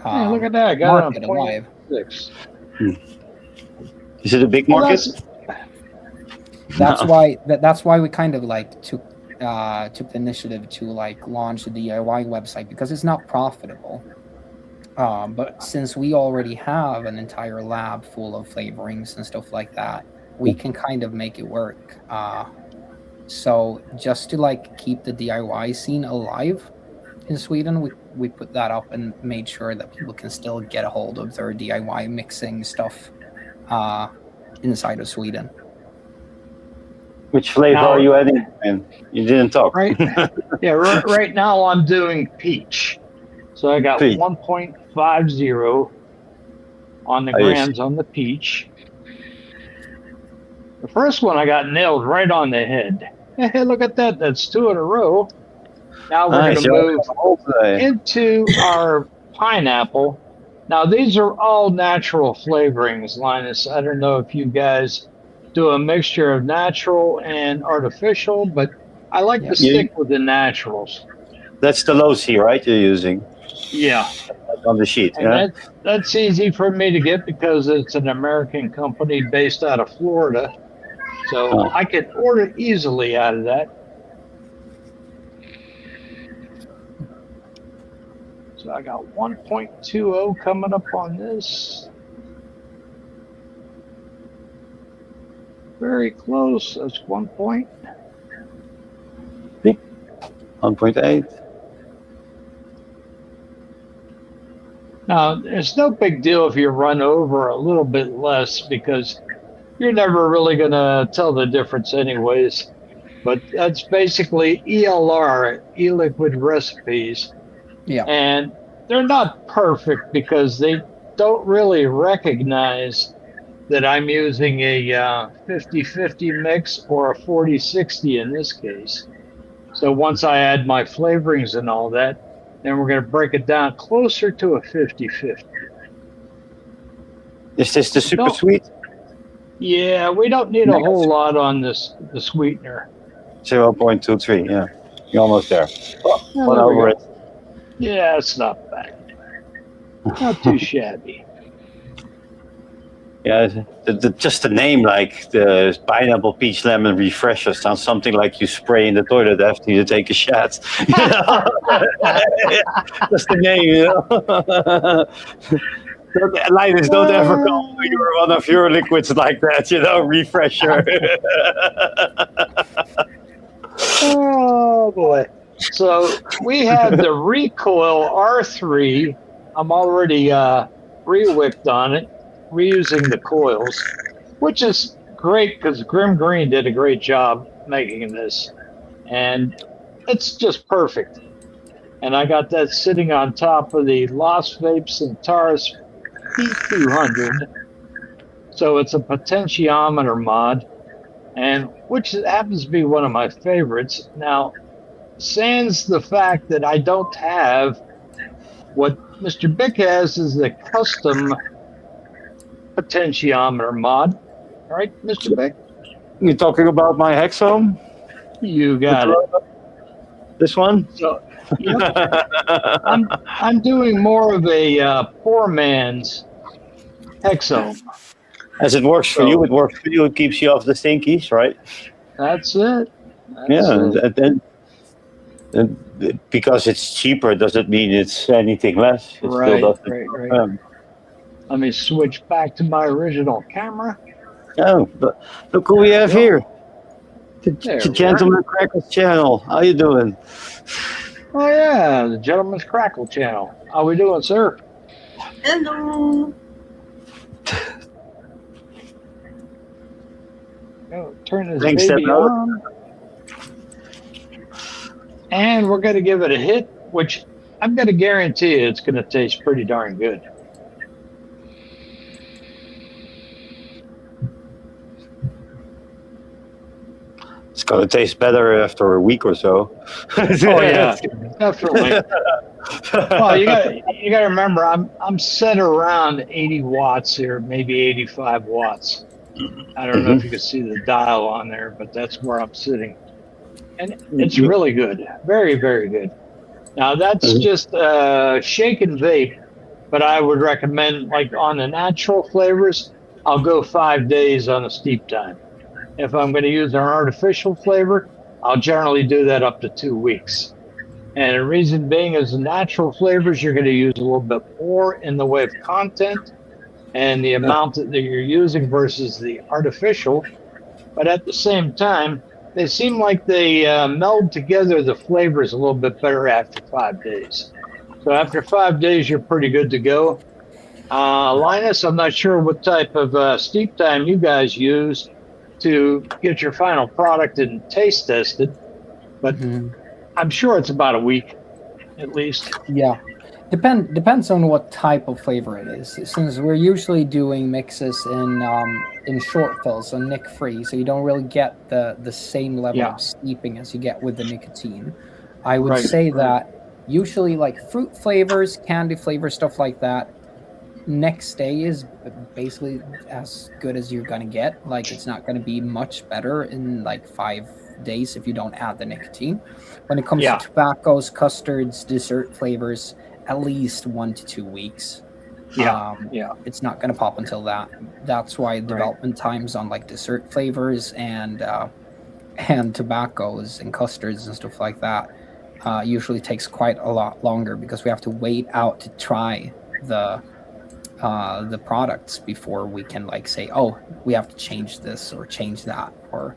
look at that! I got market it on alive. 0.6. Is it a big market? That's why we kind of like took the initiative to like launch the DIY website, because it's not profitable. But since we already have an entire lab full of flavorings and stuff like that, we can kind of make it work. So just to like keep the DIY scene alive in Sweden, we put that up and made sure that people can still get a hold of their DIY mixing stuff inside of Sweden. Which flavor are you adding? And you didn't talk. Right. Yeah. Right now I'm doing peach. So I got 1.50 on the grams on the peach. The first one I got nailed right on the head. Hey, look at that. That's 2 in a row. Now we're going to move into our pineapple. Now, these are all natural flavorings, Linus. I don't know if you guys do a mixture of natural and artificial, but I like to stick with the naturals. That's the low C, right, you're using? Yeah. On the sheet, and that's easy for me to get because it's an American company based out of Florida. So I can order easily out of that. So I got 1.20 coming up on this. Very close. That's 1 point. 1.8. Now, it's no big deal if you run over a little bit less because you're never really going to tell the difference anyways. But that's basically ELR, e-liquid recipes. Yeah. And they're not perfect because they don't really recognize that I'm using a 50-50 mix or a 40-60 in this case. So once I add my flavorings and all that, then we're going to break it down closer to a 50-50. Is this the super sweet? Yeah, we don't need a whole lot on this, the sweetener. 0.23, yeah. You're almost there. One over it. Yeah, it's not bad. Not too shabby. Yeah, just the name, like the pineapple peach lemon refresher, sounds something like you spray in the toilet after you take a shat. Just the name, Linus, don't ever call one of your liquids like that, refresher. Oh boy. So we have the Recoil R3. I'm already re-wicked on it, reusing the coils, which is great because Grim Green did a great job making this. And it's just perfect. And I got that sitting on top of the Lost Vape Centaurus P200. So it's a potentiometer mod, and which happens to be one of my favorites. Now, sans the fact that I don't have what Mr. Bick has is the custom potentiometer mod. Right, Mr. Bick? You're talking about my Hexome? You got it. This one? So, yep. I'm doing more of a poor man's Hexome. As it works for you, it works for you. It keeps you off the stinkies, right? That's it. And because it's cheaper doesn't mean it's anything less. It Right. Let me switch back to my original camera. Oh, but look who we have here. The There we Gentleman Crackers channel. How you doing? Oh yeah, the Gentleman's Crackle channel. How we doing, sir? Hello. Turn this Thanks, baby Steph. on. And we're going to give it a hit, which I'm going to guarantee you it's going to taste pretty darn good. It's gonna taste better after a week or so. Oh yeah, definitely. Well, you got to remember, I'm set around 80 watts here, maybe 85 watts. I don't know if you can see the dial on there, but that's where I'm sitting. And it's really good. Very, very good. Now, that's just shake and vape, but I would recommend, like on the natural flavors, I'll go 5 days on a steep time. If I'm going to use an artificial flavor, I'll generally do that up to 2 weeks. And the reason being is the natural flavors, you're going to use a little bit more in the way of content and the amount that you're using versus the artificial. But at the same time, they seem like they meld together the flavors a little bit better after 5 days. So after 5 days, you're pretty good to go. Linus, I'm not sure what type of steep time you guys use to get your final product and taste tested, but I'm sure it's about a week at least. Yeah. Depends on what type of flavor it is. Since we're usually doing mixes in short fills, so nic free, so you don't really get the same level of steeping as you get with the nicotine. I would say that usually like fruit flavors, candy flavors, stuff like that, next day is basically as good as you're gonna get. Like it's not gonna be much better in like 5 days if you don't add the nicotine. When it comes to tobaccos, custards, dessert flavors, at least 1 to 2 weeks. It's not going to pop until that. That's why development times on like dessert flavors and tobaccos and custards and stuff like that usually takes quite a lot longer because we have to wait out to try the products before we can like say, oh, we have to change this or change that or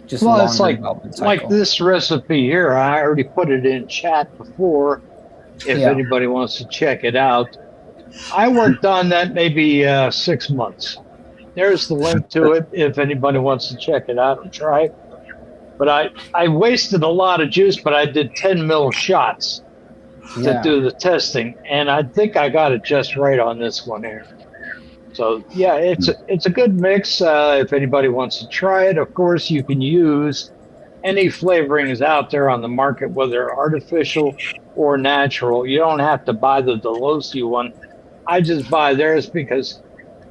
just longer it's like development cycle. Like this recipe here. I already put it in chat before. If anybody wants to check it out, I worked on that maybe 6 months. There's the link to it if anybody wants to check it out and try it. But I wasted a lot of juice, but I did 10 mil shots to do the testing, and I think I got it just right on this one here. So yeah, it's a good mix. If anybody wants to try it, of course you can use any flavorings out there on the market, whether artificial or natural. You don't have to buy the Delosi one. I just buy theirs because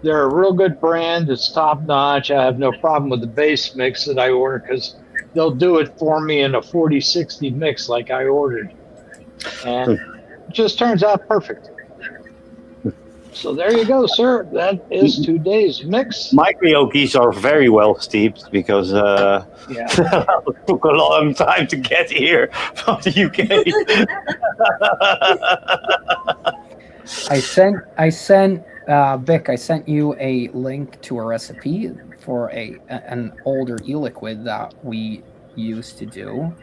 they're a real good brand. It's top notch. I have no problem with the base mix that I order because they'll do it for me in a 40-60 mix like I ordered. And it just turns out perfect. So there you go, sir. That is 2 days mix. My Ryoki's are very well steeped because it took a long time to get here from the UK. I sent Vic, I sent you a link to a recipe for an older e-liquid that we used to do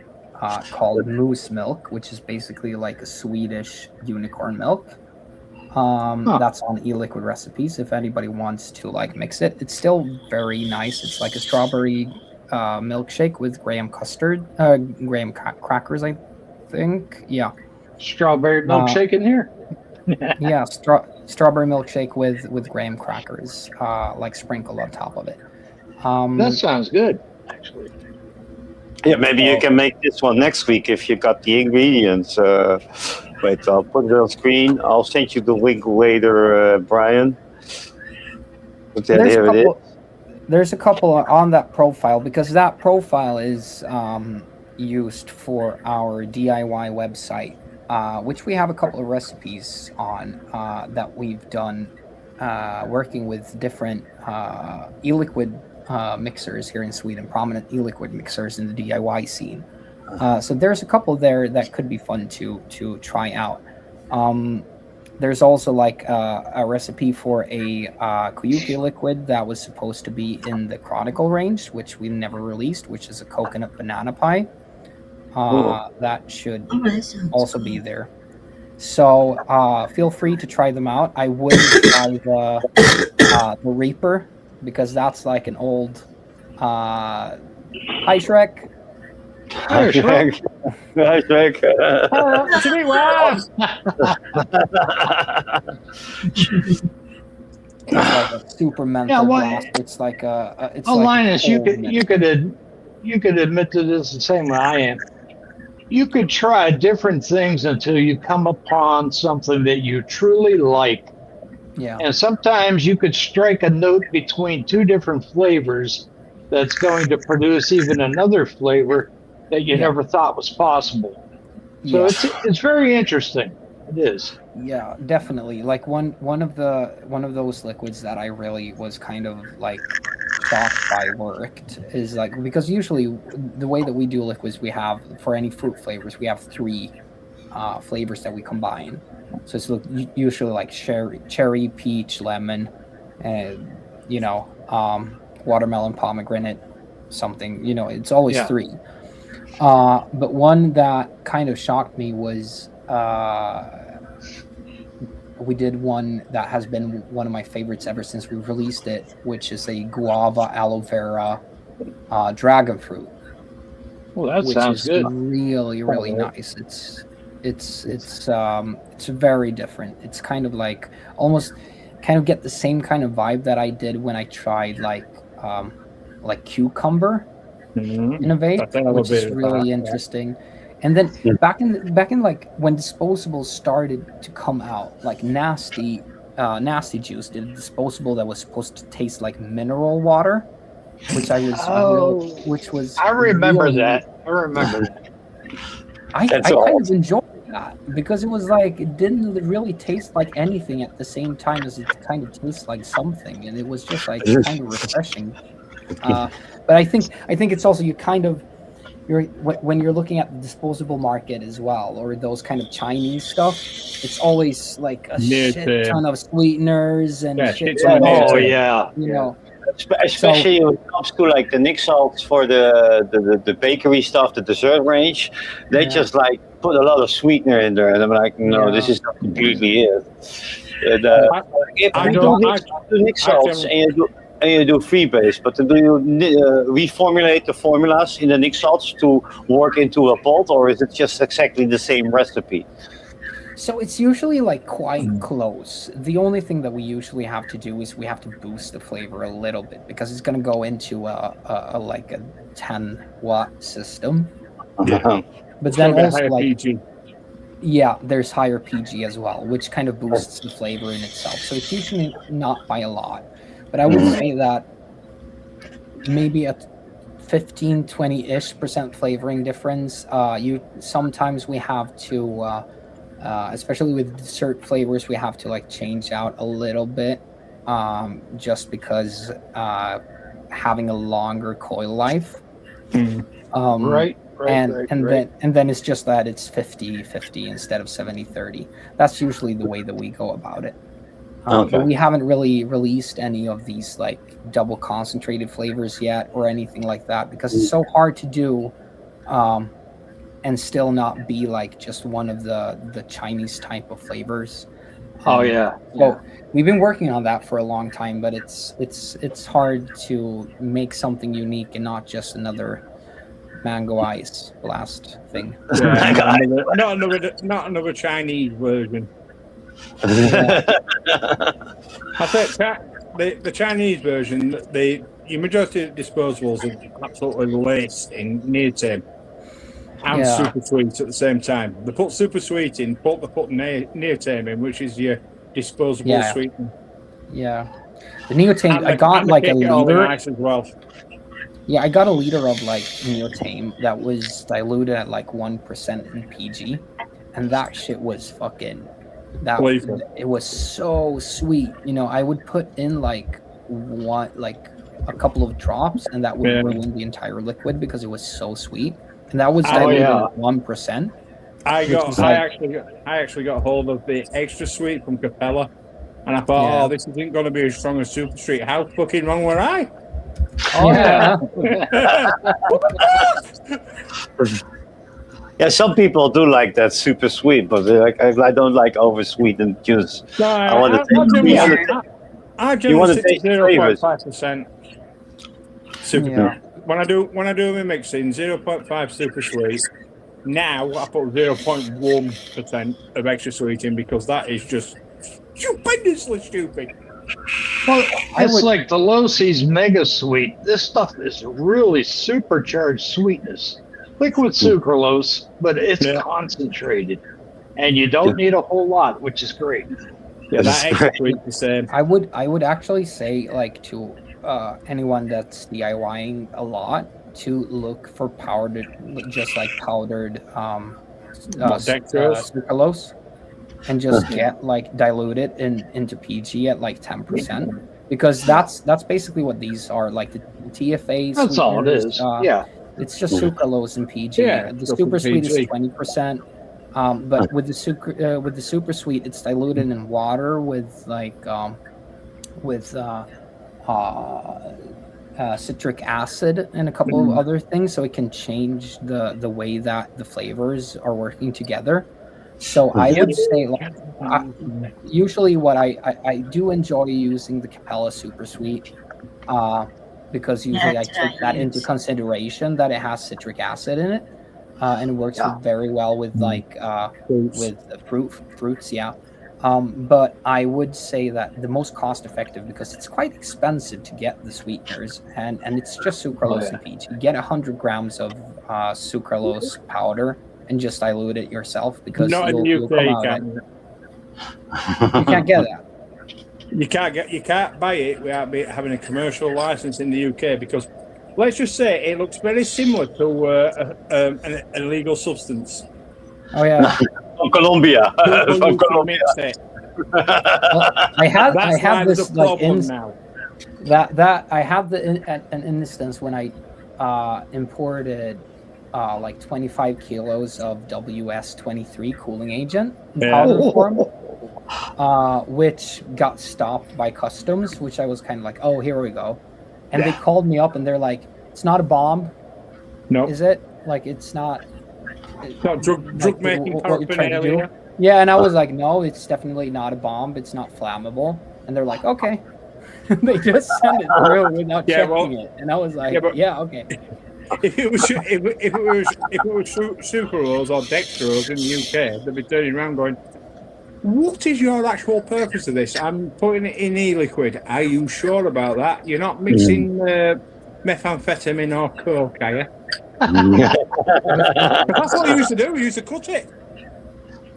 called moose milk, which is basically like a Swedish unicorn milk. That's on e-liquid recipes if anybody wants to like mix it. It's still very nice. It's like a strawberry milkshake with graham crackers, I think. Yeah. Strawberry milkshake in here. Yeah, strawberry milkshake with graham crackers, like sprinkled on top of it. That sounds good, actually. Yeah, maybe you can make this one next week if you got the ingredients. Wait, I'll put it on screen. I'll send you the link later, Brian. There's a couple on that profile because that profile is used for our DIY website, which we have a couple of recipes on that we've done working with different e-liquid mixers here in Sweden, prominent e-liquid mixers in the DIY scene. So there's a couple there that could be fun to try out. There's also like a recipe for a Kuyuki liquid that was supposed to be in the Chronicle range, which we never released, which is a coconut banana pie. That should also be there. So feel free to try them out. I would try the Reaper because that's like an old Hi Shrek. Hi Shrek. Hi Shrek. It's like a super mental blast. It's like a. It's like Linus, you could admit to this the same way I am. You could try different things until you come upon something that you truly like. Yeah. And sometimes you could strike a note between two different flavors that's going to produce even another flavor that you never thought was possible. So it's very interesting. It is. Yeah, definitely. Like one of those liquids that I really was kind of like shocked by worked is like, because usually the way that we do liquids, we have for any fruit flavors, we have 3 flavors that we combine. So it's usually like cherry, peach, lemon, and watermelon, pomegranate, something. It's always 3. But one that kind of shocked me was we did one that has been one of my favorites ever since we released it, which is a guava aloe vera dragon fruit. Well, that sounds good. Really, really nice. It's very different. It's kind of like almost kind of get the same kind of vibe that I did when I tried like cucumber in a vape, which is really interesting. And then back in like when disposables started to come out, like Nasty Juice did a disposable that was supposed to taste like mineral water, which I remember that. I kind of enjoyed that because it was like it didn't really taste like anything at the same time as it kind of tastes like something, and it was just like kind of refreshing. But I think it's also when you're looking at the disposable market as well, or those kind of Chinese stuff, it's always like a shit ton of sweeteners and shit ton of, especially when it comes to like the Nick salts for the bakery stuff, the dessert range, they just like put a lot of sweetener in there, and I'm like, no, this is not completely it. If you do Nick salts and you do freebase, but do you reformulate the formulas in the Nick salts to work into a pot, or is it just exactly the same recipe? So it's usually like quite close. The only thing that we usually have to do is we have to boost the flavor a little bit because it's going to go into a 10-watt system. But then also like PG. Yeah, there's higher PG as well, which kind of boosts the flavor in itself. So it's usually not by a lot. But I would say that maybe a 15-20% flavoring difference. Sometimes we have to, especially with dessert flavors, we have to like change out a little bit, just because having a longer coil life. Right. And then it's just that it's 50-50 instead of 70-30. That's usually the way that we go about it. But we haven't really released any of these like double concentrated flavors yet or anything like that because it's so hard to do and still not be like just one of the Chinese type of flavors. So we've been working on that for a long time, but it's hard to make something unique and not just another mango ice blast thing. Yeah, not another Chinese version. Yeah. I think the Chinese version, the majority of disposables are absolutely laced in neotame and super sweet at the same time. They put super sweet in, but they put neotame in, which is your disposable sweetener. Yeah, the neotame. I got like a liter. Nice as well. Yeah, I got a liter of like neotame that was diluted at like 1% in PG, and that shit was fucking. It was so sweet. You know, I would put in like a couple of drops, and that would ruin the entire liquid because it was so sweet. And that was diluted at 1%. I actually got hold of the extra sweet from Capella, and I thought, this isn't going to be as strong as Super Sweet. How fucking wrong were I? Oh yeah. Yeah, some people do like that super sweet, but I don't like over sweetened juice. No, I want to take 0.5% super. Yeah. When I do my mixing, 0.5 super sweet. Now I put 0.1% of extra sweet in because that is just stupendously stupid. Well, it's like the Low C's Mega Sweet. This stuff is really supercharged sweetness. Liquid sucralose, but it's concentrated. And you don't need a whole lot, which is great. Yeah, that extra sweet the same. I would actually say like to anyone that's DIYing a lot to look for powdered sucralose and just get like diluted into PG at like 10% because that's basically what these are, like the TFA. That's all it is. It's just sucralose and PG. The super sweet is 20%. But with the super sweet, it's diluted in water with citric acid and a couple of other things, so it can change the way that the flavors are working together. So I would say, usually what I do enjoy using the Capella Super Sweet, because usually I take that into consideration that it has citric acid in it, and it works very well with fruits. But I would say that the most cost effective, because it's quite expensive to get the sweeteners, and it's just sucralose and peach. You get 100 grams of sucralose powder and just dilute it yourself, because you'll come out you can't get that. You can't buy it without having a commercial license in the UK, because let's just say it looks very similar to an illegal substance. Oh yeah. From Colombia. From Colombia. Well, I have this like I have an instance when I imported like 25 kilos of WS-23 cooling agent in powder form, which got stopped by customs, which I was kind of like, oh, here we go. And they called me up and they're like, it's not a bomb. No. Is it? Like, it's not. It's not drug making paraphernalia. Yeah, and I was like, no, it's definitely not a bomb. It's not flammable. And they're like, okay. They just send it through without checking it. And I was like, okay. If it was sucralose or dextrose in the UK, they'd be turning around going, what is your actual purpose of this? I'm putting it in e-liquid. Are you sure about that? You're not mixing methamphetamine or coke, are you? That's what we used to do. We used to cut it.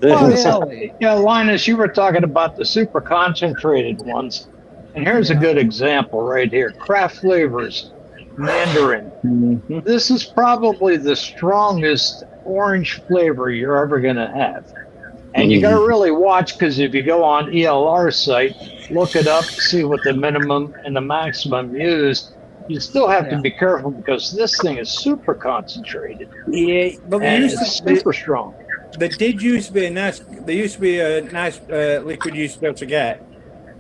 Well, Linus, you were talking about the super concentrated ones. And here's a good example right here. Craft Flavors, Mandarin. Mm-hmm. This is probably the strongest orange flavor you're ever going to have. And you got to really watch, because if you go on ELR site, look it up, see what the minimum and the maximum used. You still have to be careful, because this thing is super concentrated. Yeah, but it's super strong. There used to be a nice liquid you used to be able to get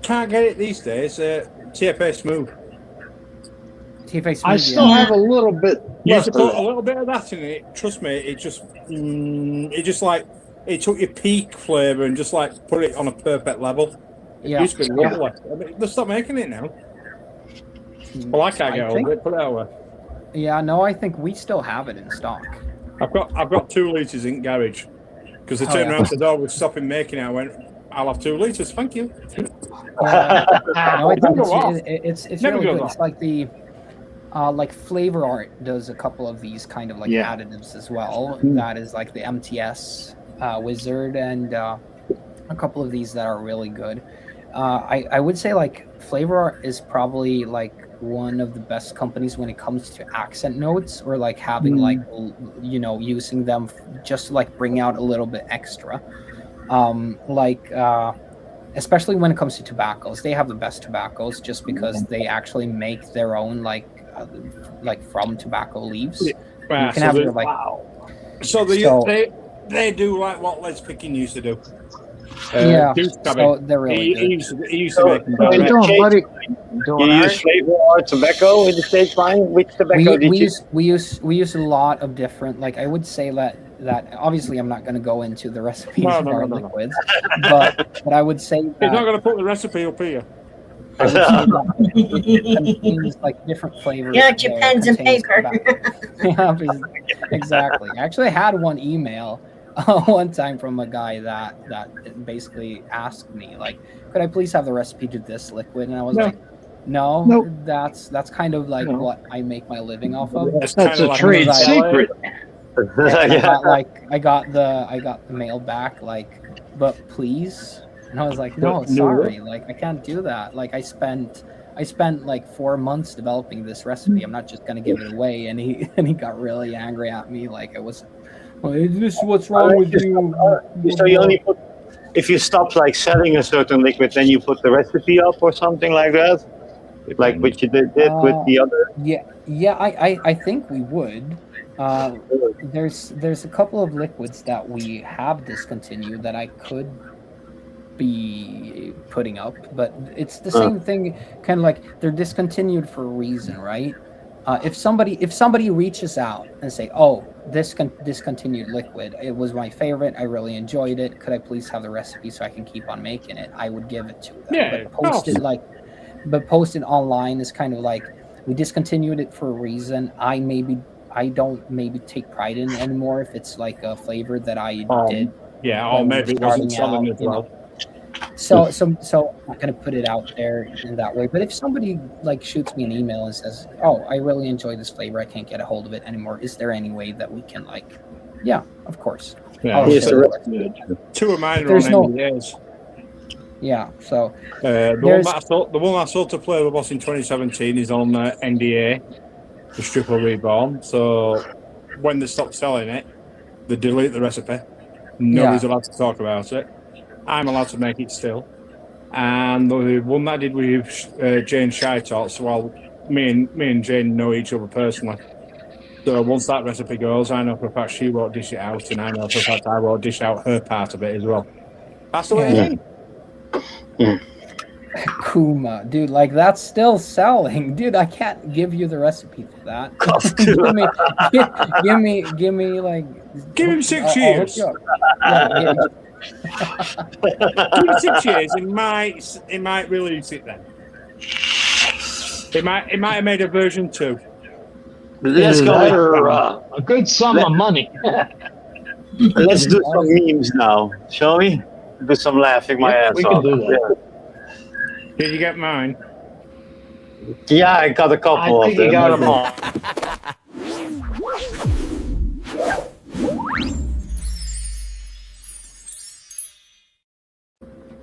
can't get it these days. TFA Smooth. TFA I still have a little bit You used left to of put a that. little bit of that in it. Trust me, it just like it took your peak flavor and just like put it on a perfect level. It Yeah. used to be lovely. I mean, they stopped making it now. Well, I can't get over it. Put it that way. Yeah, no, I think we still have it in stock. I've got 2 litres in garage because they Oh, turned yeah. around and said, "Oh, we're stopping making it." I went, "I'll have 2 litres, thank you." Yeah. No, I think Never go off. it's Never really goes good. off. It's like the like Flavor Art does a couple of these kind of like Yeah. additives as well. That is like the MTS Wizard and a couple of these that are really good. I would say like Flavor Art is probably like one of the best companies when it comes to accent notes or like having like using them just to like bring out a little bit extra. Especially when it comes to tobaccos, they have the best tobaccos just because they actually make their own like from tobacco leaves. Right, You can have your like So they do like what Les Picking used to do. yeah, Juice so Cabin. they're really He good. used to make them How you direct. doing, buddy? Doing You all use right? flavor or tobacco in the States, Brian? Which tobacco did you We use a lot of different, like I would say that obviously I'm not going to go into the recipes of our No. liquids, but I would say He's not that going to put the recipe up here. I would say that it contains like different flavors. Got your pens and contains paper. tobacco. Yeah, exactly. I actually had one email one time from a guy that basically asked me like, could I please have the recipe to this liquid? And I was No. like, no, Nope. that's kind of like what I make my living off of. It's That's kinda a like trade like- secret. And yeah. I got the mail back like, but please. And I was like, no, But no. sorry, like I can't do that. Like I spent like 4 months developing this recipe. I'm not just gonna give it away. And he got really angry at me. Like I was, well, is this what's wrong with you? So you only put, if you stop like selling a certain liquid, then you put the recipe up or something like that, like what you did with the other. Yeah, I think we would. There's a couple of liquids that we have discontinued that I could be putting up, but it's the same thing, kind of like they're discontinued for a reason, right? If somebody reaches out and say, oh, this discontinued liquid, it was my favorite, I really enjoyed it, could I please have the recipe so I can keep on making it, I would give it to them. Yeah, But post it online is kind of like, we discontinued it for a reason. I don't maybe take pride in it anymore if it's like a flavor that I did. Yeah, or when we maybe were it wasn't starting selling out, as you know. well. So I'm not gonna put it out there in that way. But if somebody like shoots me an email and says, "Oh, I really enjoy this flavor. I can't get a hold of it anymore. Is there any way that we can like?" Yeah, of course. Yeah, I'll Yes, share sir. it. 2 of mine are There's on no- NDAs. Yeah. So The There's- one I sold to Flavor Boss in 2017 is on NDA, the Stripper Reborn. So when they stop selling it, they delete the recipe. Nobody's allowed to talk about it. I'm allowed to make it still. And the one that I did with Jane Shy Tots, well, me and Jane know each other personally. So once that recipe goes, I know for a fact she won't dish it out, and I know for a fact I won't dish out her part of it as well. That's the way it is. Kuma, dude, like that's still selling, dude. I can't give you the recipe for that. give me like. Give him 6 I'll hook years. you up. Yeah, Give it 6 years, it might release it then. It might have made a version 2. Let's Is go. that or, a good sum of money. Let's do some memes now, shall we? Do some laughing my ass We off. can do that. Did you get mine? Yeah, I got a couple I of think you them. got them all.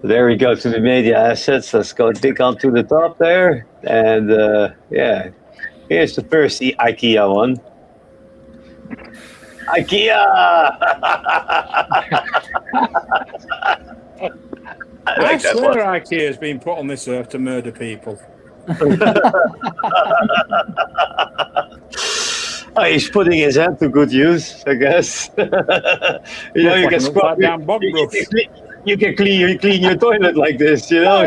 There we go to the media assets. Let's go dig onto the top there. And yeah, here's the first IKEA one. IKEA! I like that swear one. IKEA has been put on this earth to murder people. Oh, he's putting his hand to good use, I guess. You know, you Like can an scrub upside-down bog brush. You can clean your toilet like this, you know. Oh,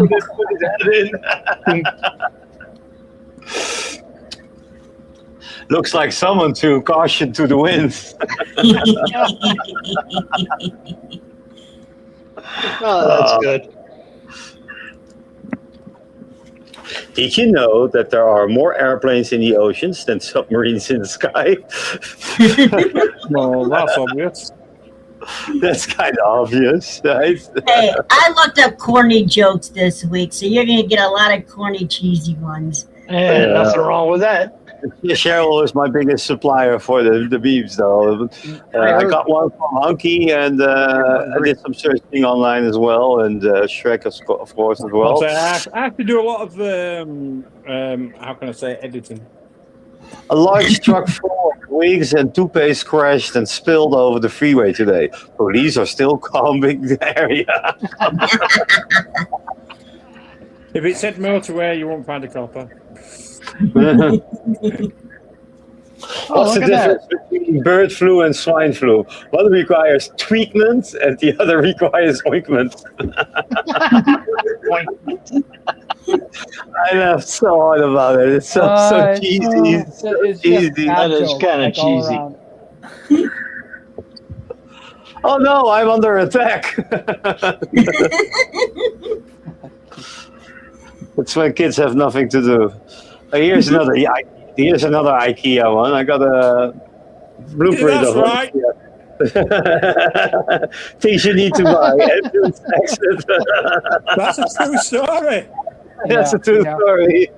Just put his head in. Looks like someone to caution to the wind. Oh, that's good. Did you know that there are more airplanes in the oceans than submarines in the sky? Well, that's obvious. That's kind of obvious, right? Hey, I looked up corny jokes this week, so you're going to get a lot of corny, cheesy ones. Nothing wrong with that. Cheryl is my biggest supplier for the beeps, though. I got one from Hunky, and I did some searching online as well, and Shrek, of course, as well. So I have to do a lot of how can I say, editing. A large truck full of wigs and toupees crashed and spilled over the freeway today. Police are still combing the area. If it said motorway, you won't find a copper. What's the difference between bird flu and swine flu? One requires treatment and the other requires ointment. I laughed so hard about it. It's so cheesy. It's cheesy. That is kind of cheesy. Oh no, I'm under attack. That's when kids have nothing to do. Here's another IKEA one. I got a blueprint That's of right. things you need to buy. Entrance, exit. That's a true story. That's a true story.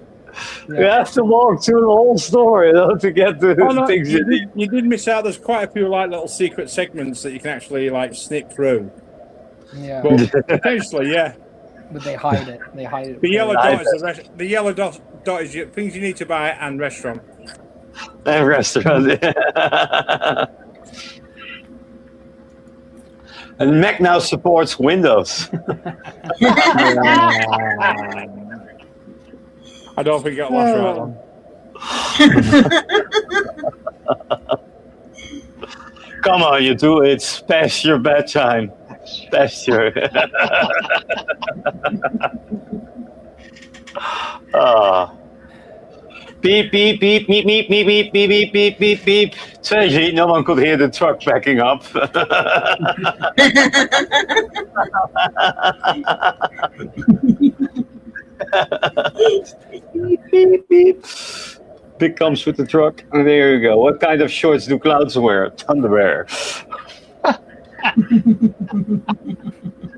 You have to walk through the whole store, you know, to get the things you need. You did miss out. There's quite a few like little secret segments that you can actually like sneak through. Yeah. But potentially, yeah. But they hide it. They hide it. The yellow dot is the yellow dot is your things you need to buy and restaurant. And restaurant. And Mac now supports Windows. I don't think it lasts right long. Come on, you two. It's past your bedtime. Past your. Beep, beep, beep, beep, beep, beep, beep, beep, beep, beep, beep, beep. Strangely, no one could hear the truck backing up. Beep, beep, beep. Big comes with the truck. And there you go. What kind of shorts do clouds wear? Thunderwear.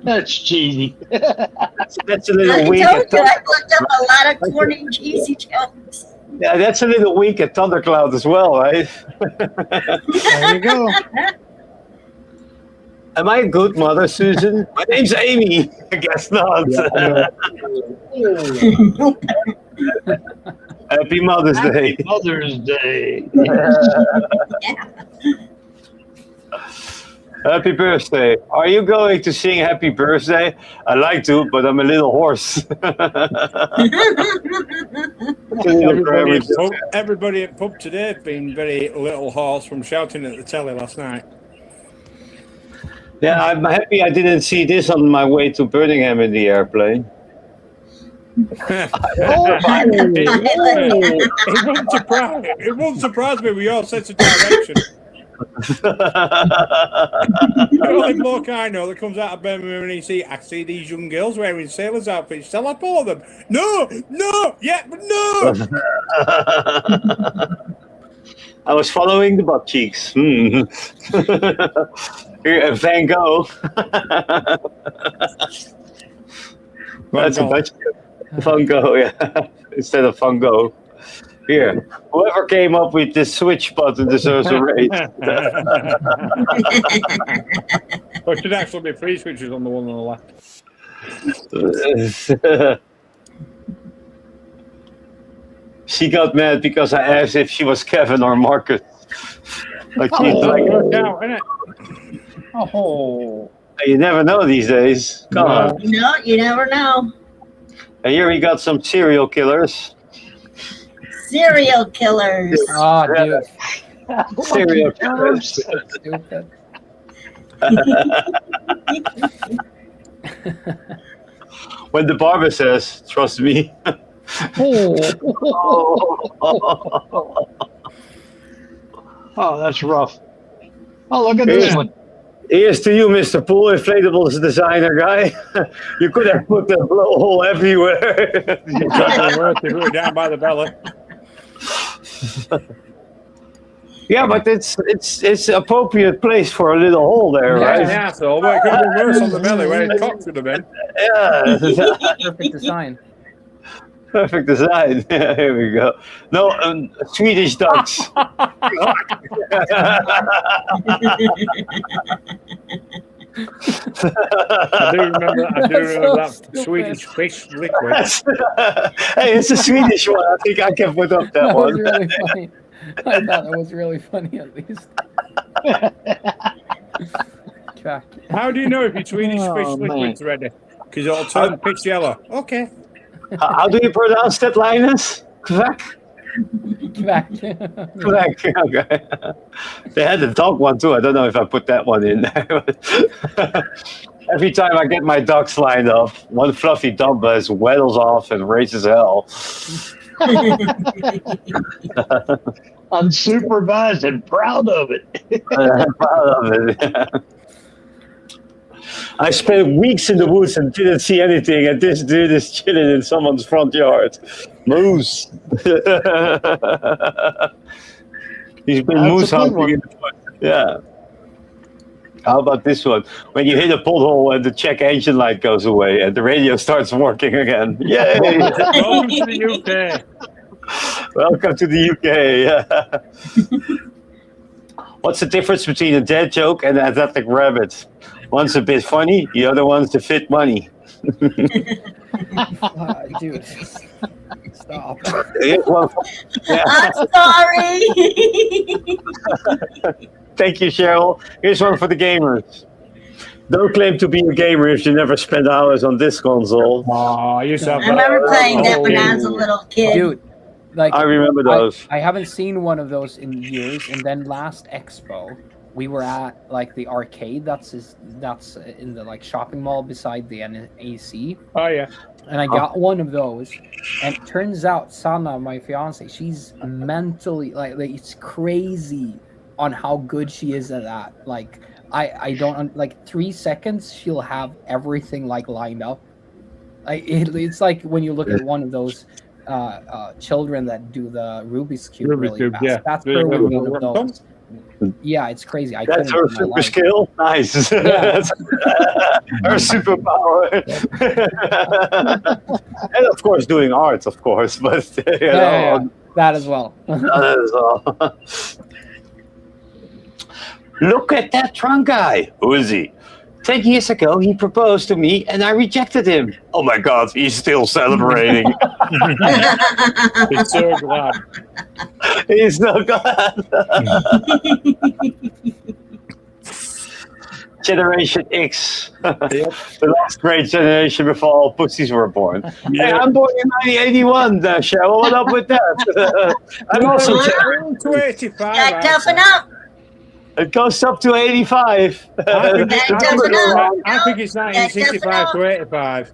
That's cheesy. That's a little I weak. told you, I looked up a lot of corny, cheesy jokes. Yeah, that's a little weak at Thundercloud as well, right? There you go. Am I a good mother, Susan? My name's Amy. I guess not. Happy Mother's Day. Mother's Day. Happy birthday. Are you going to sing happy birthday? I like to, but I'm a little hoarse. Everybody at pub today have been very little hoarse from shouting at the telly last night. Yeah, I'm happy I didn't see this on my way to Birmingham in the airplane. It won't surprise me with your sense of direction. The only bloke I know that comes out of Birmingham and I see these young girls wearing sailors' outfits. Shall I follow them? No, yeah, but no. I was following the butt cheeks. Here, Van Gogh. That's a bunch of Van Gogh, yeah. Instead of Van Gogh. Here, whoever came up with this switch button deserves a raise. There should actually be 3 switches on the one on the left. She got mad because I asked if she was Kevin or Marcus. Like, Oh. You never know these days. Come on. No, you never know. And here we got some serial killers. Serial killers. Oh, dude. Serial killers. Stupid. When the barber says, "Trust me." Oh, that's rough. Oh, look at this one. Here's to you, Mr. Pool, inflatables designer guy. You could have put the blowhole everywhere. They put it down by the belly. Yeah, but it's appropriate place for a little hole there, right? Yeah, so but it could have been worse on the belly where his cock should have been. Yeah. Perfect design. Perfect design. Yeah, here we go. No, Swedish ducks. I do remember that stupid. Swedish fish liquid. Hey, it's a Swedish one. I think I can put up that That was one. really funny. I thought that was really funny, at least. Crack. How do you know if your Swedish fish Oh, liquid's ready? Because it'll turn pitch yellow. Okay. How do you pronounce that, Linus? Kvak? Crack. Kvak. Okay. They had the dog one too. I don't know if I put that one in there. Every time I get my ducks lined up, one fluffy dumbass waddles off and races hell. Unsupervised and proud of it. I'm proud of it. I spent weeks in the woods and didn't see anything, and this dude is chilling in someone's front yard. Moose. He's been That's moose a good hunting one. in the woods. Yeah. How about this one? When you hit a pothole and the check engine light goes away and the radio starts working again. Yay! Welcome to the UK. Welcome to the UK. What's the difference between a dead joke and an athletic rabbit? One's a bit funny, the other one's to fit money. Dude, stop. I'm sorry. Thank you, Cheryl. Here's one for the gamers. Don't claim to be a gamer if you never spend hours on this console. Oh, I used to have I remember playing that when I was a little kid. Dude, like I remember those. I haven't seen one of those in years. And then last Expo, we were at like the arcade. That's in the like shopping mall beside the NAC. Oh, yeah. And I got one of those. And it turns out Sana, my fiance, she's mentally like it's crazy on how good she is at that. Like I don't like 3 seconds she'll have everything like lined up. It's like when you look at one of those children that do the Rubik's Cube Rubik's really Cube, fast. yeah. That's Yeah, her with yeah, one of yeah. those. Yeah, it's crazy. I That's couldn't her for my super life. skill. Nice. Yeah. That's her superpower. And of course, doing art, of course, but Yeah, that as well. that is all. Look at that drunk guy. Who is he? 10 years ago, he proposed to me and I rejected him. Oh my God, he's still celebrating. It's so glad. He's so glad. Generation X. The last great generation before all pussies were born. Hey, I'm born in 1981, Cheryl. What up with that? I'm also To 85. Gotta toughen up. It goes up to 85. I think it's 1965 to 85.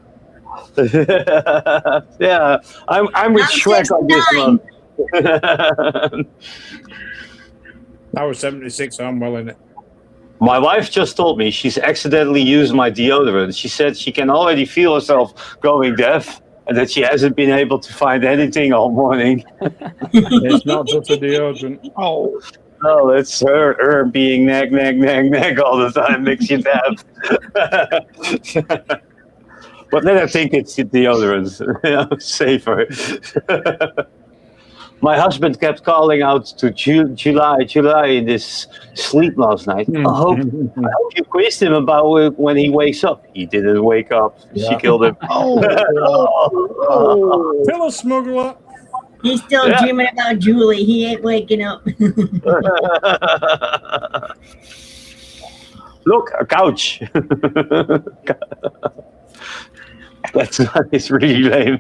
Yeah, I'm with I'm Shrek on this 69. one. I was 76, so I'm well in it. My wife just told me she's accidentally used my deodorant. She said she can already feel herself going deaf and that she hasn't been able to find anything all morning. It's not just a deodorant. Oh, Oh, it's her being nag all the time makes you deaf. But then I think it's the deodorant. Safer. My husband kept calling out to July in this sleep last night. I hope you quizzed him about when he wakes up. He didn't wake up. Yeah. She killed him. Pillow smuggler. He's still dreaming about Julie. He ain't waking up. Look, a couch. It's really lame.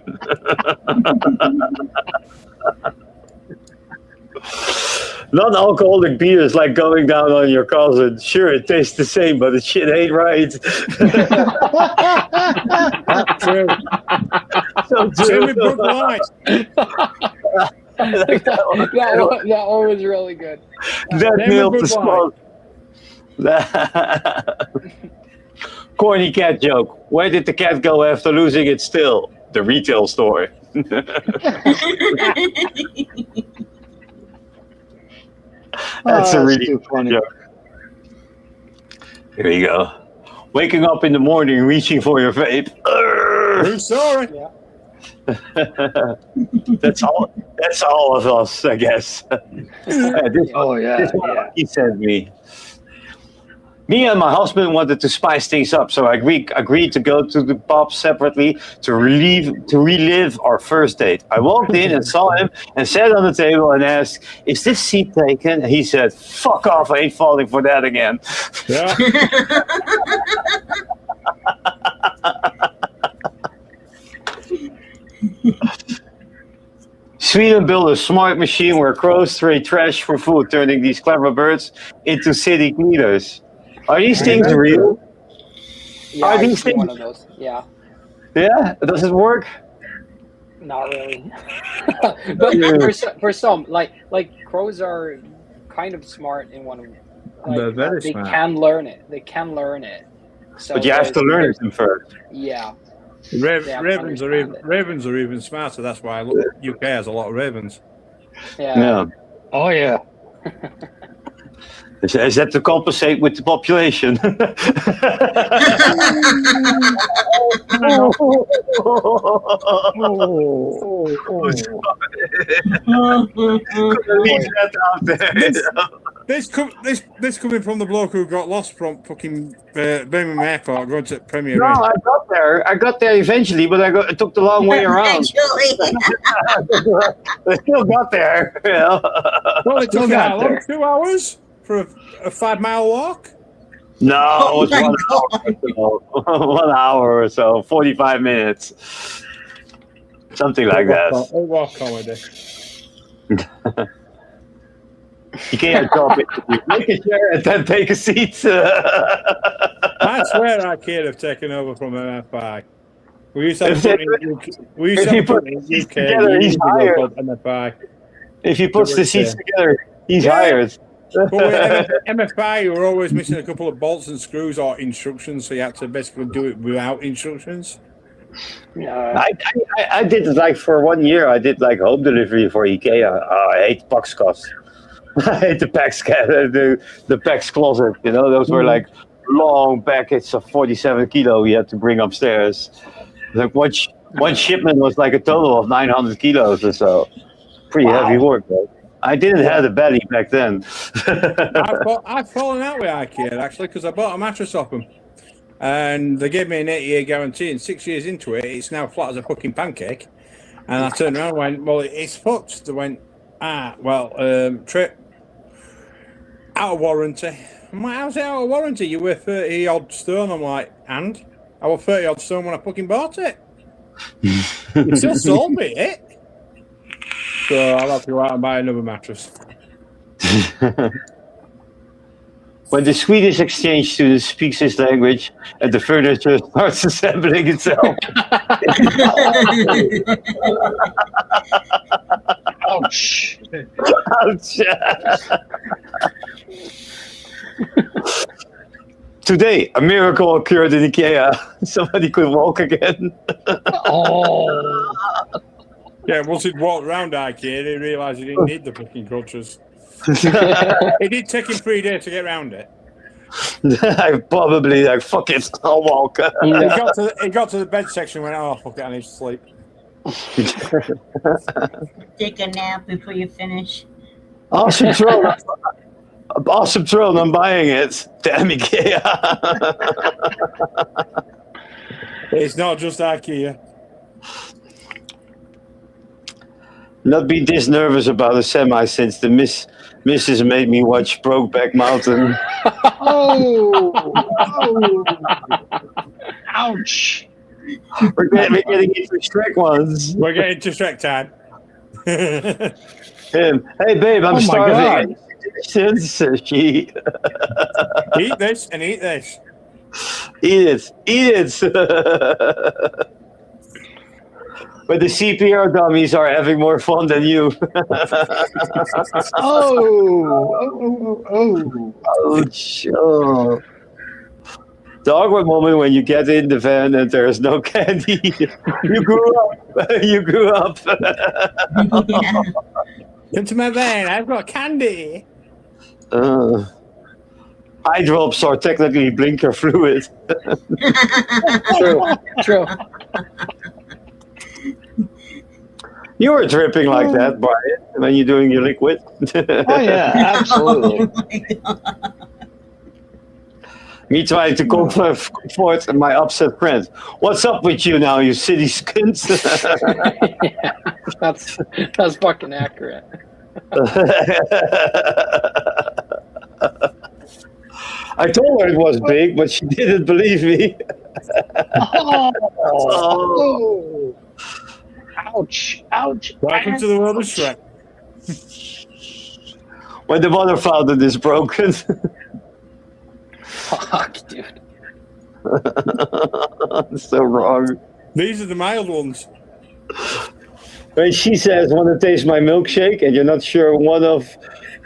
Non-alcoholic beer is like going down on your cousin. Sure, it tastes the same, but the shit ain't right. That's true. So Same true. with Bud Light. that one was really good. That Same nailed with the Bud spot. Corny cat joke. Where did the cat go after losing its tail? The retail store. That's a really too funny. joke. Here you go. Waking up in the morning, reaching for your vape. True story. That's all. That's all of us, I guess. This one he sent me. Me and my husband wanted to spice things up, so I agreed to go to the pub separately to relive our first date. I walked in and saw him and sat on the table and asked, "Is this seat taken?" And he said, "Fuck off, I ain't falling for that again." Yeah. Sweden built a smart machine where crows trade trash for food, turning these clever birds into city cleaners. Are these things real? Yeah, Are I these see one things? of those. Yeah, Yeah? Does it work? not really. But for some, like crows are kind of smart in one. They're very they smart. can learn it. They can learn it. So But you have to learn it first. Yeah. Ravens are understand even smarter. That's why UK has a lot of ravens. Yeah. Oh yeah. Is that to compensate with the population? Leave that out there. This coming from the bloke who got lost from fucking Birmingham Airport going to Premier No, Inn. I got there eventually, but it took the long way around. Actually. I still got there. You know? Well, it took got how long? there. 2 hours for a 5-mile walk? No, Oh it was my 1 hour or so, 45 minutes. Something like that. It was comedy. You can't drop it. Make a chair and then take a seat. I swear our kid have taken over from MFI. We used to have it in the UK. together, he's hired. MFI. If he puts the seats together, he's Yeah. hired. But with MFI, you were always missing a couple of bolts and screws or instructions, so you had to basically do it without instructions. I did it like for 1 year. I did like home delivery for IKEA. I hate Paxkast. I hate the PAX the PAX closet. You know, those were like long packets of 47 kilo you had to bring upstairs. Like one shipment was like a total of 900 kilos or so. Pretty heavy work, though. I didn't have the belly back then. I've fallen out with IKEA actually because I bought a mattress off them, and they gave me an 8-year guarantee. And 6 years into it, it's now flat as a fucking pancake. And I turned around and went, "Well, it's fucked." They went, trip out of warranty. I'm like, "How's it out of warranty? You were 30 odd stone." I'm like, "And I was 30 odd stone when I fucking bought it. You still sold me it." So I'll have to go out and buy another mattress. When the Swedish exchange student speaks his language and the furniture starts assembling itself. Ouch. Ouch. Today, a miracle occurred in IKEA. Somebody could walk again. Oh. Yeah, once he'd walked around IKEA, he realised he didn't need the fucking crutches. It did take him 3 days to get around it. I probably like, fuck it, I'll walk. He got to the bed section and went, "Oh, fuck it, I need to sleep." Take a nap before you finish. Awesome throne. Awesome throne, I'm buying it. Damn IKEA. It's not just IKEA. Not been this nervous about a semi since the missus made me watch Brokeback Mountain. Oh. Ouch. We're getting into Shrek ones. We're getting to Shrek time. Him. Hey, babe, I'm Oh my starving. God. Since she Eat this and eat this. eat it. But the CPR dummies are having more fun than you. Oh. Ouch. Oh. The awkward moment when you get in the van and there's no candy. You grew up. You grew up. Yeah. Into my van. I've got candy. Eye drops are technically blinker fluid. True. You were dripping like that, Brian, when you're doing your liquid. Oh yeah, absolutely. Oh my God. Me trying to comfort my upset friend. What's up with you now, you city skins? Yeah, that's fucking accurate. I told her it was big, but she didn't believe me. Oh. Ouch. Welcome to the world of Shrek. When the water fountain is broken. Fuck, dude. So wrong. These are the mild ones. When she says, "Want to taste my milkshake?" and you're not sure one of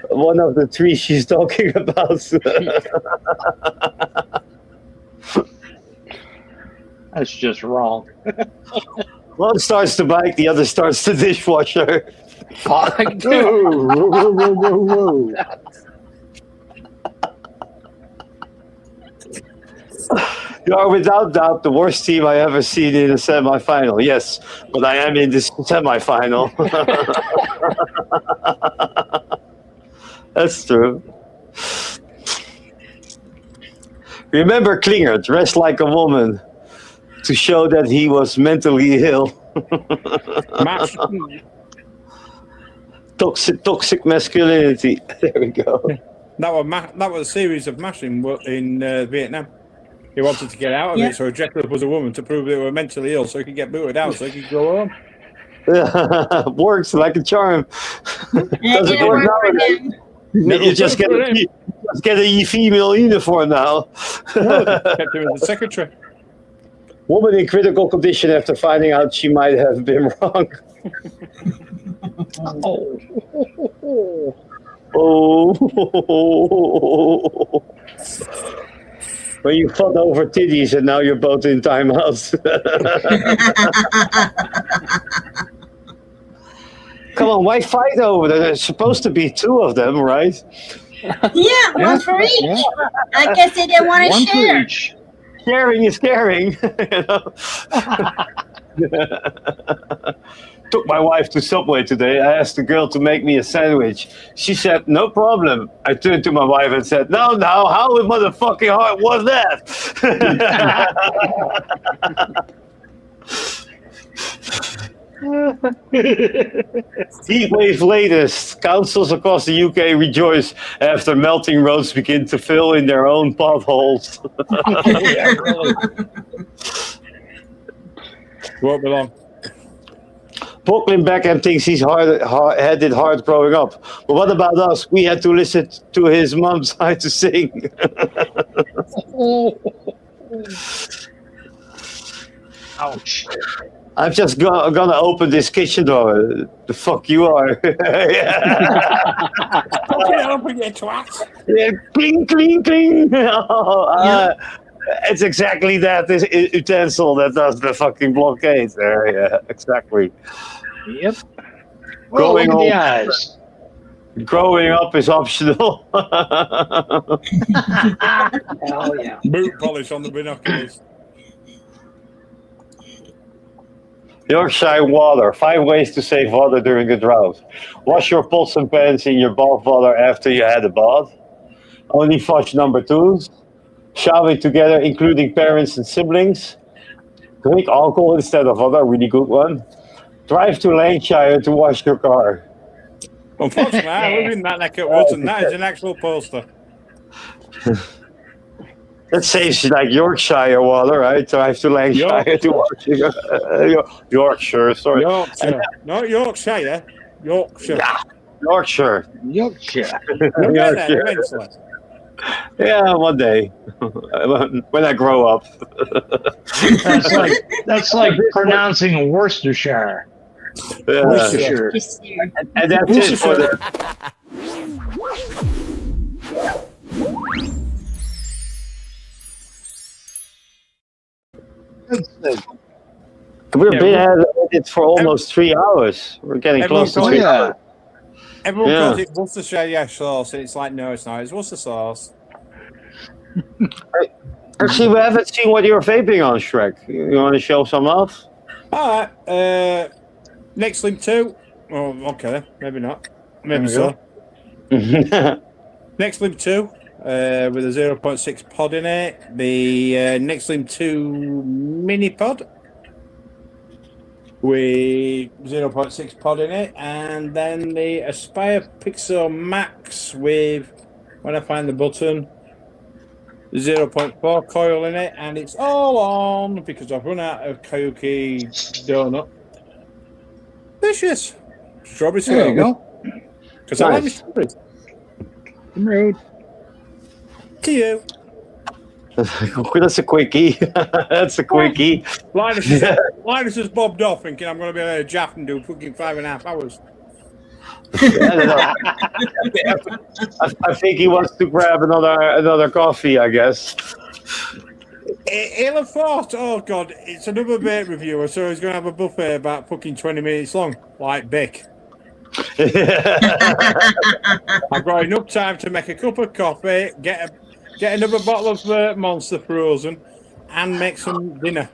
the three she's talking about. That's just wrong. One starts the bike, the other starts the dishwasher. Fuck, dude. Whoa. You are without doubt the worst team I ever seen in a semifinal. Yes, but I am in this semifinal. That's true. Remember Klinger dressed like a woman to show that he was mentally ill. Mash. Toxic masculinity. There we go. That was a series of mashing in Vietnam. He wanted to get out of it, so he dressed up as a woman to prove they were mentally ill, so he could get booted out, so he could go home. Works like a charm. Doesn't work nowadays. You just get a female uniform now. No, kept him as the secretary. Woman in critical condition after finding out she might have been wrong. Oh. When you fought over titties and now you're both in timeouts. Come on, why fight over that? There's supposed to be two of them, right? Yeah, one for each. Yeah. I guess they didn't want to One for share. each. Sharing is caring. You know? Took my wife to Subway today. I asked the girl to make me a sandwich. She said, "No problem." I turned to my wife and said, No, how motherfucking hard was that?" Heat wave latest. Councils across the UK rejoice after melting roads begin to fill in their own potholes. Yeah, really. Won't be long. Brooklyn Beckham thinks he's had it hard growing up. But what about us? We had to listen to his mom try to sing. Ouch. I'm just gonna open this kitchen door. The fuck you are. Yeah. Okay, open your twat. Yeah, cling, cling, cling. It's exactly that utensil that does the fucking blockade there. Yeah, exactly. Yep. Growing Look at the up. eyes. Growing up is optional. Hell yeah. Boot polish on the binoculars. Yorkshire water. 5 ways to save water during the drought. Wash your pots and pans in your bath water after you had a bath. Only flush number 2s. Shower together, including parents and siblings. Drink alcohol instead of water. Really good one. Drive to Lancashire to wash your car. Unfortunately, I live in that neck of woods, and that is an actual poster. That saves you like Yorkshire water, right? Drive to Lancashire to wash your Yorkshire, sorry. Yorkshire. Not Yorkshire. Yorkshire. Yeah, Yorkshire. Yorkshire. You'll get there Yorkshire. eventually. Yeah, one day when I grow up. That's like pronouncing Worcestershire. Yeah. Worcestershire. And that's it for the. We've been at it for almost 3 hours. We're getting close to 3 hours. Everyone Yeah. calls it Worcestershire sauce, and it's like, no, it's not. It's Worcester sauce. Actually, we haven't seen what you're vaping on, Shrek. You want to show some off? All right. Next Limb 2. Oh, okay. Maybe not. Maybe so. Next Limb 2 with a 0.6 pod in it. The Next Limb 2 mini pod with 0.6 pod in it. And then the Aspire Pixel Max with, when I find the button, 0.4 coil in it. And it's all on because I've run out of Kayuki donut. Delicious. Strawberry There you swirl. go. Because I like the strawberries. Rude. To you. That's a quickie. That's a quickie. Linus has bobbed off thinking I'm going to be able to jaff and do fucking 5.5 hours. I think he wants to grab another coffee, I guess. He'll have thought, oh God, it's another vape reviewer, so he's going to have a buffet about fucking 20 minutes long, like Bic. I've got enough time to make a cup of coffee, get another bottle of Monster Frozen, and make some dinner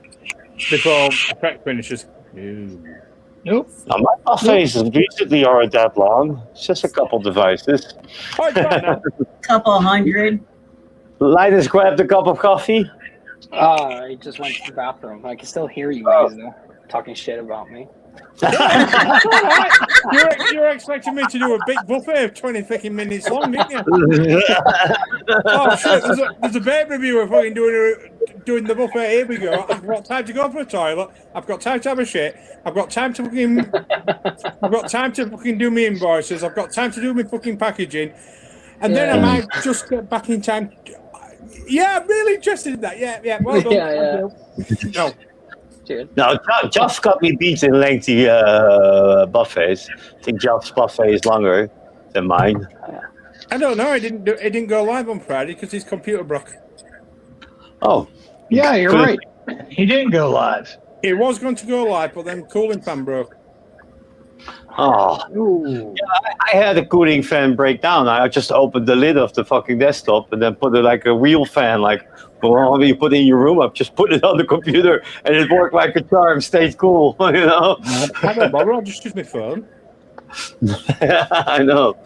before Effect finishes. Nope. Now, my buffets recently aren't that long. It's just a couple devices. Oh, it's right now. Couple hundred. Linus grabbed a cup of coffee. I just went to the bathroom. I can still hear you guys though, talking shit about me. You're expecting me to do a big buffet of 20 fucking minutes long, didn't you? Oh shit! There's a vape reviewer fucking doing the buffet. Here we go. I've got time to go for a toilet. I've got time to have a shit. I've got time to fucking do my invoices. I've got time to do my fucking packaging, and then I might just get back in time. Yeah, I'm really interested in that. Yeah. Well done. Yeah. No. No, Josh got me beat in lengthy buffets. I think Josh's buffet is longer than mine. I don't know. It didn't go live on Friday because his computer broke. Oh. Yeah, you're right. He didn't go live. It was going to go live, but then cooling fan broke. Oh. Yeah, I had a cooling fan break down. I just opened the lid of the fucking desktop and then put it like a real fan, like well, you put it in your room up, just put it on the computer and it worked like a charm, stayed cool, you know? I don't bother, I'll just use my phone. I know.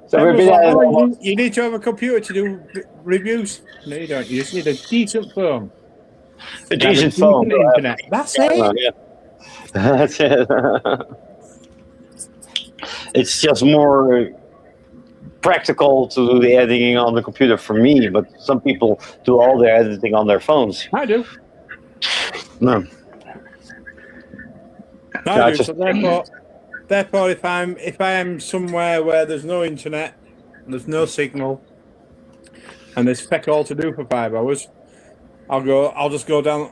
So we've been you need to have a computer to do reviews. No, you don't. You just need a decent phone. a decent phone. Internet. That's it. Yeah. That's it. It's just more practical to do the editing on the computer for me, but some people do all their editing on their phones. I do. No. I do. So therefore, if I am somewhere where there's no internet, there's no signal, and there's feck all to do for 5 hours, I'll just go down.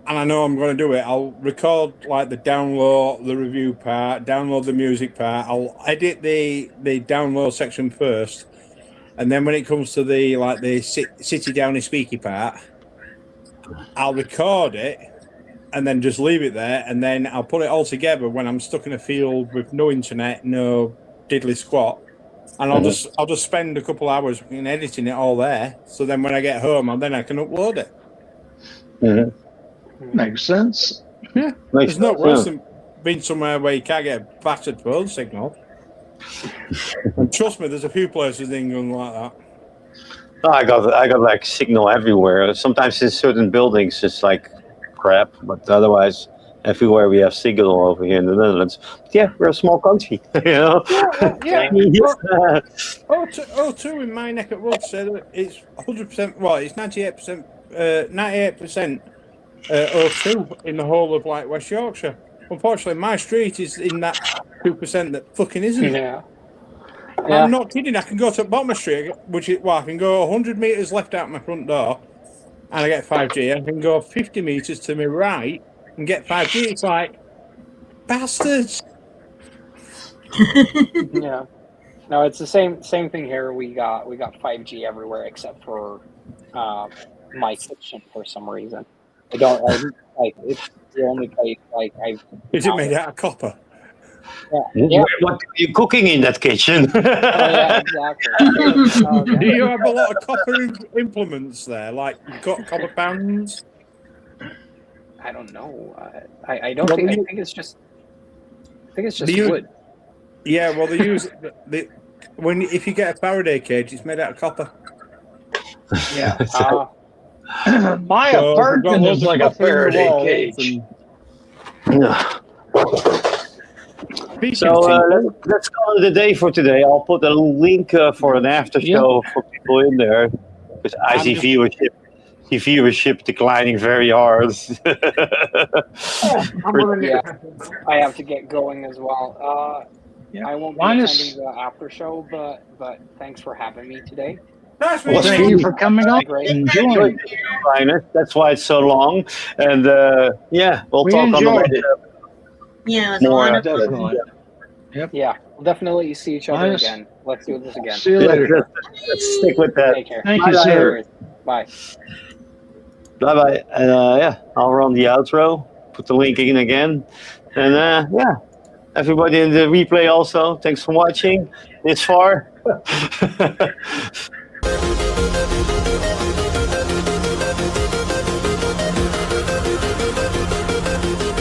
And I know I'm going to do it. I'll record like the download, the review part, download the music part. I'll edit the download section first, and then when it comes to the city downy speaky part, I'll record it, and then just leave it there, and then I'll put it all together when I'm stuck in a field with no internet, no diddly squat, and I'll just spend a couple hours in editing it all there. So then when I get home, I can upload it. Mm-hmm. Makes sense. Yeah, there's no worse than being somewhere where you can't get a battered phone signal. And trust me, there's a few places in England like that. No, I got like signal everywhere. Sometimes in certain buildings it's like crap, but otherwise everywhere we have signal over here in the Netherlands. But yeah, we're a small country, you know. Yeah. O2 in my neck of woods said that it's 100%. Well, it's 98%. 98%. O2 in the whole of like West Yorkshire. unfortunately, my street is in that 2% that fucking isn't. Yeah. I'm not kidding. I can go to the bottom of the street, I can go 100 meters left out my front door, and I get 5G. I can go 50 meters to my right and get 5G. It's like bastards. Yeah. No, it's the same thing here. We got 5G everywhere except for my kitchen for some reason. It's the only place I've. Is it made out of copper? Yeah. What are you cooking in that kitchen? Oh, yeah, exactly. Do you have a lot of copper implements there, like copper pans? I don't know. I don't think. I think it's just. I think it's just wood. Yeah, well, they use if you get a Faraday cage, it's made out of copper. Yeah. My apartment is like a Faraday cage. So let's call it a day for today. I'll put a link for an after show for people in there, because I see viewership declining very hard. I have to get going as well. I won't be attending the after show, but thanks for having me today. Well, thank you for coming on. Enjoy it, Linus. That's why it's so long. And we'll talk on the way. Yeah, it was wonderful. Definitely. Yep. Yeah, we'll definitely see each other again. Let's do this again. See you later. Let's stick with that. Take care. Thank you, sir. Bye. Bye. And I'll run the outro. Put the link in again. And everybody in the replay also. Thanks for watching this far.